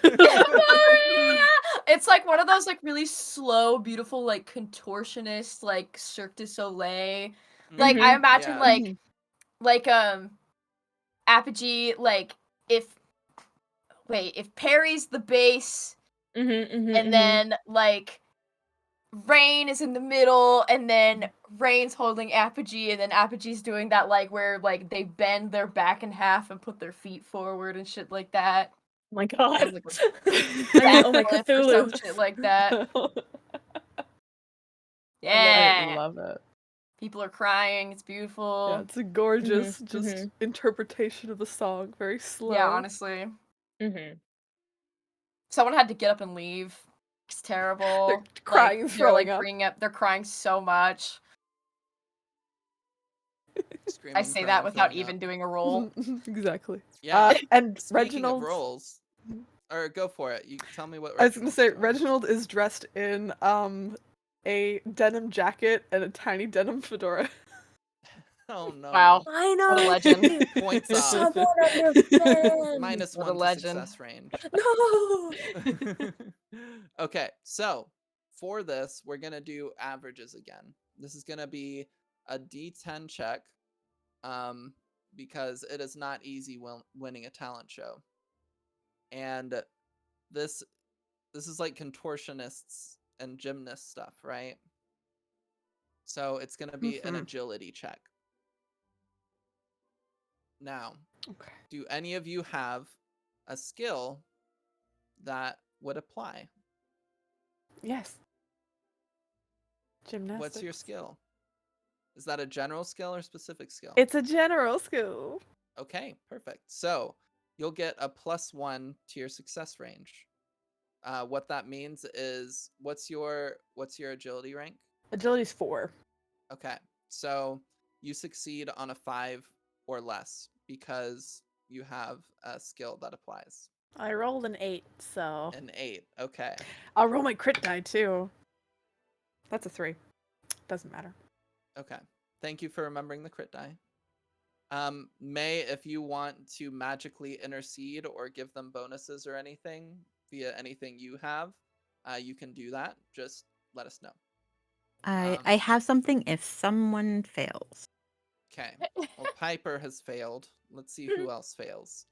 Maria! It's like one of those like really slow, beautiful, like contortionist, like Cirque du Soleil. Like I imagine Yeah. like Apogee, like if Perry's the bass and then like Rain is in the middle, and then Rain's holding Apogee, and then Apogee's doing that like where like they bend their back in half and put their feet forward and shit like that. Oh my god. Like, Oh my backflip or some Cthulhu. shit like that. I Yeah. love it. People are crying. It's beautiful. Yeah, it's a gorgeous interpretation of the song. Very slow. Yeah, honestly. Mm-hmm. Someone had to get up and leave. It's terrible. They're crying and throwing up. They're crying so much. Screaming, I say crying, that without throwing even up. doing a roll. Exactly. Yeah. And Speaking Reginald. of roles, or go for it. You tell me what. I was gonna say Reginald's doing. Reginald is dressed in a denim jacket and a tiny denim fedora. Oh no! Wow. I know. What a legend. Points off. Someone understand. Minus What a 1 to legend. success range. No. Okay, so for this, we're gonna do averages again. This is gonna be a D10 check, because it is not easy winning a talent show, and this is like contortionists and gymnast stuff, right? So it's gonna be an agility check. Now, Okay. do any of you have a skill that would apply? Yes. Gymnastics. What's your skill? Is that a general skill or specific skill? It's a general skill. Okay, perfect. So you'll get a +1 to your success range. What that means is, what's your agility rank? Agility's 4. Okay, so you succeed on a 5 or less because you have a skill that applies. I rolled an 8, so An 8. Okay. I'll roll my crit die too. That's a 3. Doesn't matter. Okay. Thank you for remembering the crit die. May, if you want to magically intercede or give them bonuses or anything via anything you have, you can do that. Just let us know. I have something if someone fails. Okay. Well, Piper has failed. Let's see who else fails.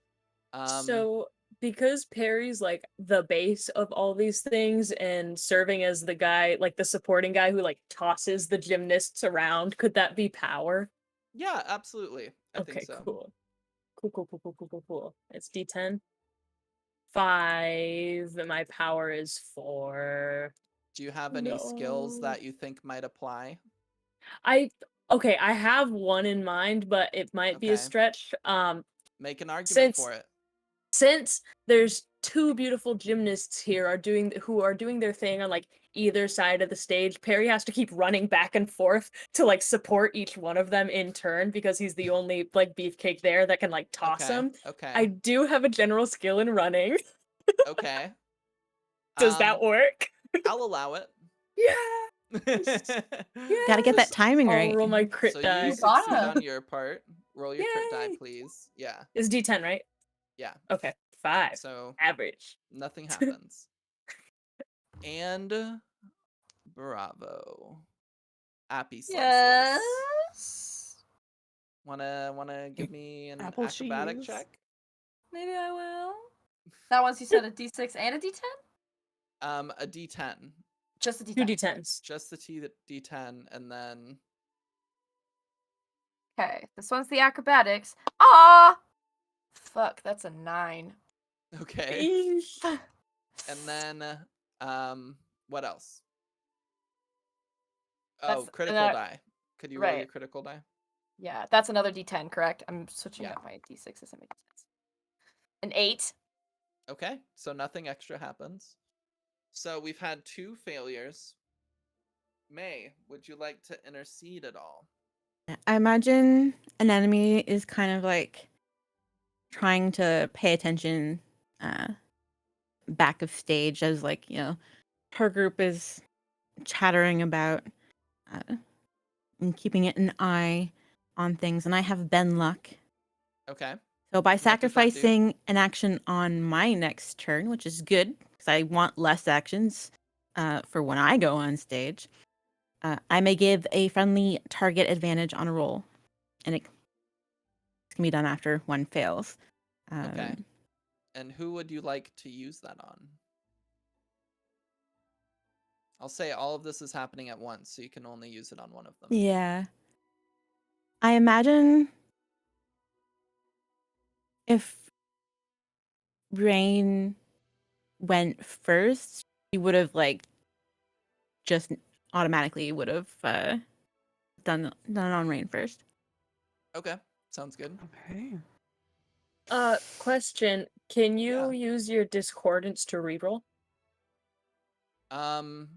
So because Perry's like the base of all these things and serving as the guy, like the supporting guy who like tosses the gymnasts around, could that be power? Yeah, absolutely. I Okay, think so. cool. Cool. It's D10. 5, and my power is 4. Do you have any skills that you think might apply? I have one in mind, but it might be a Okay. stretch. Make an argument Since for it. since there's two beautiful gymnasts here who are doing their thing on like either side of the stage, Perry has to keep running back and forth to like support each one of them in turn because he's the only like beefcake there that can like toss him. Okay. I do have a general skill in running. Okay. Does that work? I'll allow it. Yeah. Gotta get that timing I'll right. roll my crit So die. you succeed on your part. Roll your crit die, Yay. please. Yeah. It's D10, right? Yeah. Okay. 5. So Average. nothing happens. And bravo. Appy says Yes. Wanna give me an Apple acrobatic cheese. check? Maybe I will. That once you said a D6 and a D10? A D10. Just a Two D10. D10s. Just the D10, and then Okay, this one's the acrobatics. Ah! Fuck, that's a 9. okay. And then what else? Oh, That's critical die. Could you roll your right. critical die? Yeah, that's another D10, correct? I'm switching Yeah. out my D6s and my D10s. An 8. Okay, so nothing extra happens. So we've had 2 failures. May, would you like to intercede at all? I imagine an enemy is kind of like trying to pay attention uh, back of stage as like, her group is chattering about and keeping it an eye on things. And I have Ben Luck. Okay. So by What does that do? sacrificing an action on my next turn, which is good because I want less actions for when I go on stage, I may give a friendly target advantage on a roll, and it can be done after one fails. Okay. And who would you like to use that on? I'll say all of this is happening at once, so you can only use it on one of them. Yeah. I imagine if Rain went first, he would have just automatically would have done it on Rain first. Okay, sounds good. Okay. Question. Can you Yeah. use your discordance to reroll? Um,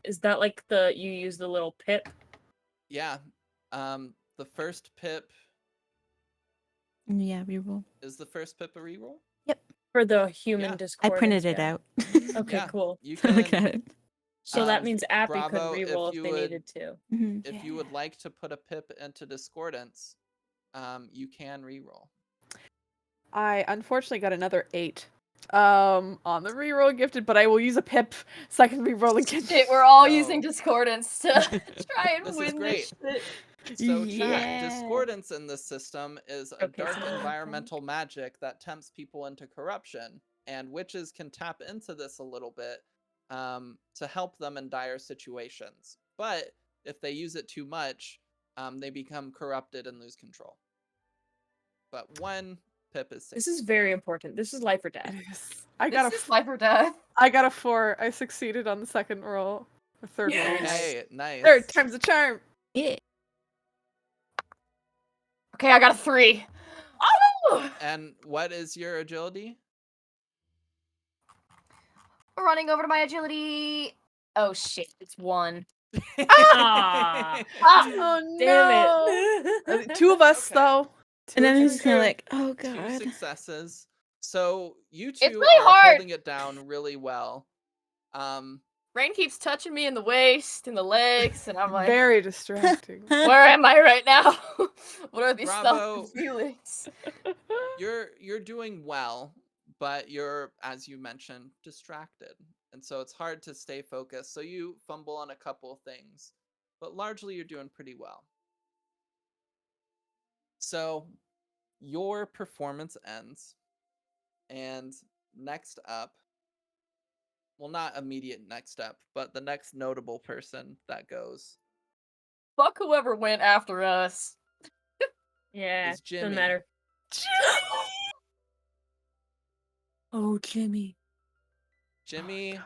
Is that like you use the little pip? yeah. The first pip Yeah, reroll. is the first pip a reroll? For the human Yeah. I discordance? printed it yeah. out. Okay, Yeah, cool. you Look at can. it. So that means Appy could Bravo, reroll if they needed to. Mhm. if you would like to put a pip into discordance, you can reroll. I unfortunately got another 8 on the reroll gifted, but I will use a pip so I can reroll again. Shit, we're all Oh. using discordance to try and This is win great. this shit. So, Yeah. chat, discordance in this system is a Okay, dark so then environmental magic that tempts people into corruption, and witches can tap into this a little bit to help them in dire situations. But if they use it too much, they become corrupted and lose control. But one pip is safe. This is very important. This is life or It death. is. I got This is life or death. I got a 4. I succeeded on the second roll. The third roll. Yes. Okay, nice. Third time's a charm. Yeah. Okay, I got a 3. Oh! And what is your agility? Running over to my agility. Oh shit, it's 1. Ah. Oh Damn no. 2 of us Okay. though. And then Two he's of kind of us. like, oh 2 god. successes. So you It's two really are hard. holding it down really well. Rain keeps touching me in the waist and the legs, and I'm like, Very distracting. where am I right now? What are these thoughts Bravo. and feelings? You're doing well, but you're, as you mentioned, distracted. And so it's hard to stay focused. So you fumble on a couple of things, but largely you're doing pretty well. So your performance ends, and next up, well, not immediate next up, but the next notable person that goes Fuck whoever went after us. Yeah, is Jimmy. doesn't matter. Oh, Jimmy. Jimmy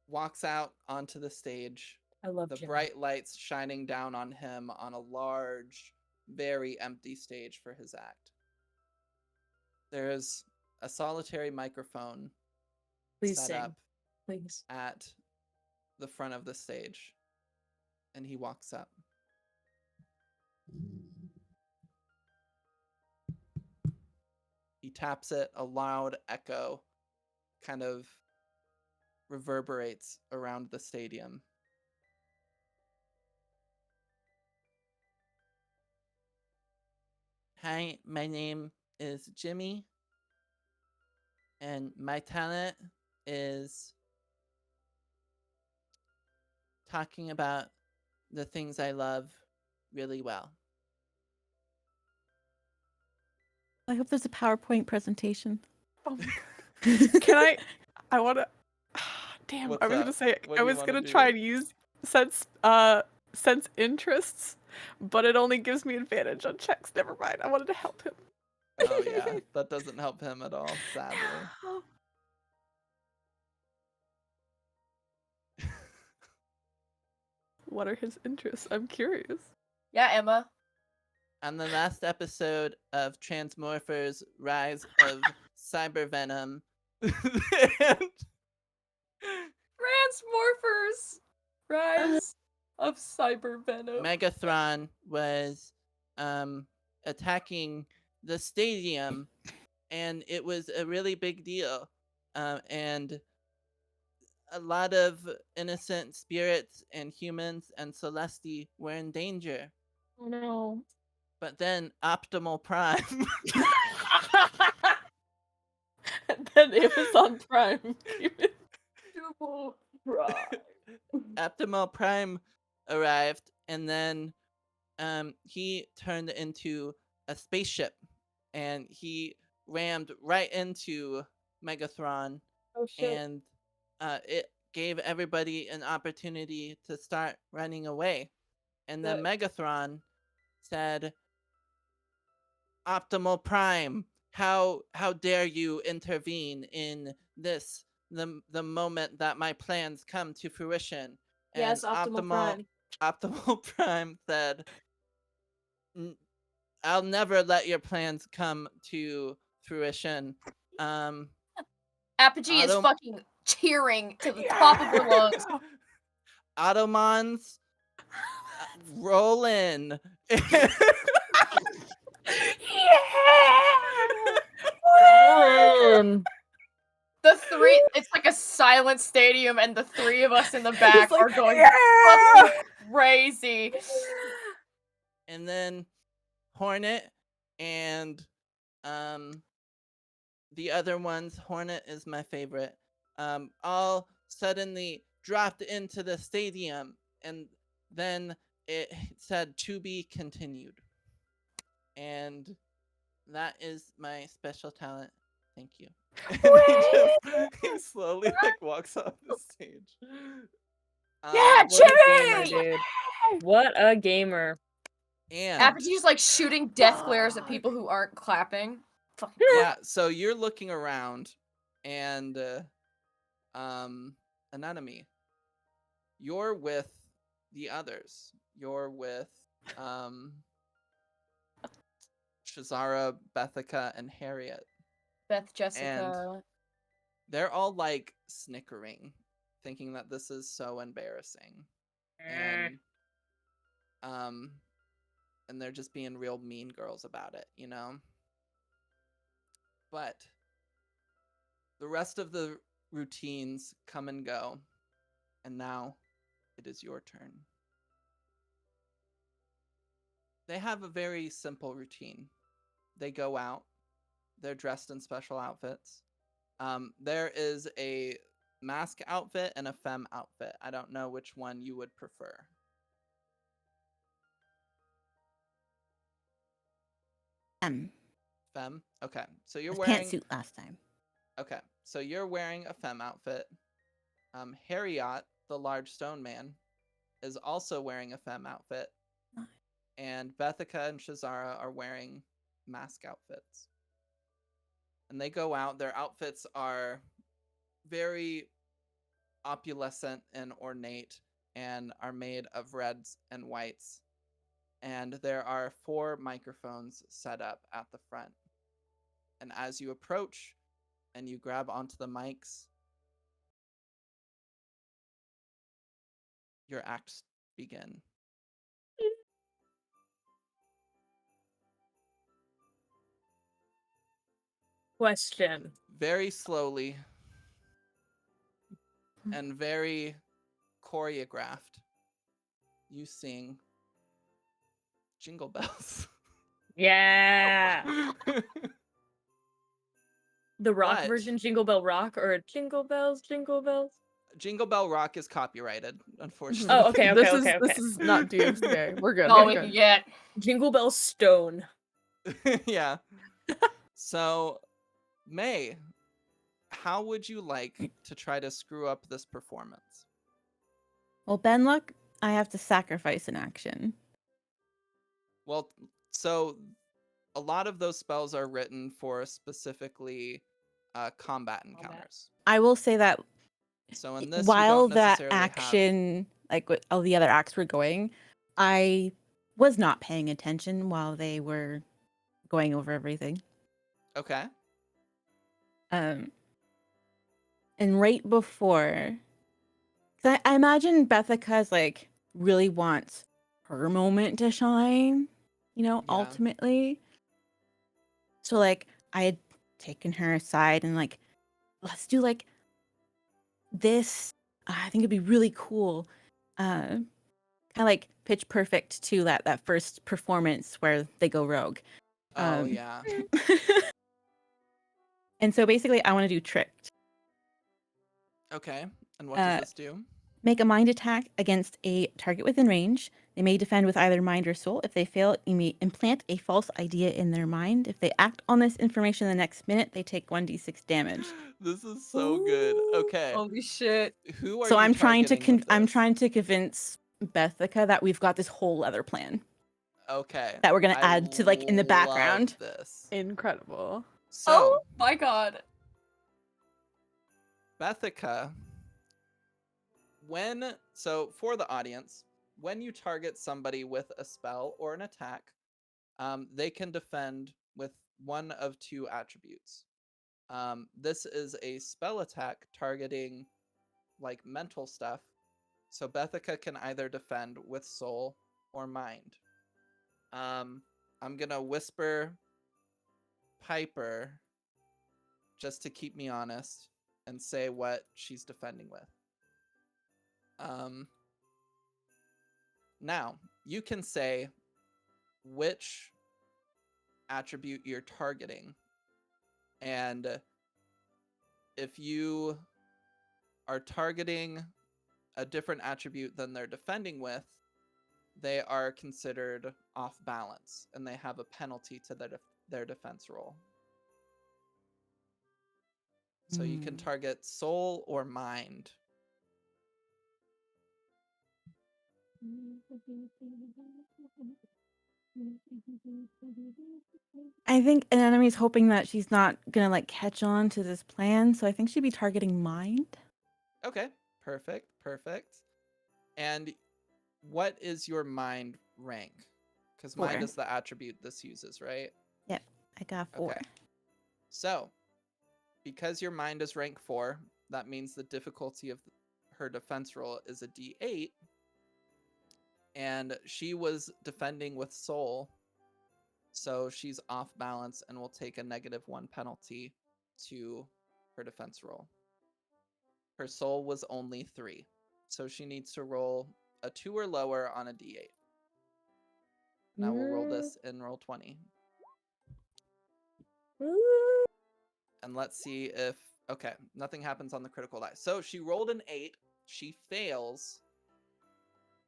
walks out onto the stage, I love the Jimmy. bright lights shining down on him on a large, very empty stage for his act. There's a solitary microphone Please set sing. up Please. at the front of the stage, and he walks up. He taps it, a loud echo kind of reverberates around the stadium. Hi, my name is Jimmy, and my talent is talking about the things I love really well. I hope there's a PowerPoint presentation. Oh my God. Can I want to. Damn, What's I was up? gonna say What I do you was wanna gonna do? try and use sense interests, but it only gives me advantage on checks. Never mind. I wanted to help him. Oh yeah, that doesn't help him at all, sadly. What are his interests? I'm curious. Yeah, Emma. On the last episode of Transmorphers Rise of Cyber Venom, and Transmorphers! Rise of Cyber Venom. Megathron was attacking the stadium, and it was a really big deal. And a lot of innocent spirits and humans and Celesti were in danger. Oh no. But then Optimal Prime And then Amazon Prime. Optimal Prime arrived, and then he turned into a spaceship, and he rammed right into Megathron, Oh shit. and it gave everybody an opportunity to start running away. And then Megathron said, Optimal Prime, how dare you intervene in this, the moment that my plans come to fruition? Yes, Optimal Prime. Optimal Prime said, I'll never let your plans come to fruition. Apogee is fucking cheering to the top of her lungs. Ottomans, rolling. The three, it's like a silent stadium, and the three of us in the back like, are going "Yeah!" fucking crazy. And then Hornet and the other ones, Hornet is my favorite, all suddenly dropped into the stadium, and then it said to be continued. And that is my special talent. Thank you. And he slowly walks off the stage. Yeah, What a gamer, Jimmy! dude. What a gamer. And Apogee's like shooting death glares at people who aren't clapping. Fucking yeah, so you're looking around, and Anatomy, you're with the others. You're with Shazara, Bethica, and Harriet. Beth, Jessica. They're all like snickering, thinking that this is so embarrassing. And and they're just being real mean girls about it, you know? But the rest of the routines come and go, and now it is your turn. They have a very simple routine. They go out, they're dressed in special outfits. There is a mask outfit and a femme outfit. I don't know which one you would prefer. Femme? Okay. So you're wearing Pantsuit last time. Okay. So you're wearing a femme outfit. Harriot, the large stone man, is also wearing a femme outfit. Nice. And Bethica and Shazara are wearing mask outfits. And they go out. Their outfits are very opulescent and ornate, and are made of reds and whites. And there are 4 microphones set up at the front. And as you approach and you grab onto the mics, your acts begin. Question. Very slowly and very choreographed, you sing Jingle Bells. Yeah. The rock But- version, Jingle Bell Rock, or Jingle Bells, Jingle Bells? Jingle Bell Rock is copyrighted, unfortunately. Oh, okay, okay, This okay, is this okay. is not DMCA. We're good. Oh, we're we good. can get. Jingle Bell Stone. Yeah. So, May, how would you like to try to screw up this performance? Well, Benluck, I have to sacrifice an action. Well, so a lot of those spells are written for specifically combat encounters. I will say that So in this, you while don't that necessarily have. action, like what all the other acts were going, I was not paying attention while they were going over everything. Okay. And right before, 'cause I imagine Bethica's like really wants her moment to shine, Yeah. ultimately. So like I had taken her aside and like, let's do like this. I think it'd be really cool. Kind of like pitch perfect to that first performance where they go rogue. Oh yeah. And so basically I want to do tricked. Okay. And what does this do? Make a mind attack against a target within range. They may defend with either mind or soul. If they fail, you may implant a false idea in their mind. If they act on this information the next minute, they take 1d6 damage. This is so good. Okay. Holy shit. Who are So you I'm trying to targeting with I'm this? trying to convince Bethica that we've got this whole other plan Okay. that we're gonna I add to like in the love background. This. Incredible. So, Oh my god. Bethica, for the audience, when you target somebody with a spell or an attack, they can defend with one of two attributes. This is a spell attack targeting like mental stuff. So Bethica can either defend with soul or mind. I'm gonna whisper Piper just to keep me honest and say what she's defending with. Now, you can say which attribute you're targeting. And if you are targeting a different attribute than they're defending with, they are considered off balance and they have a penalty to their defense roll. So you can target soul or mind. I think an enemy's hoping that she's not gonna like catch on to this plan, so I think she'd be targeting mind. Okay, perfect. And what is your mind rank? Because mind 4. is the attribute this uses, right? Yep, I got 4. Okay. So, because your mind is rank 4, that means the difficulty of her defense roll is a d8. And she was defending with soul, so she's off balance and will take a -1 penalty to her defense roll. Her soul was only 3, so she needs to roll a 2 or lower on a d8. Now we'll roll this in roll 20. And let's see if... Okay, nothing happens on the critical die. So she rolled an 8. She fails.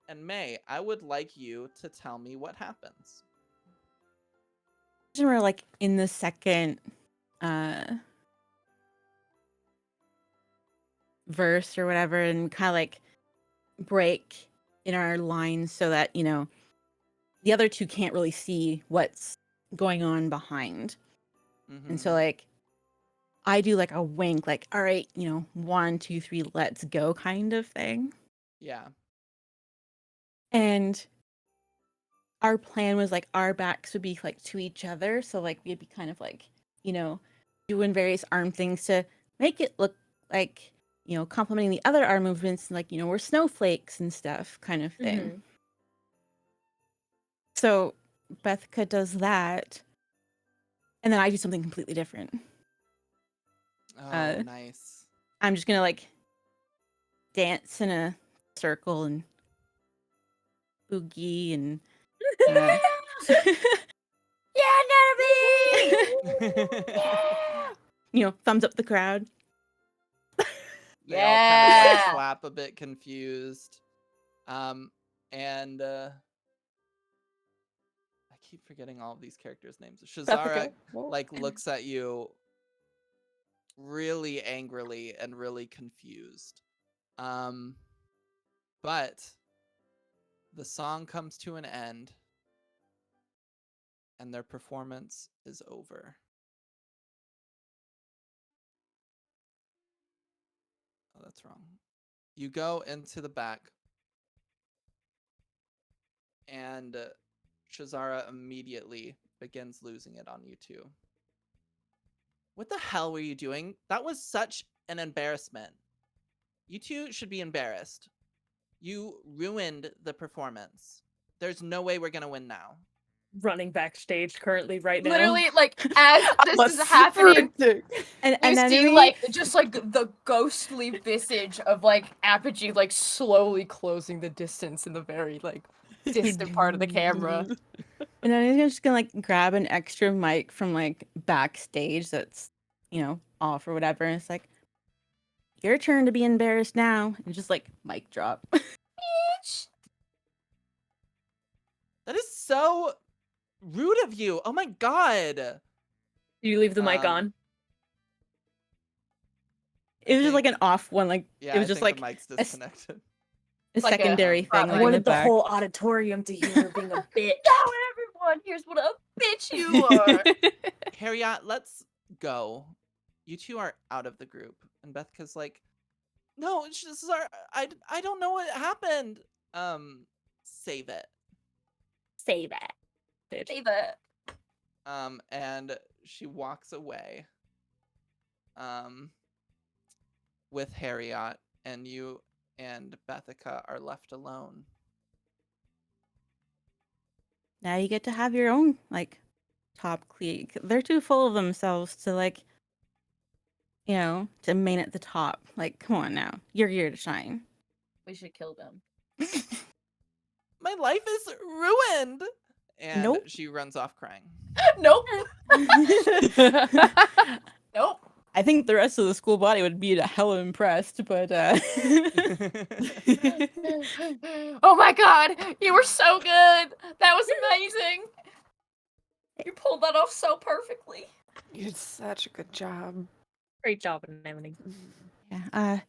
And May, I would like you to tell me what happens. We're like in the second verse or whatever, and kind of like break in our lines so that the other two can't really see what's going on behind. And so like I do like a wink, like, all right, 1, 2, 3, let's go kind of thing. Yeah. And our plan was like our backs would be like to each other. So like we'd be kind of like, doing various arm things to make it look like, complementing the other arm movements and like, we're snowflakes and stuff kind of thing. Mhm. So Bethica does that. And then I do something completely different. Oh, nice. I'm just gonna like dance in a circle and boogie and Yeah, Natalie! thumbs up the crowd. They all kind of like Yeah. clap a bit confused. And I keep forgetting all of these characters' names. Shazara Bethika. Whoa. like looks at you really angrily and really confused. But the song comes to an end and their performance is over. Oh, that's wrong. You go into the back and Shazara immediately begins losing it on you two. What the hell were you doing? That was such an embarrassment. You two should be embarrassed. You ruined the performance. There's no way we're gonna win now. Running backstage currently right now. Literally, like as I'm this a is happening, sprinter. And you see enemy, like just like the ghostly visage of like Apogee like slowly closing the distance in the very like distant part of the camera. and then he's just gonna like grab an extra mic from like backstage that's, you know, off or whatever, and it's like, your turn to be embarrassed now, and just like mic drop. That is so rude of you. Oh my god. Do you leave the mic Um, on? It was just like think- an off one, like Yeah, it was I just think like the mic's disconnected. a like a, secondary thing, I like I in the wanted the back. whole auditorium to hear her being a bitch. Now everyone, here's what a bitch you are. Harriet, let's go. You two are out of the group. And Bethka's like, no, Shazara, I don't know what happened. Save it. Save it. Bitch. Save it. And she walks away. With Harriet, and you and Bethica are left alone. Now you get to have your own like top clique. They're too full of themselves to like, you know, to remain at the top. Like, come on now, you're here to shine. We should kill them. My life is ruined. And Nope. she runs off crying. Nope. Nope. I think the rest of the school body would be hella impressed, but Oh my god, you were so good. That was amazing. You pulled that off so perfectly. You did such a good job. Great job, Anemone. yeah,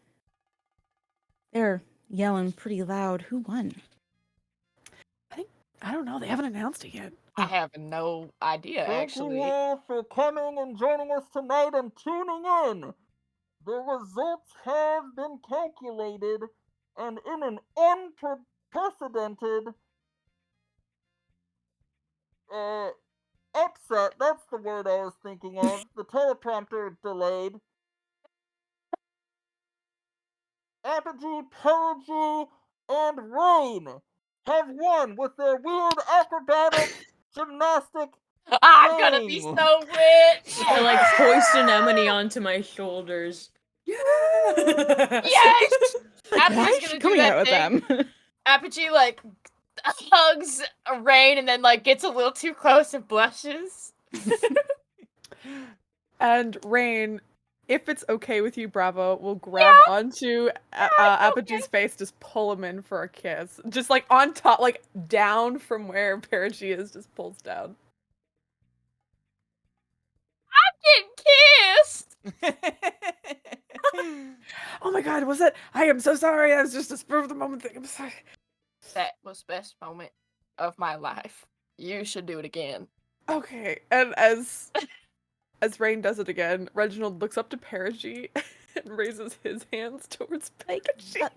they're yelling pretty loud. Who won? I don't know. They haven't announced it yet. I have no idea, actually. all for coming and joining us tonight and tuning in. The results have been calculated, and in an unprecedented upset, that's the word I was thinking of, the teleprompter delayed. Apogee, Perigee, and Rain have won with their weird acrobatic gymnastic. I'm gonna be Dang. so rich. I like hoist Anemone onto my shoulders. Yes. Like, why Apogee's is she gonna do coming that out with thing. them? Apogee like hugs Rain and then like gets a little too close and blushes. And Rain, if it's okay with you, Bravo, will grab onto Apogee's face, just pull him in for a kiss. Just like on top, like down from where Perigee is, just pulls down. Get kissed. Oh my god, was that? I am so sorry. That was just a spur of the moment thing. I'm sorry. That was the best moment of my life. You should do it again. Okay, and as Rain does it again, Reginald looks up to Perigee and raises his hands towards Perigee.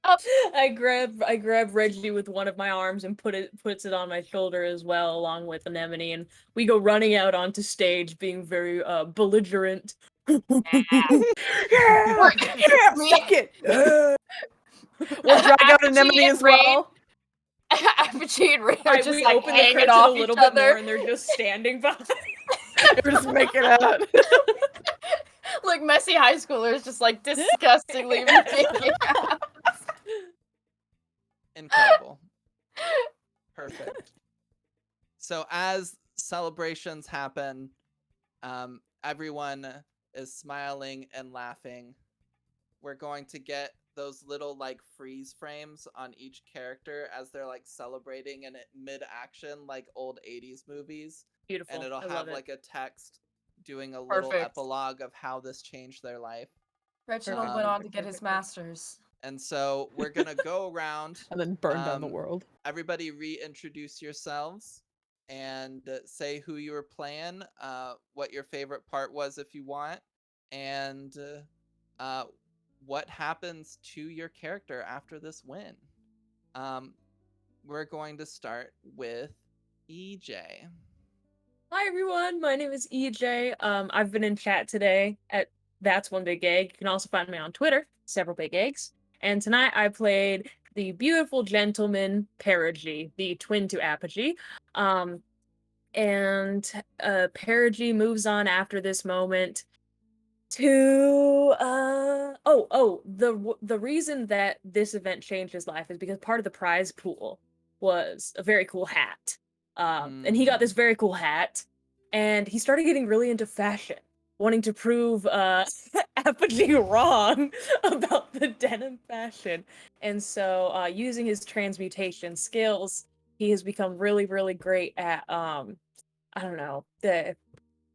I grab Reggie with one of my arms and puts it on my shoulder as well, along with Anemone, and we go running out onto stage, being very belligerent. Yeah, We're- yeah, me- suck it. We'll drag out Apogee Anemone and as well. Apogee and Rain are just we like open the hanging curtain off a little each bit other. more, and they're just standing behind. We're just making out. Like messy high schoolers, just like disgustingly making out. Incredible. Perfect. So as celebrations happen, everyone is smiling and laughing. We're going to get those little like freeze frames on each character as they're like celebrating in mid action, like old 80s movies. Beautiful. And it'll I have love it. like a text doing a little Perfect. epilogue of how this changed their life. Reginald went on to get his master's. And so we're gonna go around. And then burn down the world. Everybody reintroduce yourselves and say who you were playing, what your favorite part was if you want, and what happens to your character after this win. We're going to start with EJ. Hi everyone, my name is EJ. I've been in chat today at That's One Big Egg. You can also find me on Twitter, Several Big Eggs. And tonight I played the beautiful gentleman Perigee, the twin to Apogee. Perigee moves on after this moment to the reason that this event changed his life is because part of the prize pool was a very cool hat. And he got this very cool hat, and he started getting really into fashion, wanting to prove Apogee wrong about the denim fashion. And so using his transmutation skills, he has become really, really great at I don't know,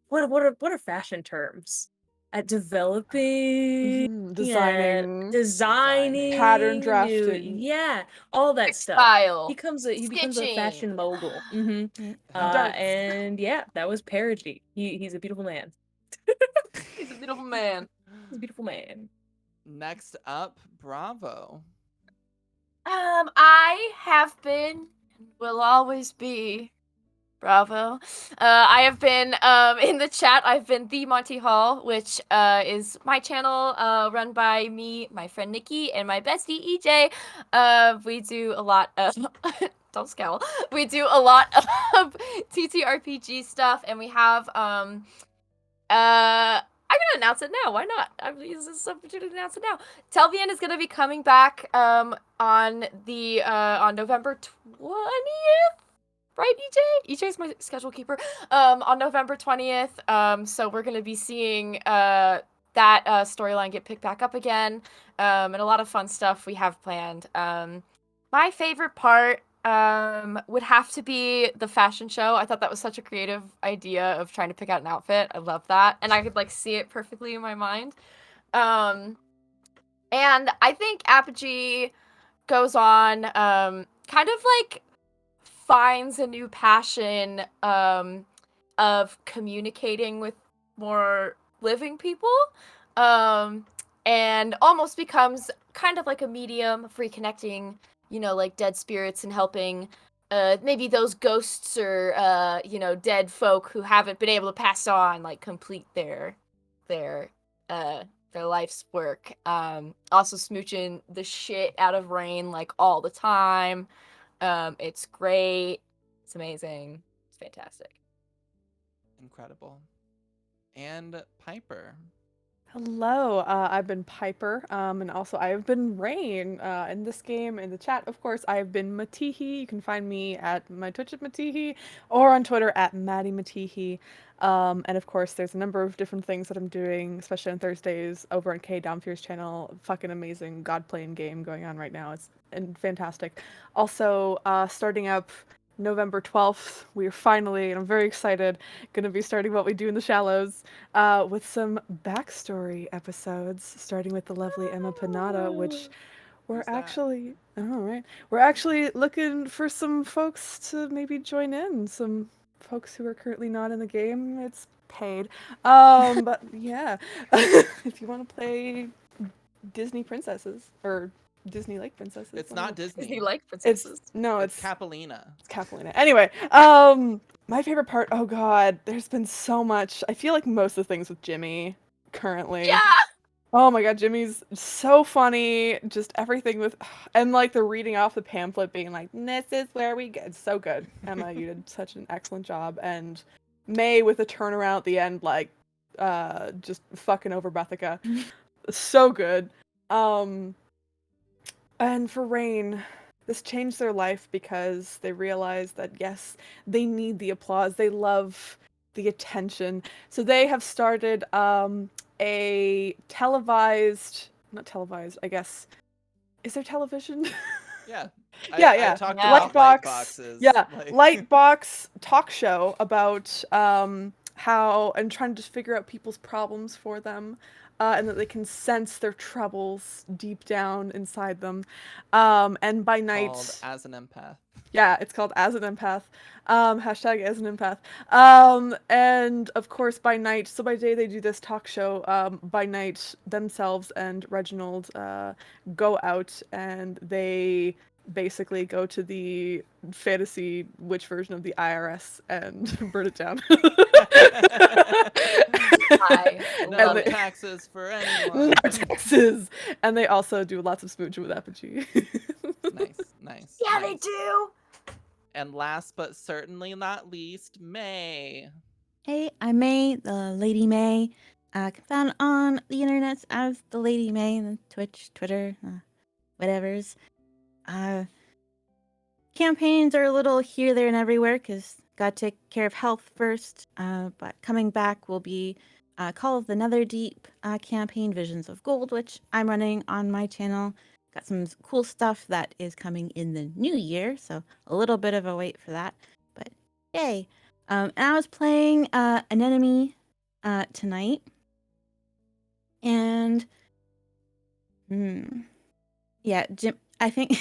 what are fashion terms? At developing, designing, pattern new, drafting, all that stuff. Style. He becomes a fashion mogul. Darts. And yeah, that was Perigee. He's a beautiful man. He's a beautiful man. He's a beautiful man. Next up, Bravo. I have been and will always be Bravo. I have been in the chat. I've been the Monty Hall, which is my channel run by me, my friend Nikki, and my bestie EJ. We do a lot of don't scowl. We do a lot of TTRPG stuff, and we have I'm gonna announce it now. Why not? I'm using this opportunity to announce it now. Telvian is gonna be coming back on November 20th. Right, EJ? EJ's my schedule keeper. On November 20th. So we're gonna be seeing that storyline get picked back up again. And a lot of fun stuff we have planned. My favorite part would have to be the fashion show. I thought that was such a creative idea of trying to pick out an outfit. I love that. And I could like see it perfectly in my mind. And I think Apogee goes on kind of like finds a new passion of communicating with more living people, and almost becomes kind of like a medium for reconnecting, like dead spirits and helping maybe those ghosts or dead folk who haven't been able to pass on, like complete their life's work. Also smooching the shit out of Rain like all the time. It's great. It's amazing. It's fantastic. Incredible. And Piper. Hello, I've been Piper, and also I have been Rain in this game. In the chat, of course, I have been Matihi. You can find me at my Twitch at Matihi, or on Twitter at Maddie Matihi. And of course, there's a number of different things that I'm doing, especially on Thursdays over on K Downfier's channel. Fucking amazing God playing game going on right now. It's fantastic. Also, starting up November 12th, we are finally, and I'm very excited, going to be starting What We Do in the Shallows with some backstory episodes, starting with the lovely Emma Panada, which we're actually, we're actually looking for some folks to maybe join in, some folks who are currently not in the game. It's paid. But yeah, if you want to play Disney princesses, or Disney Lake princesses. It's not Disney. Disney like princesses. It's Capulina. It's Capulina. Anyway, my favorite part, oh god, there's been so much. I feel like most of the things with Jimmy currently. Yeah. Oh my god, Jimmy's so funny. Just everything with, and like the reading off the pamphlet being like, this is where we get. It's so good. Emma, you did such an excellent job. And May with a turnaround at the end, like, just fucking over Bethica. So good. And for Rain, this changed their life because they realized that, yes, they need the applause. They love the attention. So they have started a not televised, I guess, Is there television? Yeah. Yeah, I yeah. talked Yeah. about light Lightbox. boxes. Yeah, like- Lightbox talk show about how and trying to just figure out people's problems for them, and that they can sense their troubles deep down inside them. And by night, called As an Empath. yeah, it's called As an Empath. Hashtag As an Empath. And of course, by night, so by day they do this talk show. By night, themselves and Reginald go out and they basically go to the fantasy witch version of the IRS and burn it down. I No love they- it. taxes for anyone. No taxes. And they also do lots of smooching with Apogee. Nice. Yeah, they nice. do. And last but certainly not least, May. Hey, I'm May, the Lady May. Found on the internet as the Lady May, the Twitch, Twitter, whatevers. Campaigns are a little here, there, and everywhere because got to take care of health first. But coming back will be Call of the Netherdeep campaign, Visions of Gold, which I'm running on my channel. Got some cool stuff that is coming in the new year, so a little bit of a wait for that. But yay! And I was playing an enemy tonight, and yeah, Jim. I think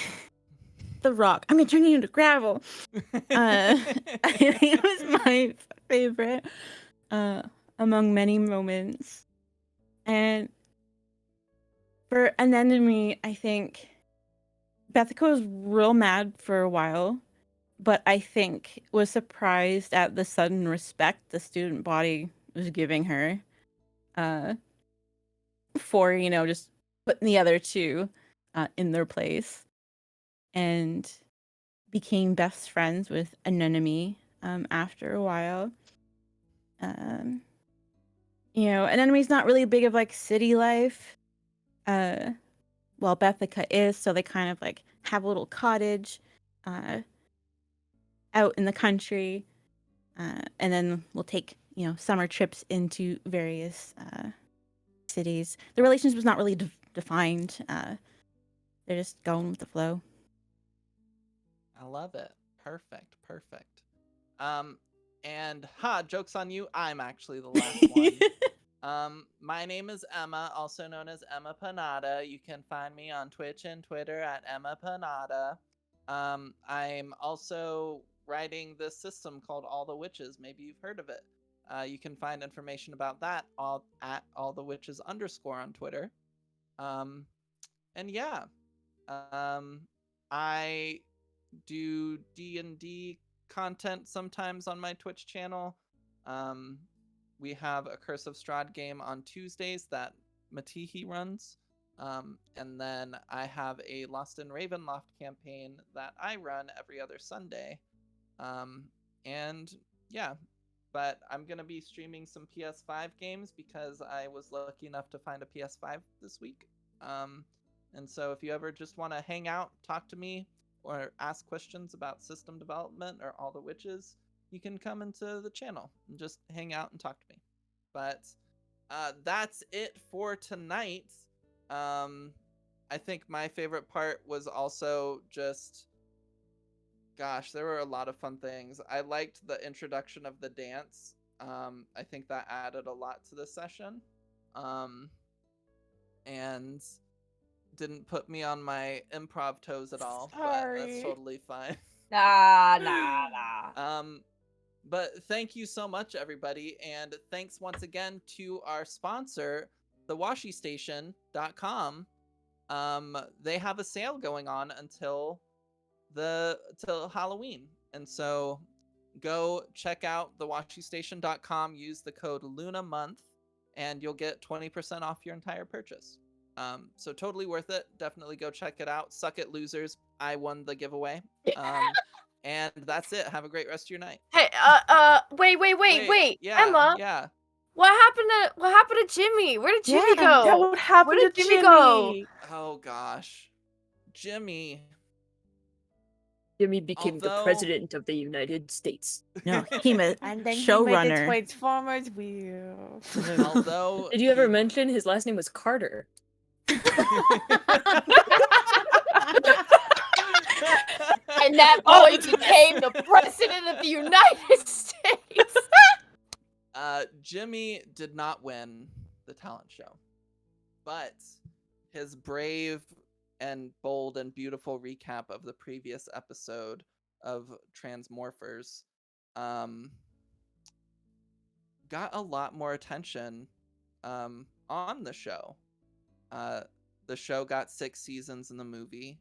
the rock. I'm gonna turn you into gravel. I think it was my favorite among many moments. And for an enemy, I think Bethica was real mad for a while, but I think was surprised at the sudden respect the student body was giving her for, just putting the other two in their place, and became best friends with Anemone after a while. Anemone's not really big of like city life. Well, Bethica is, so they kind of like have a little cottage out in the country, and then we'll take summer trips into various cities. The relationship was not really defined. They're just going with the flow. I love it. Perfect. And joke's on you. I'm actually the last one. My name is Emma, also known as Emma Panada. You can find me on Twitch and Twitter at Emma Panada. I'm also writing this system called All the Witches. Maybe you've heard of it. You can find information about that all at allthewitches_ on Twitter. And yeah, I do D&D content sometimes on my Twitch channel. We have a Curse of Strahd game on Tuesdays that Matihi runs. And then I have a Lost in Ravenloft campaign that I run every other Sunday. And yeah, but I'm going to be streaming some PS5 games because I was lucky enough to find a PS5 this week. And so if you ever just want to hang out, talk to me, or ask questions about system development or All the Witches, you can come into the channel and just hang out and talk to me. But that's it for tonight. I think my favorite part was also just, gosh, there were a lot of fun things. I liked the introduction of the dance. I think that added a lot to the session. And didn't put me on my improv toes at all, but that's totally fine. Nah. But thank you so much, everybody, and thanks once again to our sponsor, thewashystation.com. They have a sale going on until Halloween, and so go check out thewashystation.com, use the code LUNAMONTH, and you'll get 20% off your entire purchase. So totally worth it. Definitely go check it out. Suck it, losers. I won the giveaway. And that's it. Have a great rest of your night. Hey, wait. Yeah, Emma, yeah. what happened to Jimmy? Where did Jimmy go? Yeah, what happened Where to did Jimmy go? Oh gosh, Jimmy. Jimmy became the Although- president of the United States. No, he became a And then showrunner. Transformers wheel. Although Did you ever mention his last name was Carter? And that boy became the president of the United States. Jimmy did not win the talent show, but his brave and bold and beautiful recap of the previous episode of Transmorphers got a lot more attention on the show. The show got 6 seasons in the movie,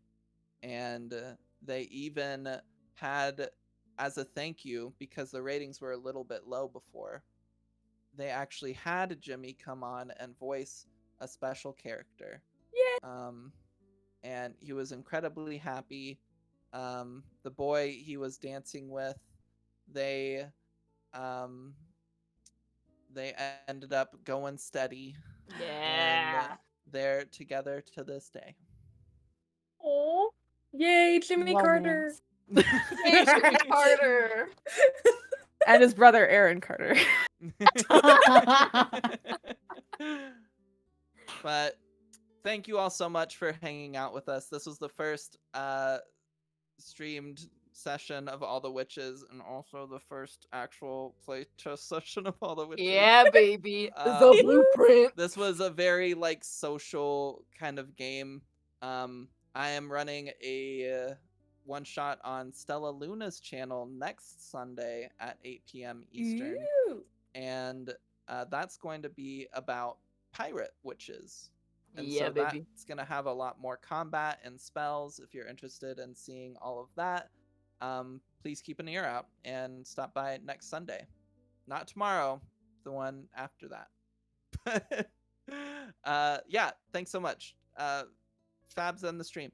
and they even had, as a thank you, because the ratings were a little bit low before, they actually had Jimmy come on and voice a special character. Yeah. And he was incredibly happy. The boy he was dancing with, they ended up going steady. Yeah. And they're together to this day. Oh, yay, Jimmy Carter. Romance. Hey, Jimmy Carter. And his brother Aaron Carter. But thank you all so much for hanging out with us. This was the first streamed session of All the Witches, and also the first actual playtest session of All the Witches. Yeah, baby. The Um, blueprint. This was a very like social kind of game. I am running a one shot on Stella Luna's channel next Sunday at 8 p.m. Eastern. Ooh. And that's going to be about pirate witches. And Yeah, so baby. that's going to have a lot more combat and spells. If you're interested in seeing all of that, please keep an ear out and stop by next Sunday. Not tomorrow, the one after that. Yeah, thanks so much. Fabs, end the stream.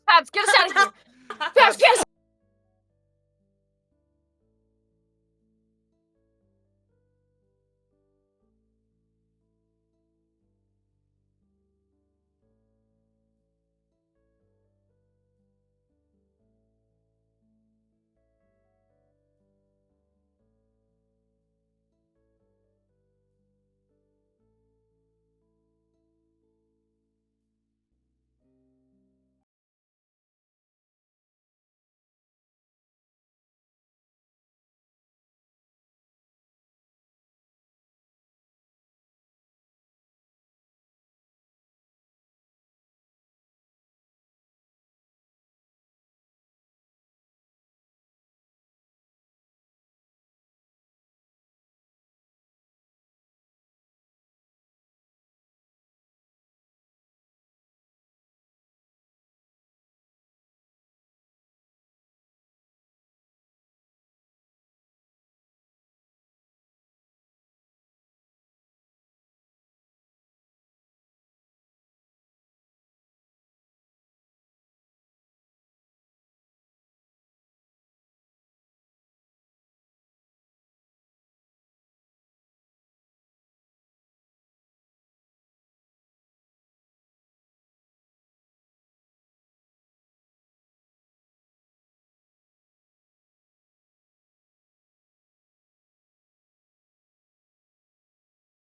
Fabs, get us out of here. Fabs, get us